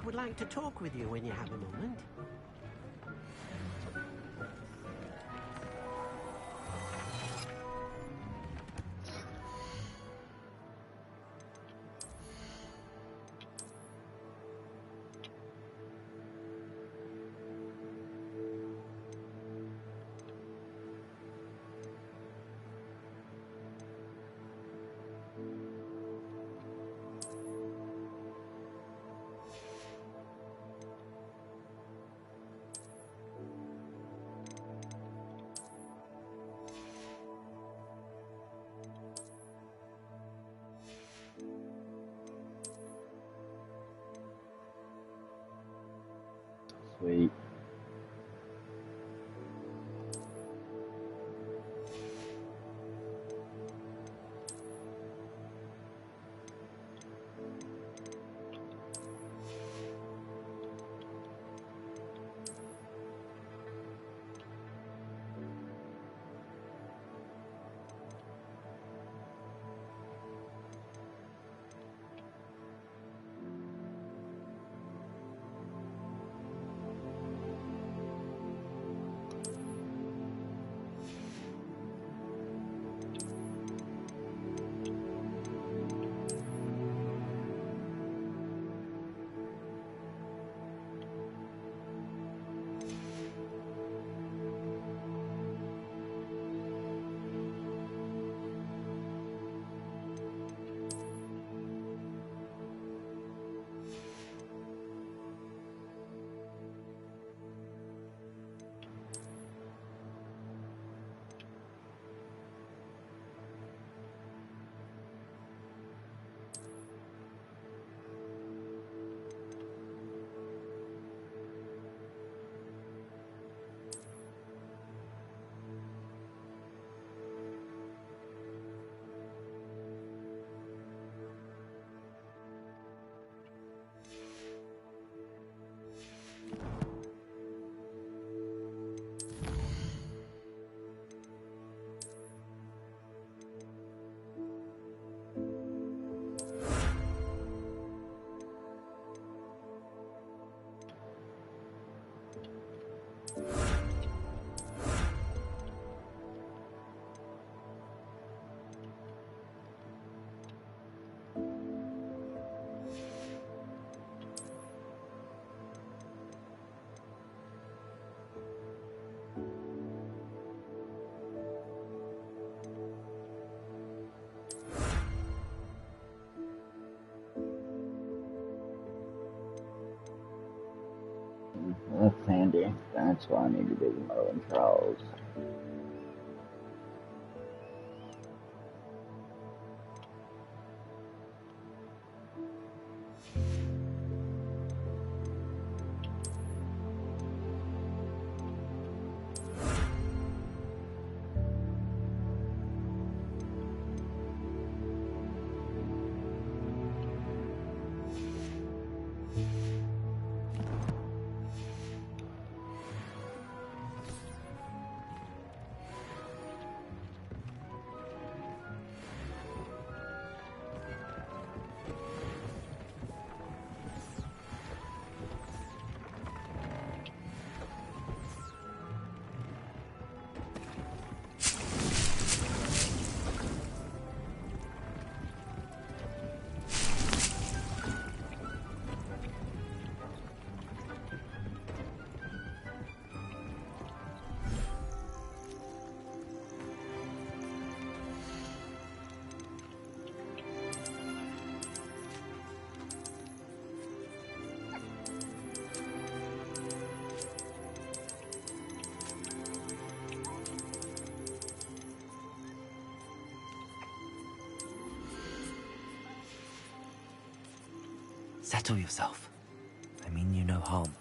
Would like to talk with you when you have a moment. Sweet. That's handy. That's why I need to do the Merlin trials. Settle yourself. I mean you no harm.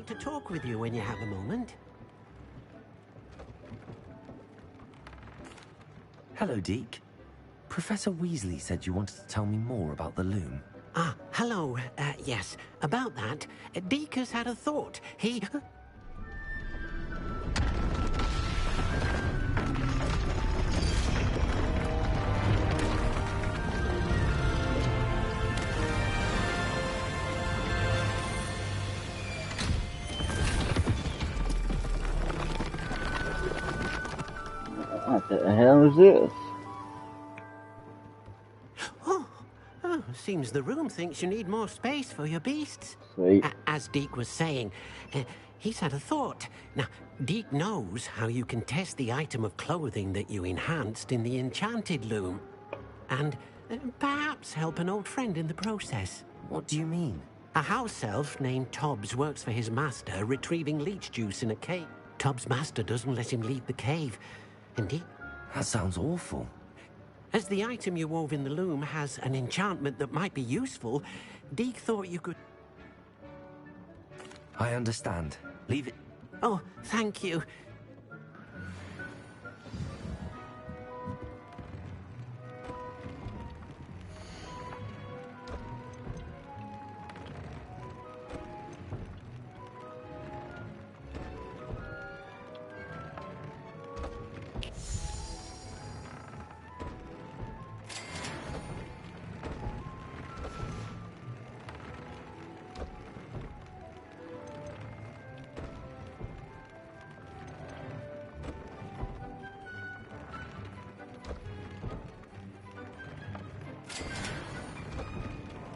to talk with you when you have a moment. Hello, Deke. Professor Weasley said you wanted to tell me more about the loom. Ah, hello. Yes, about that. Deke has had a thought. He... What the hell is this? Oh, seems the room thinks you need more space for your beasts. Sweet. As Deke was saying, he's had a thought. Now, Deke knows how you can test the item of clothing that you enhanced in the enchanted loom. And perhaps help an old friend in the process. What do you mean? A house elf named Tobbs works for his master, retrieving leech juice in a cave. Tobbs' master doesn't let him leave the cave. And Deke... That sounds awful. As the item you wove in the loom has an enchantment that might be useful, Deke thought you could... I understand. Leave it... Oh, thank you.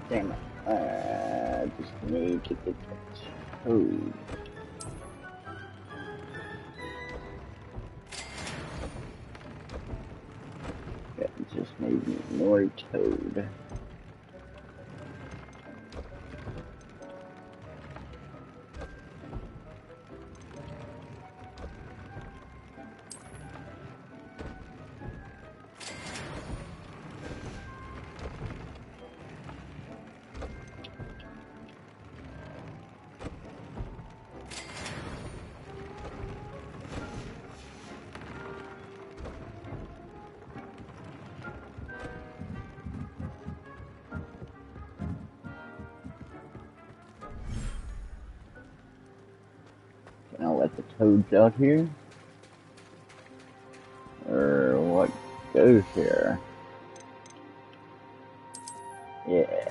Damn it. Just need to get that toad. Yeah, just need more toad. Can I let the toads out here? Or what goes here? Yeah.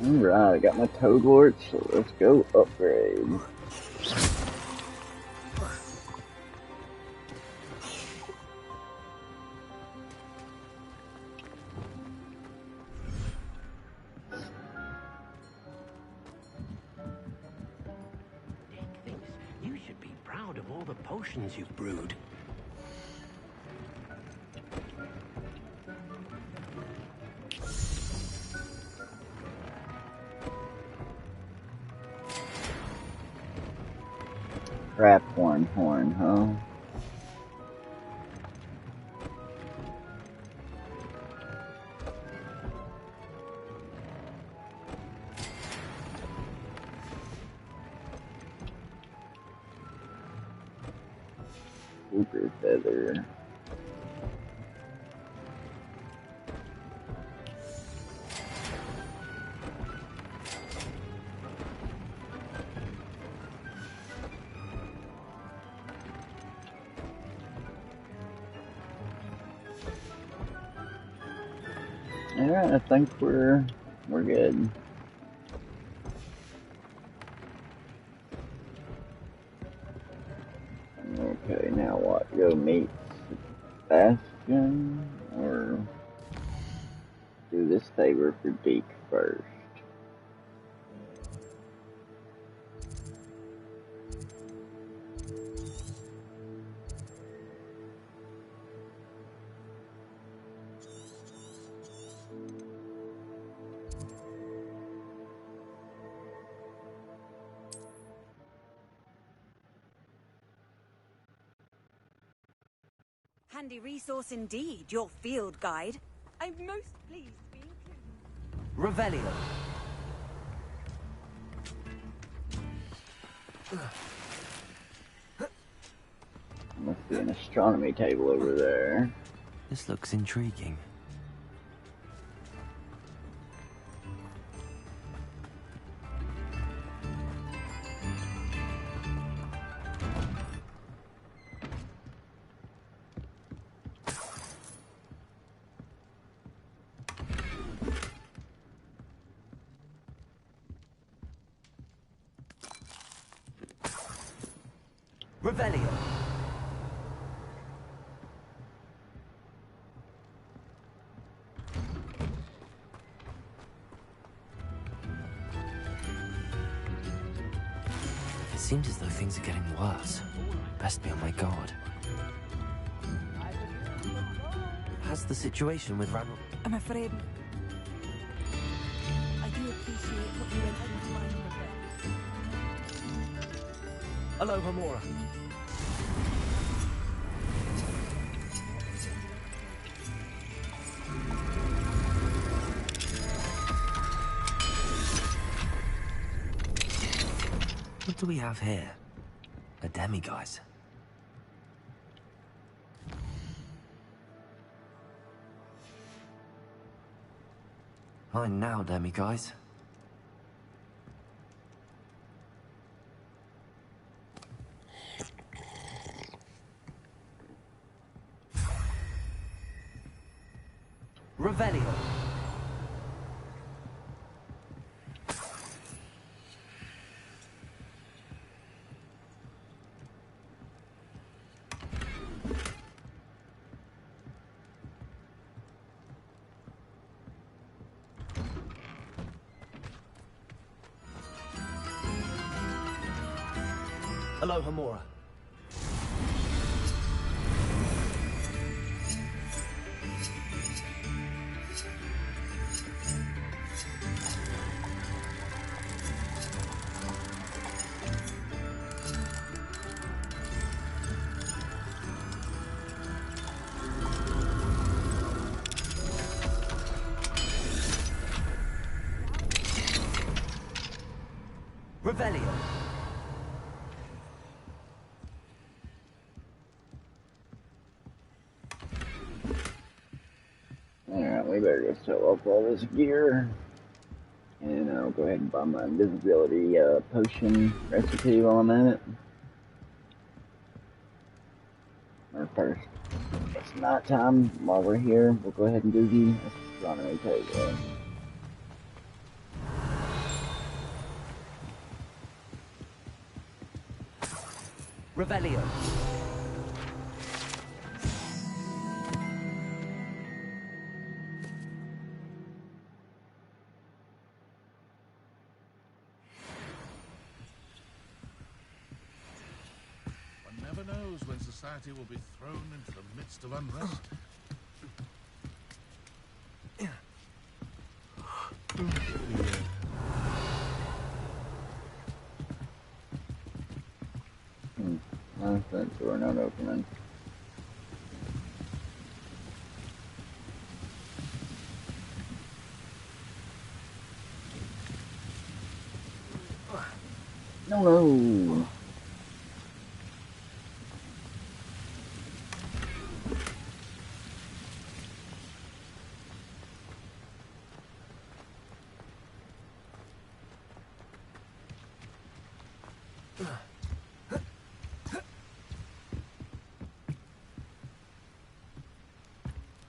Alright, I got my Hogwarts, so let's go upgrade. You should be proud of all the potions you've brewed. Raphorn horn, huh? Super feather. Alright, I think we're good. Okay, now what? Go meet Sebastian, or do this favor for Deke first? Handy resource indeed, your field guide. I'm most pleased to be included. Revelio. Must be an astronomy table over there. This looks intriguing. Revelio. It seems as though things are getting worse. Best be on my guard. How's the situation with Randall? I'm afraid I do appreciate what you went into mind with it. Hello, Homora. What do we have here? A demiguise. Fine now, demiguise. Revelio. Hello, Homora. Revelio. Alright, we better go sell up all this gear. And I'll go ahead and buy my invisibility potion recipe while I'm at it. Or first, it's nighttime. While we're here, we'll go ahead and do the astronomy table. Revelio. One never knows when society will be thrown into the midst of unrest. Nonsense, we're not opening. No.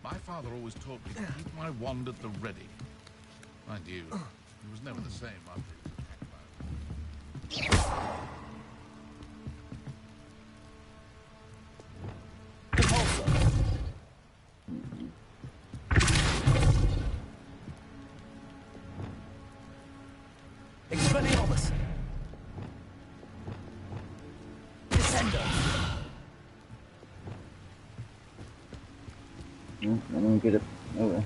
My father always taught me to keep my wand at the ready. Mind you, he was never the same after he was attacked by Expelliarmus. Descendo. I don't get it. Okay.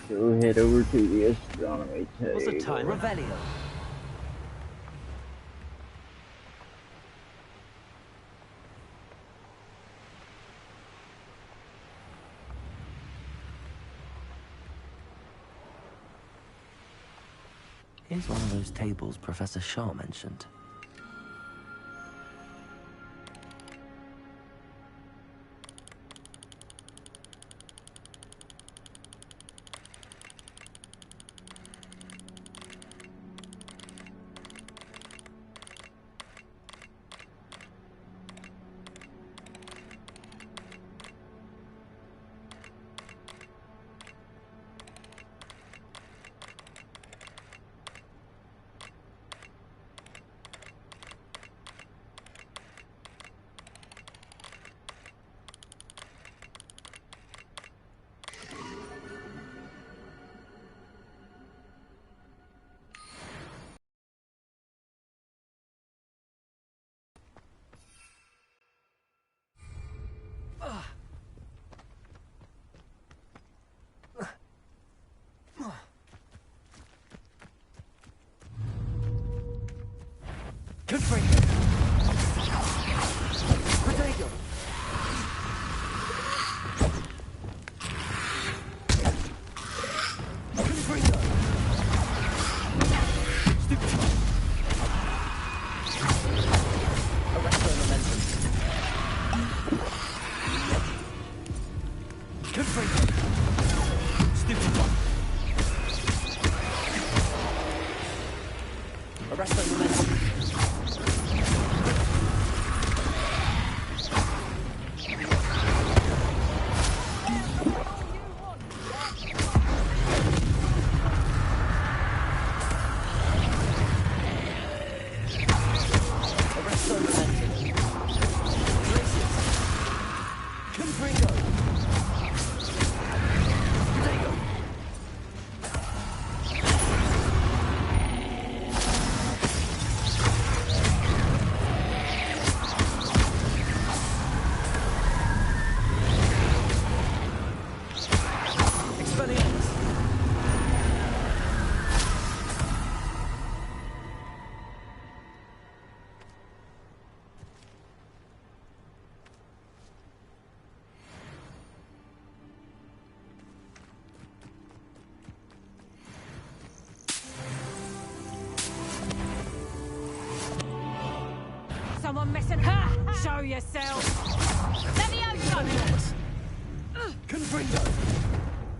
Go head over to the astronomy table. What's the time? Revelio. Here's one of those tables Professor Shaw mentioned. Confringo. Protego. Confringo. Stupefy. Arresto momentum. Confringo. Stupefy. Arresto momentum. Someone missing her! Show yourself! Levioso! Confringo!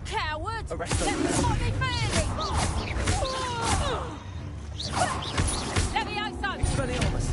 Cowards! Arresto Let me fight me fairly! Levioso! Expelliarmus!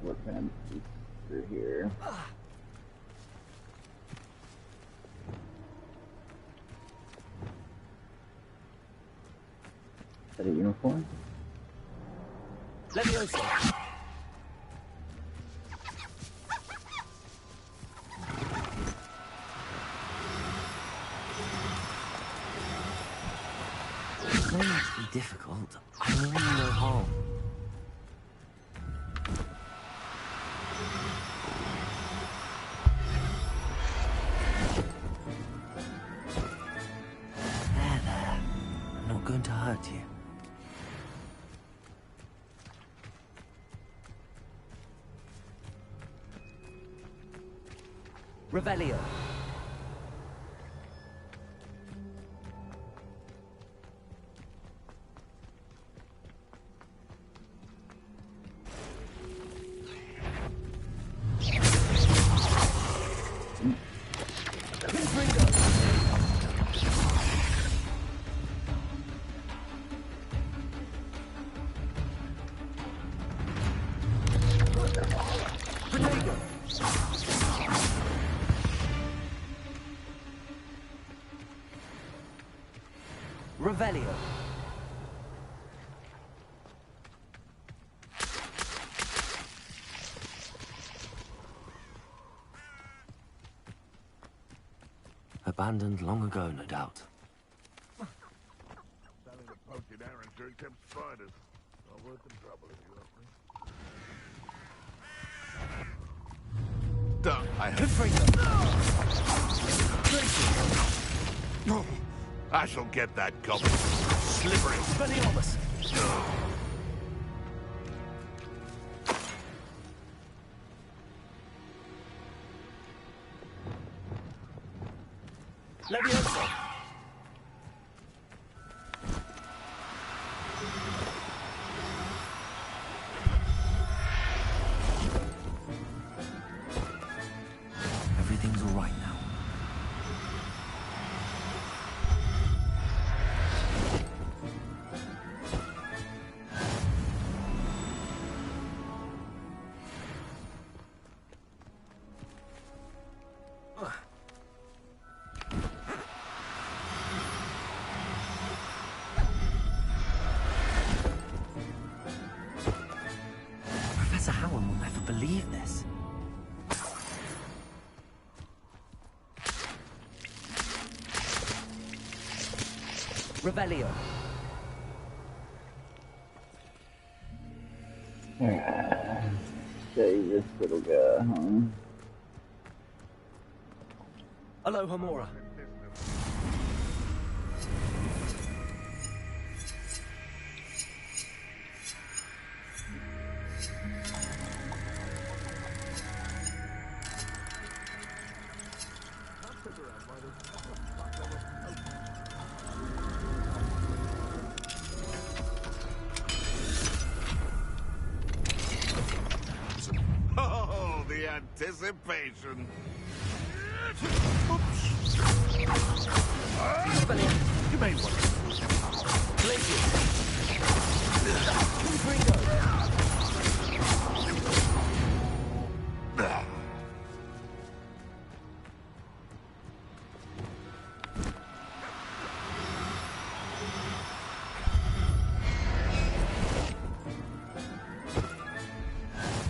What kind of through here? Is that a uniform? Leviosa! It may not be difficult. I mean no harm. There. I'm not going to hurt you. Revelio. Revelio. Abandoned long ago, no doubt. Selling a poached Aaron sure kept spiders. Not worth the trouble if you ask me. Duh, I have... I shall get that goblin. Slippery. Expelliarmus. Leviosa. Everything's all right now. Professor Howard will never believe this. Revelio. Save this little guy, huh? Hello, Hamora. Oh, the anticipation. You made one.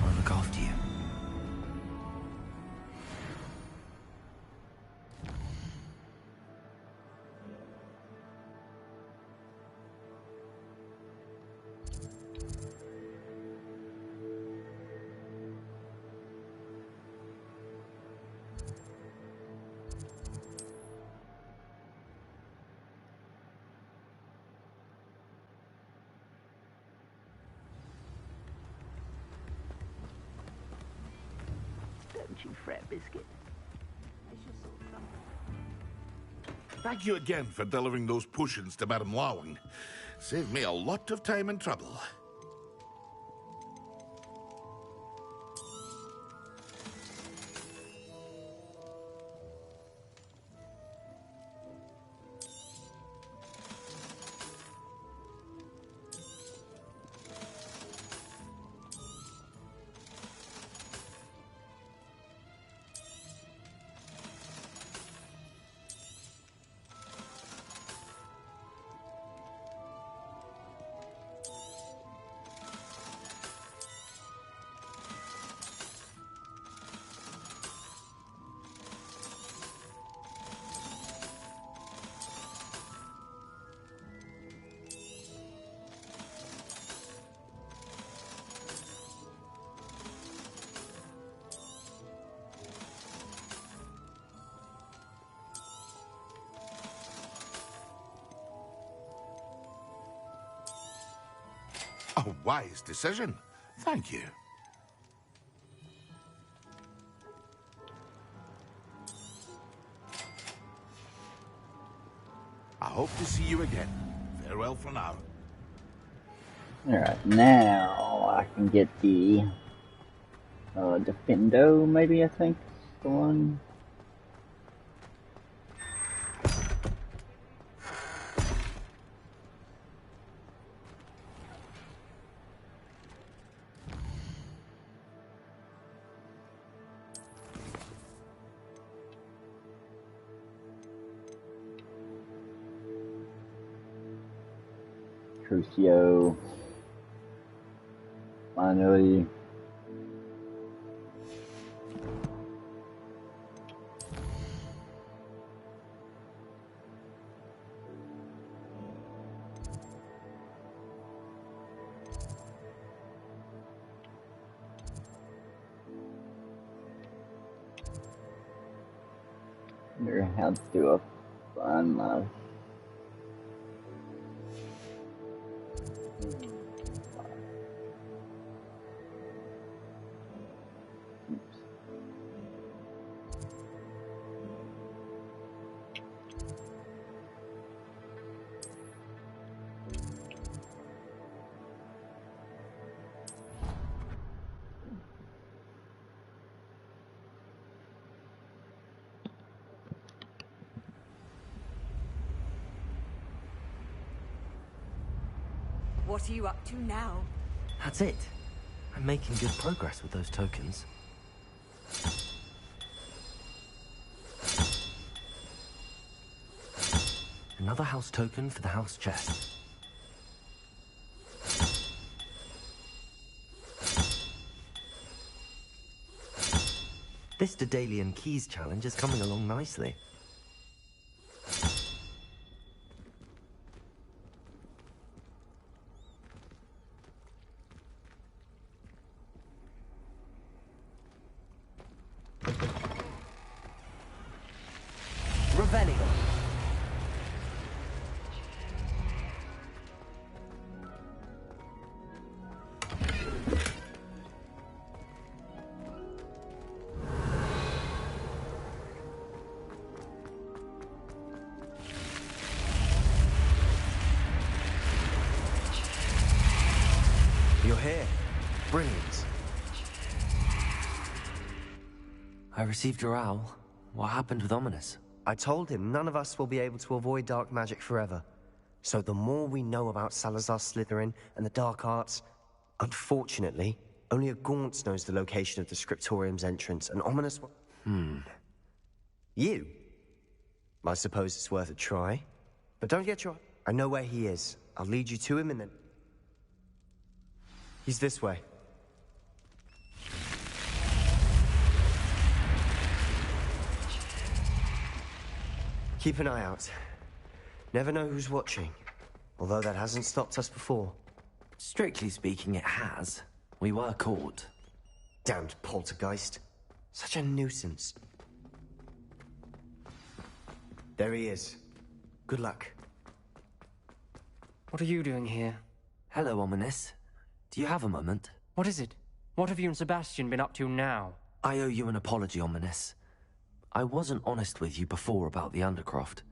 I'll look after you. Don't you fret, Biscuit. Thank you again for delivering those potions to Madame Lawing. Saved me a lot of time and trouble. A wise decision. Thank you. I hope to see you again. Farewell for now. Alright, now I can get the Defendo, maybe, I think, is the one. Crucio. Finally. Wonder how to find my What are you up to now? That's it. I'm making good progress with those tokens. Another house token for the house chest. This Daedalian Keys challenge is coming along nicely. Revelio. You're here. Brilliant. I received your owl. What happened with Ominous? I told him none of us will be able to avoid dark magic forever. So the more we know about Salazar Slytherin and the dark arts, unfortunately, only a Gaunt knows the location of the Scriptorium's entrance, and Ominous... You? I suppose it's worth a try. But don't get your... I know where he is. I'll lead you to him and then... He's this way. Keep an eye out. Never know who's watching. Although that hasn't stopped us before. Strictly speaking, it has. We were caught. Damned poltergeist. Such a nuisance. There he is. Good luck. What are you doing here? Hello, Ominous. Do you have a moment? What is it? What have you and Sebastian been up to now? I owe you an apology, Ominous. I wasn't honest with you before about the Undercroft.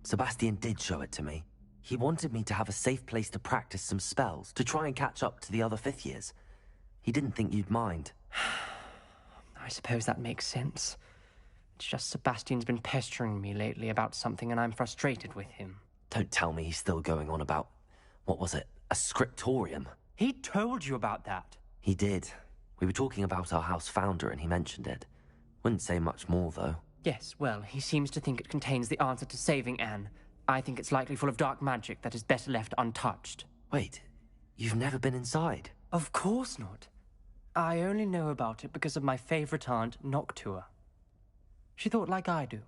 Sebastian did show it to me. He wanted me to have a safe place to practice some spells, to try and catch up to the other fifth years. He didn't think you'd mind. I suppose that makes sense. It's just Sebastian's been pestering me lately about something and I'm frustrated with him. Don't tell me he's still going on about, what was it, a scriptorium? He told you about that. He did. We were talking about our house founder and he mentioned it. Wouldn't say much more, though. Yes, well, he seems to think it contains the answer to saving Anne. I think it's likely full of dark magic that is better left untouched. Wait, you've never been inside? Of course not. I only know about it because of my favorite aunt, Noctua. She thought like I do.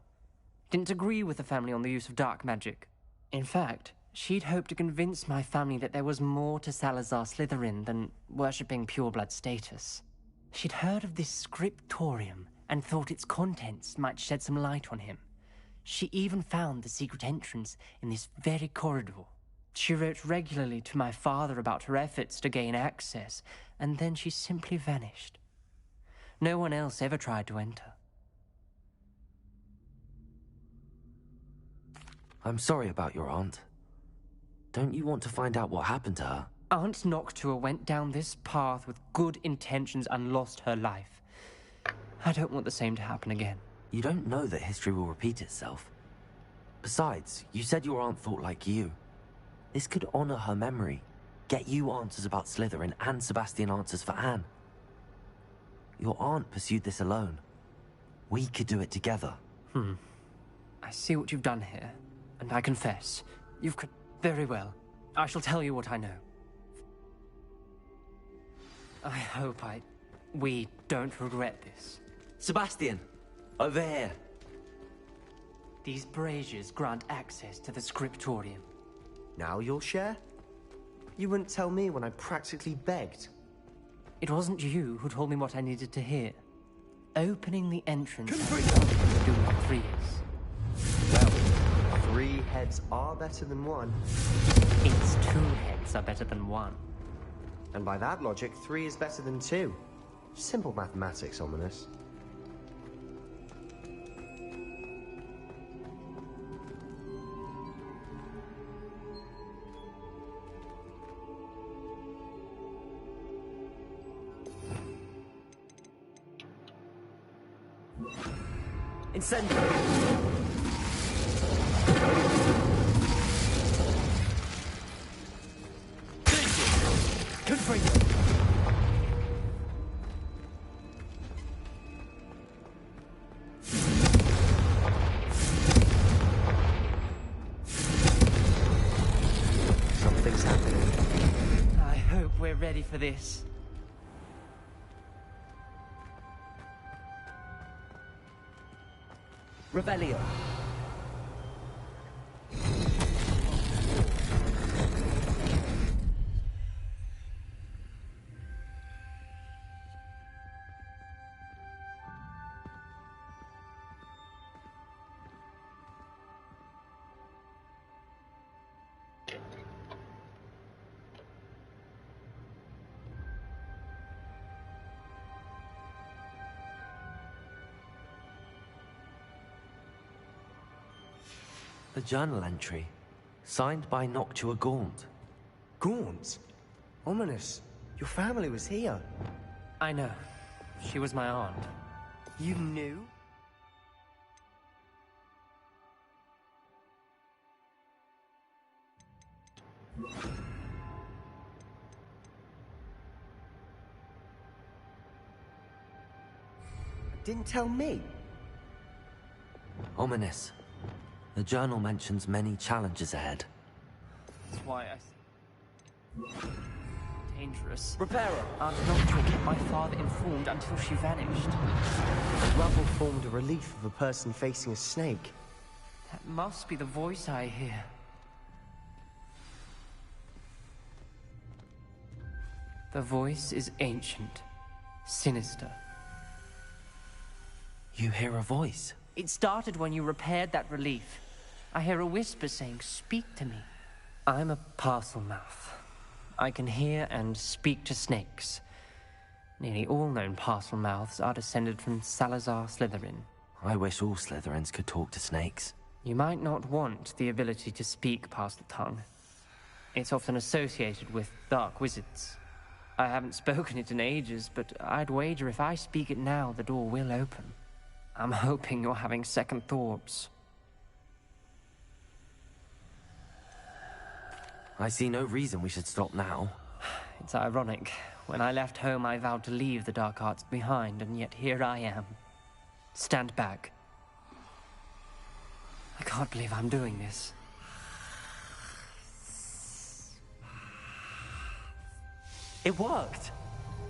Didn't agree with the family on the use of dark magic. In fact, she'd hoped to convince my family that there was more to Salazar Slytherin than worshipping pureblood status. She'd heard of this scriptorium and thought its contents might shed some light on him. She even found the secret entrance in this very corridor. She wrote regularly to my father about her efforts to gain access, and then she simply vanished. No one else ever tried to enter. I'm sorry about your aunt. Don't you want to find out what happened to her? Aunt Noctua went down this path with good intentions and lost her life. I don't want the same to happen again. You don't know that history will repeat itself. Besides, you said your aunt thought like you. This could honor her memory, get you answers about Slytherin, and Sebastian answers for Anne. Your aunt pursued this alone. We could do it together. I see what you've done here, and I confess, you've... Very well. I shall tell you what I know. I hope we don't regret this. Sebastian! Over here! These braziers grant access to the scriptorium. Now you'll share? You wouldn't tell me when I practically begged. It wasn't you who told me what I needed to hear. Opening the entrance to Doom 3 Well, 3 heads are better than 1. It's 2 heads are better than 1. And by that logic, 3 is better than 2. Simple mathematics, Ominous. Incendiary! Confringo! Something's happening. I hope we're ready for this. Revelio! The journal entry, signed by Noctua Gaunt. Gaunt? Ominous. Your family was here. I know. She was my aunt. You knew? Didn't tell me. Ominous. The journal mentions many challenges ahead. That's why dangerous. Reparo! Aunt Noctua kept my father informed until she vanished. The rubble formed a relief of a person facing a snake. That must be the voice I hear. The voice is ancient, sinister. You hear a voice? It started when you repaired that relief. I hear a whisper saying, "Speak to me." I'm a parcel mouth. I can hear and speak to snakes. Nearly all known parcel mouths are descended from Salazar Slytherin. I wish all Slytherins could talk to snakes. You might not want the ability to speak parcel tongue. It's often associated with dark wizards. I haven't spoken it in ages, but I'd wager if I speak it now, the door will open. I'm hoping you're having second thoughts. I see no reason we should stop now. It's ironic. When I left home, I vowed to leave the dark arts behind, and yet here I am. Stand back. I can't believe I'm doing this. It worked!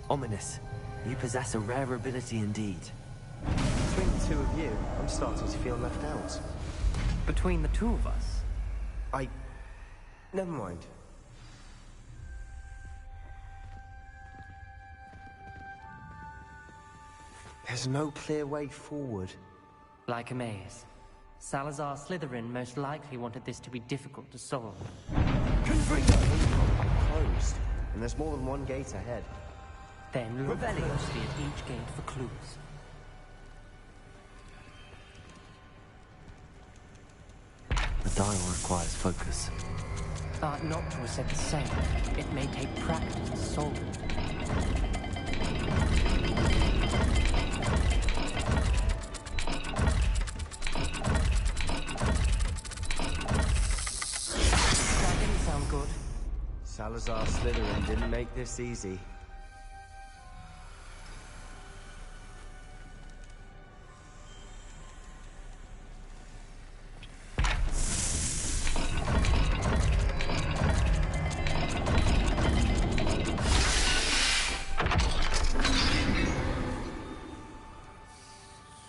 Ominous. You possess a rare ability indeed. Between the 2 of you, I'm starting to feel left out. Between the 2 of us? Never mind. There's no clear way forward. Like a maze. Salazar Slytherin most likely wanted this to be difficult to solve. Closed, and there's more than one gate ahead. Then look closely at each gate for clues. The dial requires focus. Art Noctua was said the same. It may take practice to solve it. That didn't sound good. Salazar Slytherin didn't make this easy.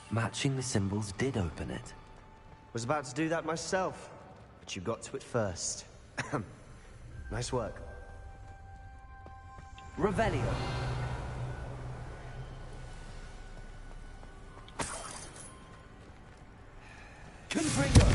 Matching the symbols did open it. Was about to do that myself, but you got to it first. Nice work. Revelio. Confringo.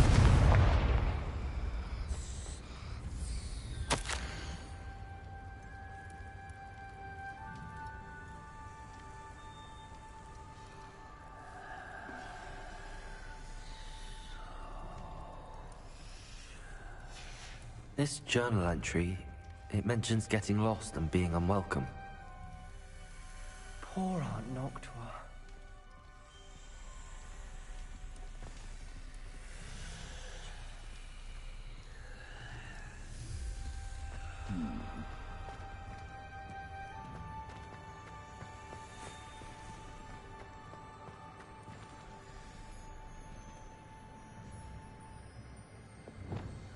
This journal entry, it mentions getting lost and being unwelcome. Poor Aunt Noctua.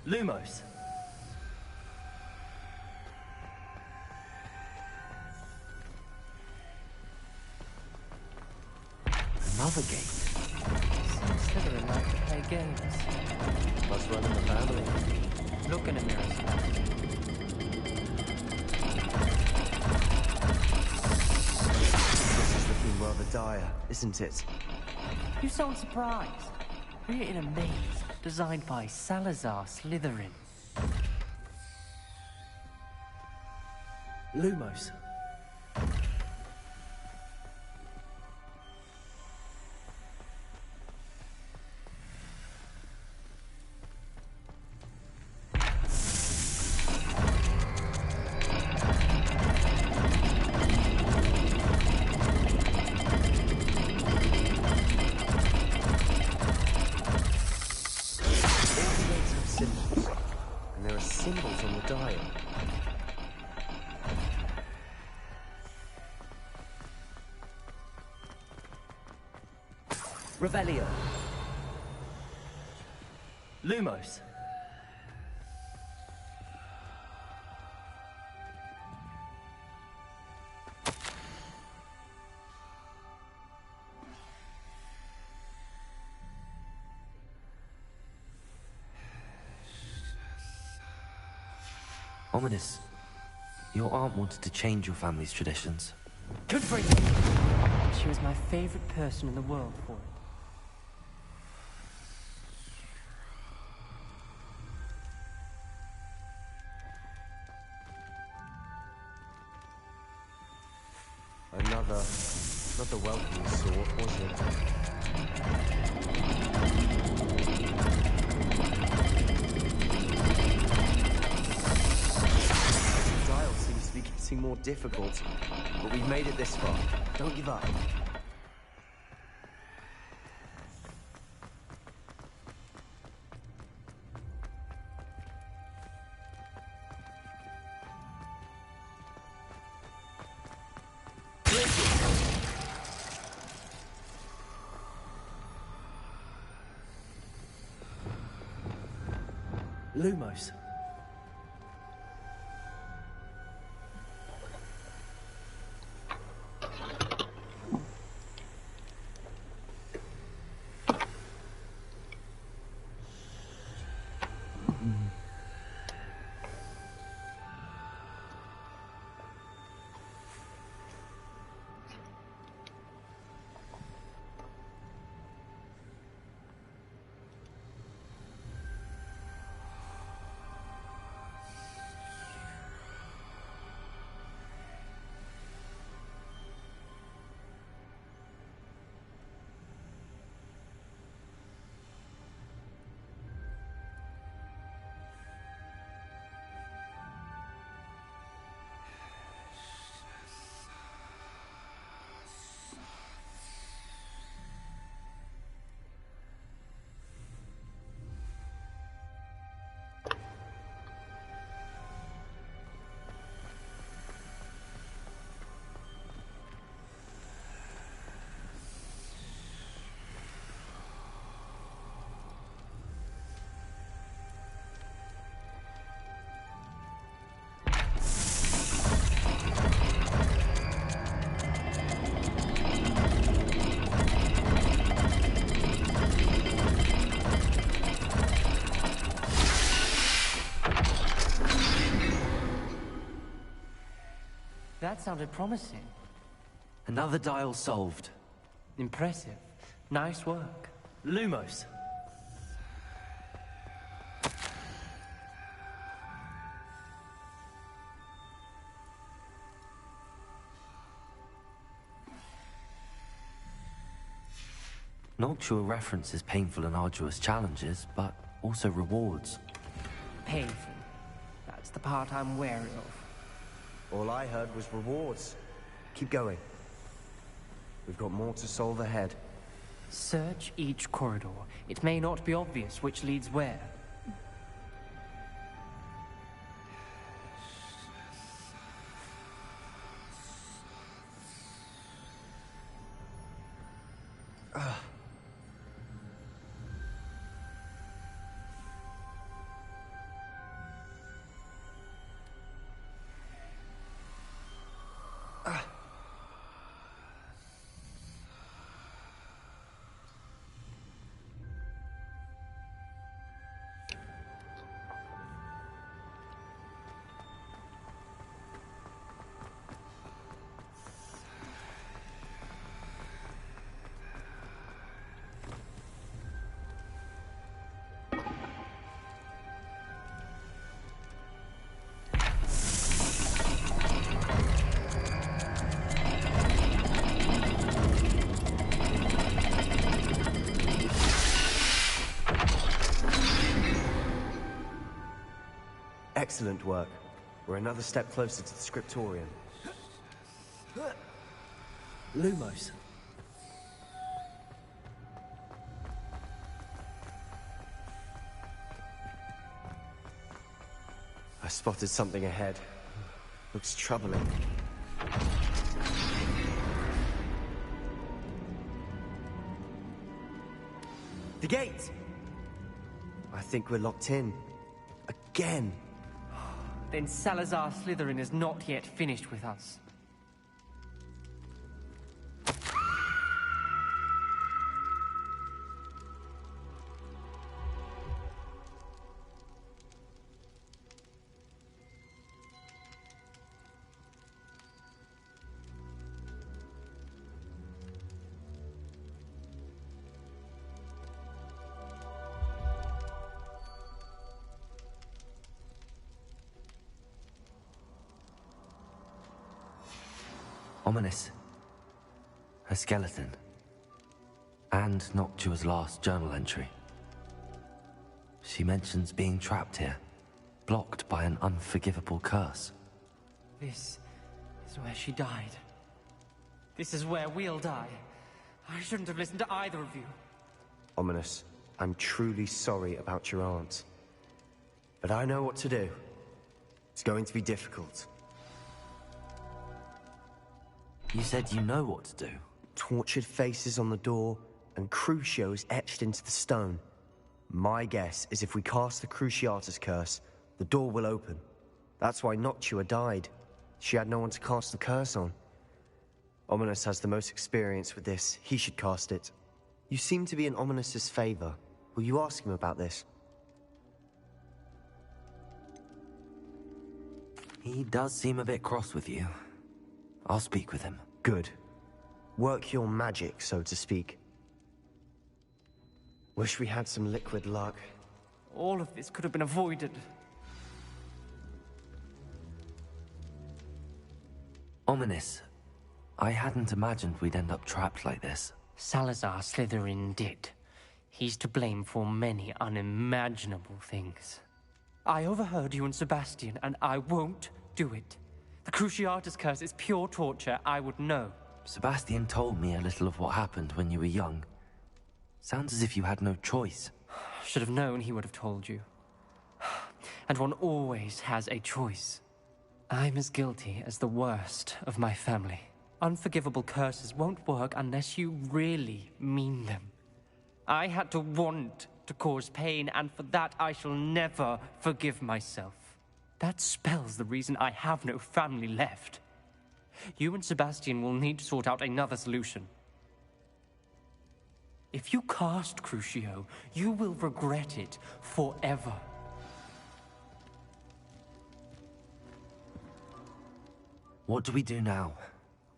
Lumos. Another gate. Some Slytherin like to play games. Must run in the family. Look in a mirror. This is looking rather dire, isn't it? You sound surprised. We're in a maze designed by Salazar Slytherin. Lumos. Symbols on the dial. Revelio. Lumos. Ominous. Your aunt wanted to change your family's traditions. Good for you. She was my favorite person in the world for it. Another welcome sort, wasn't it? The dial seems to be getting more difficult, but we've made it this far. Don't give up. Lumos. sounded promising. Another dial solved. Impressive. Nice work. Lumos. Noctua references painful and arduous challenges, but also rewards. Painful. That's the part I'm wary of. All I heard was rewards. Keep going. We've got more to solve ahead. Search each corridor. It may not be obvious which leads where. Excellent work. We're another step closer to the scriptorium. Lumos. I spotted something ahead. Looks troubling. The gate! I think we're locked in. Again! Then Salazar Slytherin is not yet finished with us. Ominous. A skeleton. And Noctua's last journal entry. She mentions being trapped here, blocked by an unforgivable curse. This is where she died. This is where we'll die. I shouldn't have listened to either of you. Ominous, I'm truly sorry about your aunt. But I know what to do. It's going to be difficult. You said you know what to do. Tortured faces on the door, and Crucio is etched into the stone. My guess is if we cast the Cruciatus curse, the door will open. That's why Noctua died. She had no one to cast the curse on. Ominous has the most experience with this. He should cast it. You seem to be in Ominous's favor. Will you ask him about this? He does seem a bit cross with you. I'll speak with him. Good. Work your magic, so to speak. Wish we had some liquid luck. All of this could have been avoided. Ominous. I hadn't imagined we'd end up trapped like this. Salazar Slytherin did. He's to blame for many unimaginable things. I overheard you and Sebastian, and I won't do it. The Cruciatus curse is pure torture, I would know. Sebastian told me a little of what happened when you were young. Sounds as if you had no choice. Should have known he would have told you. And one always has a choice. I'm as guilty as the worst of my family. Unforgivable curses won't work unless you really mean them. I had to want to cause pain, and for that I shall never forgive myself. That spells the reason I have no family left. You and Sebastian will need to sort out another solution. If you cast Crucio, you will regret it forever. What do we do now?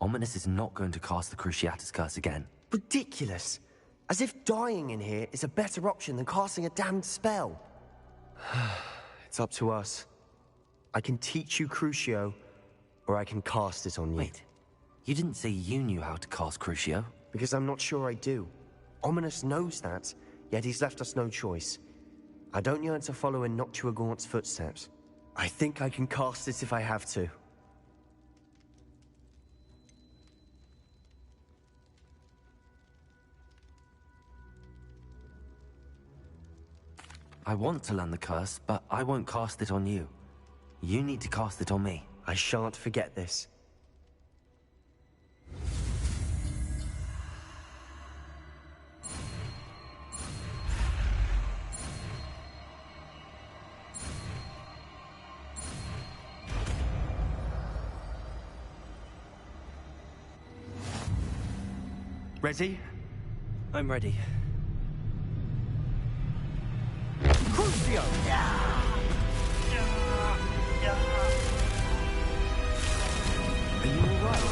Ominous is not going to cast the Cruciatus Curse again. Ridiculous! As if dying in here is a better option than casting a damned spell. It's up to us. I can teach you Crucio, or I can cast it on you. Wait, you didn't say you knew how to cast Crucio? Because I'm not sure I do. Ominous knows that, yet he's left us no choice. I don't yearn to follow in Noctuagaunt's footsteps. I think I can cast it if I have to. I want to learn the curse, but I won't cast it on you. You need to cast it on me. I shan't forget this. Ready? I'm ready. Crucio! Are you alright?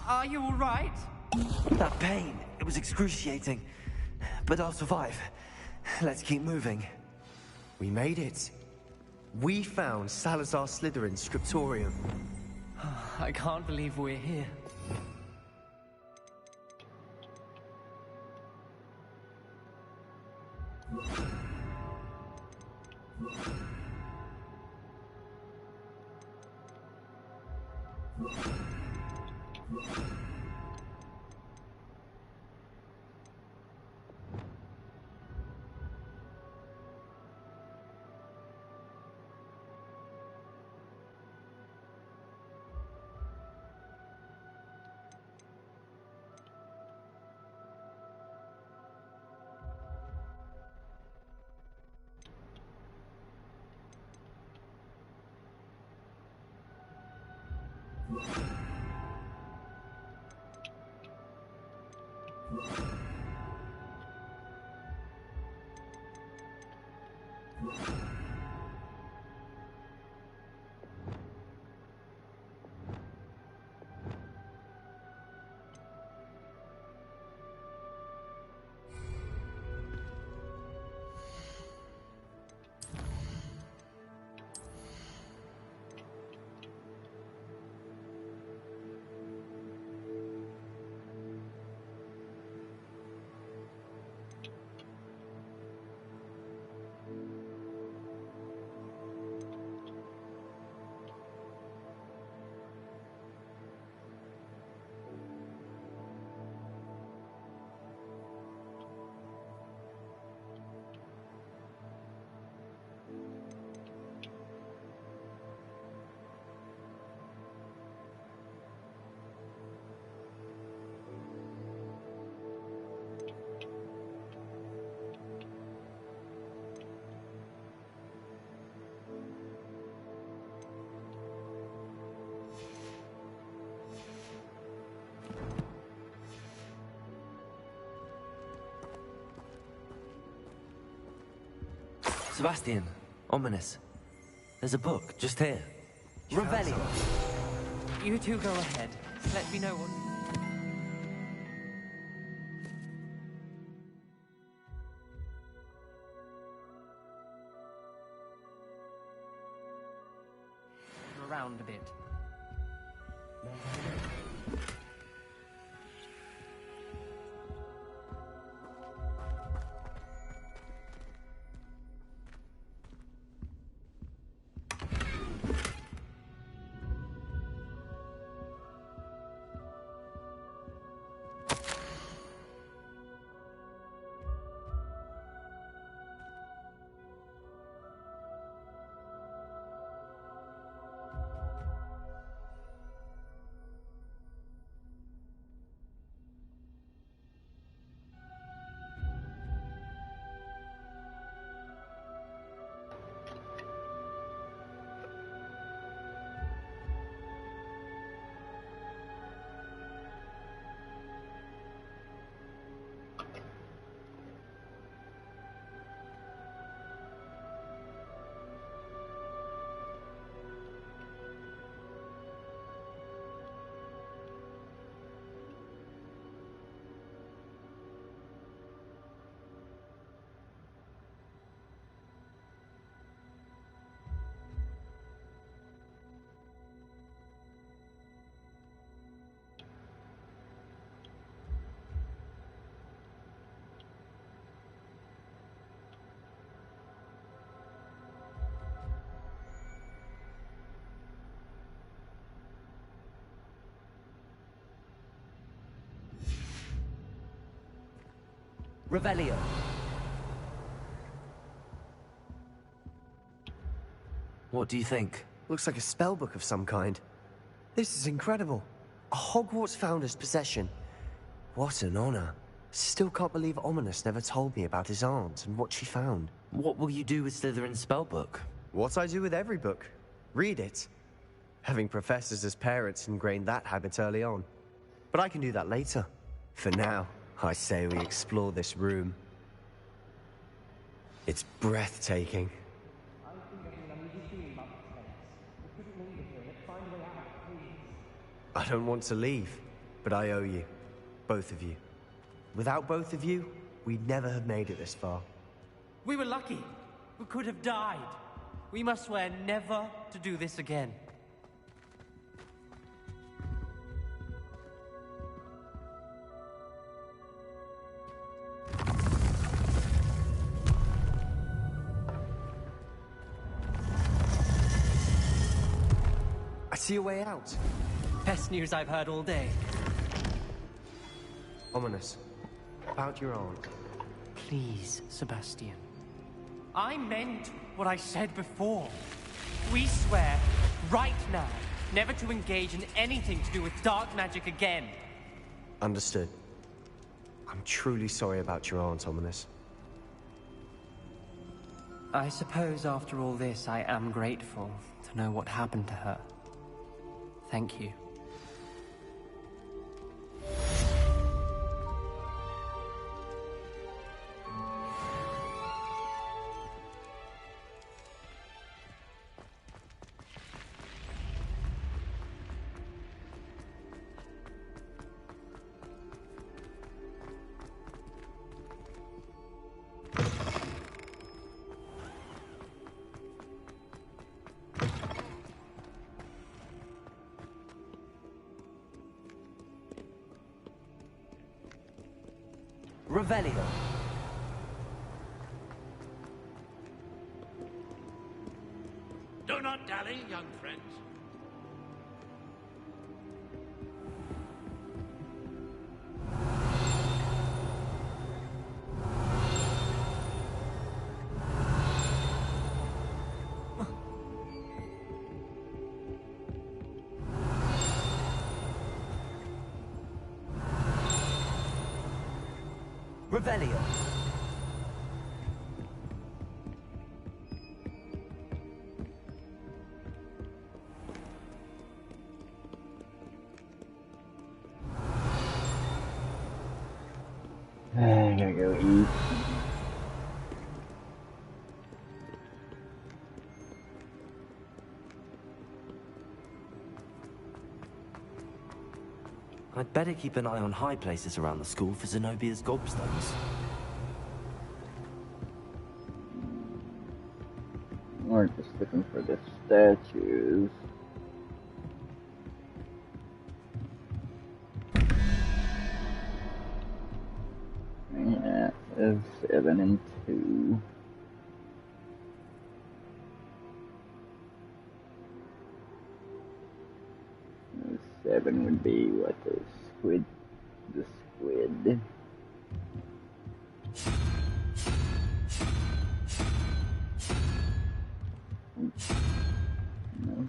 Are you alright? That pain, it was excruciating. But I'll survive. Let's keep moving. We made it. We found Salazar Slytherin's scriptorium. I can't believe we're here. Sebastian, Ominous. There's a book just here. Revelio. You two go ahead. Let me know what... around a bit. Revelio. What do you think? Looks like a spellbook of some kind. This is incredible. A Hogwarts founder's possession. What an honor. Still can't believe Ominous never told me about his aunt and what she found. What will you do with Slytherin's spellbook? What I do with every book. Read it. Having professors as parents ingrained that habit early on. But I can do that later. For now, I say we explore this room. It's breathtaking. I don't want to leave, but I owe you. Both of you. Without both of you, we'd never have made it this far. We were lucky. We could have died. We must swear never to do this again. I see a way out. Best news I've heard all day. Ominous. About your aunt. Please, Sebastian. I meant what I said before. We swear, right now, never to engage in anything to do with dark magic again. Understood. I'm truly sorry about your aunt, Ominous. I suppose after all this, I am grateful to know what happened to her. Thank you. Revelio. Do not dally, young friends. Revelio. I gotta go eat. I'd better keep an eye on high places around the school for Zenobia's gobstones. We're just looking for the statues. Yeah, it's 7 and 2. The 7 would be what, the squid. No.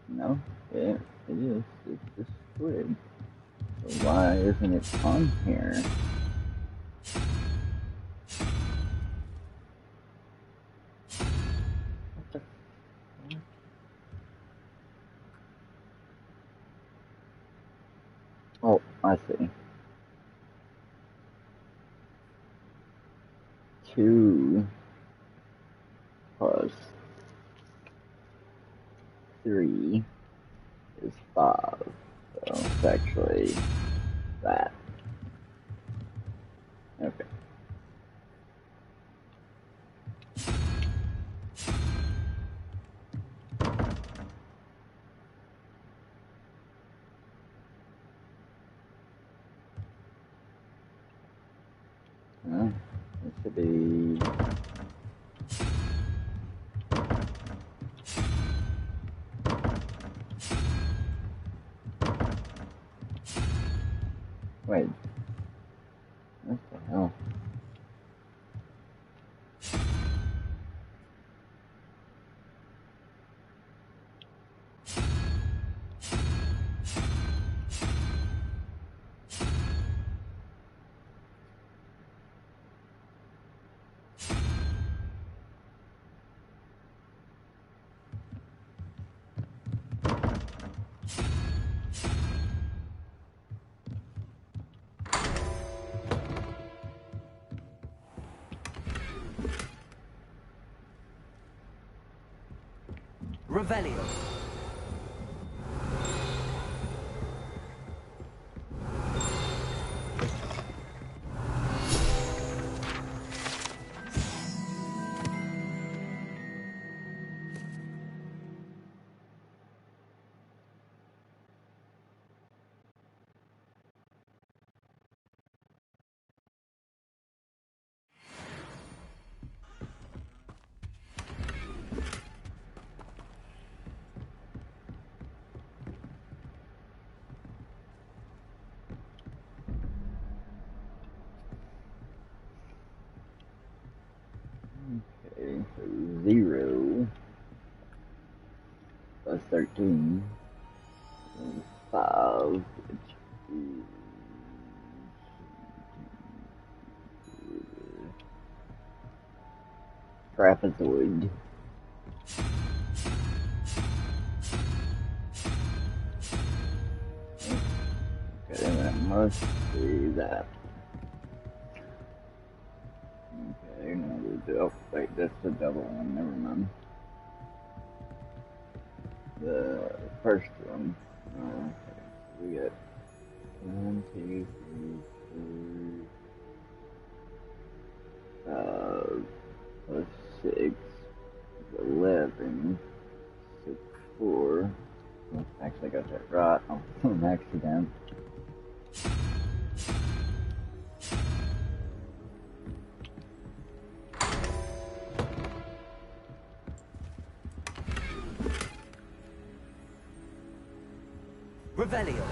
No, it is. It's the squid. So why isn't it on here? What the fuck? Oh, I see. 2 plus 3 is 5. So it's actually that. Okay. It should be Wait. What the hell? Revelio. Okay, so 0 plus 13 is 5, which is trapezoid. Okay, that must be that. Okay, now we do. Oh, wait, that's the double one. Never mind. The first one. Oh, okay. So we got 1, 2, 3, 4, 5 plus 6 is 11. 6, 4. Oh, actually, I got that right on an accident. Revelio.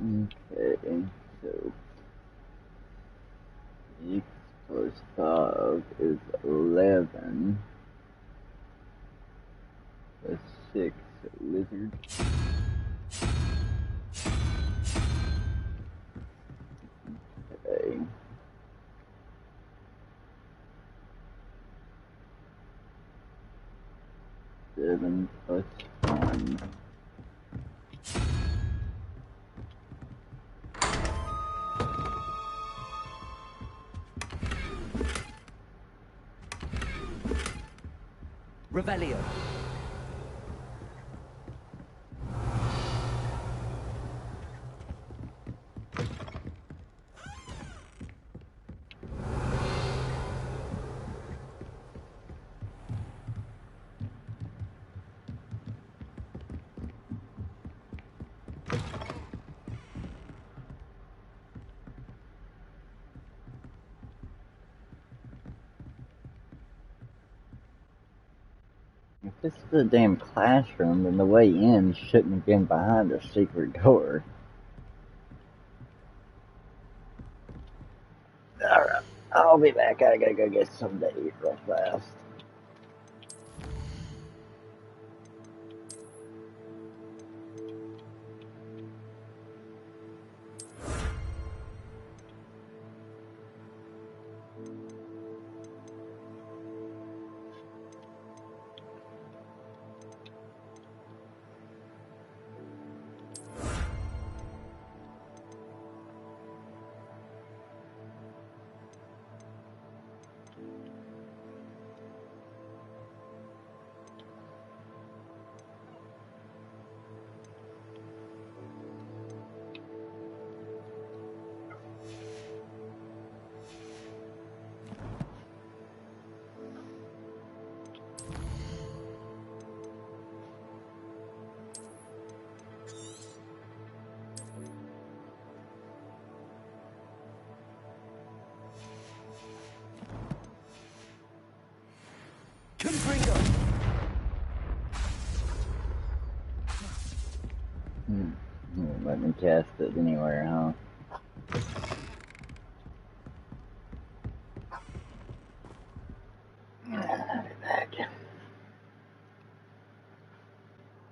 Okay, so 6 plus 5 is 11. Plus 6, lizard. Okay. Seven plus 1. Revelio. If this is a damn classroom, then the way in shouldn't have been behind a secret door. Alright, I'll be back. I gotta go get something to eat real fast. accidentally cast it anywhere, huh?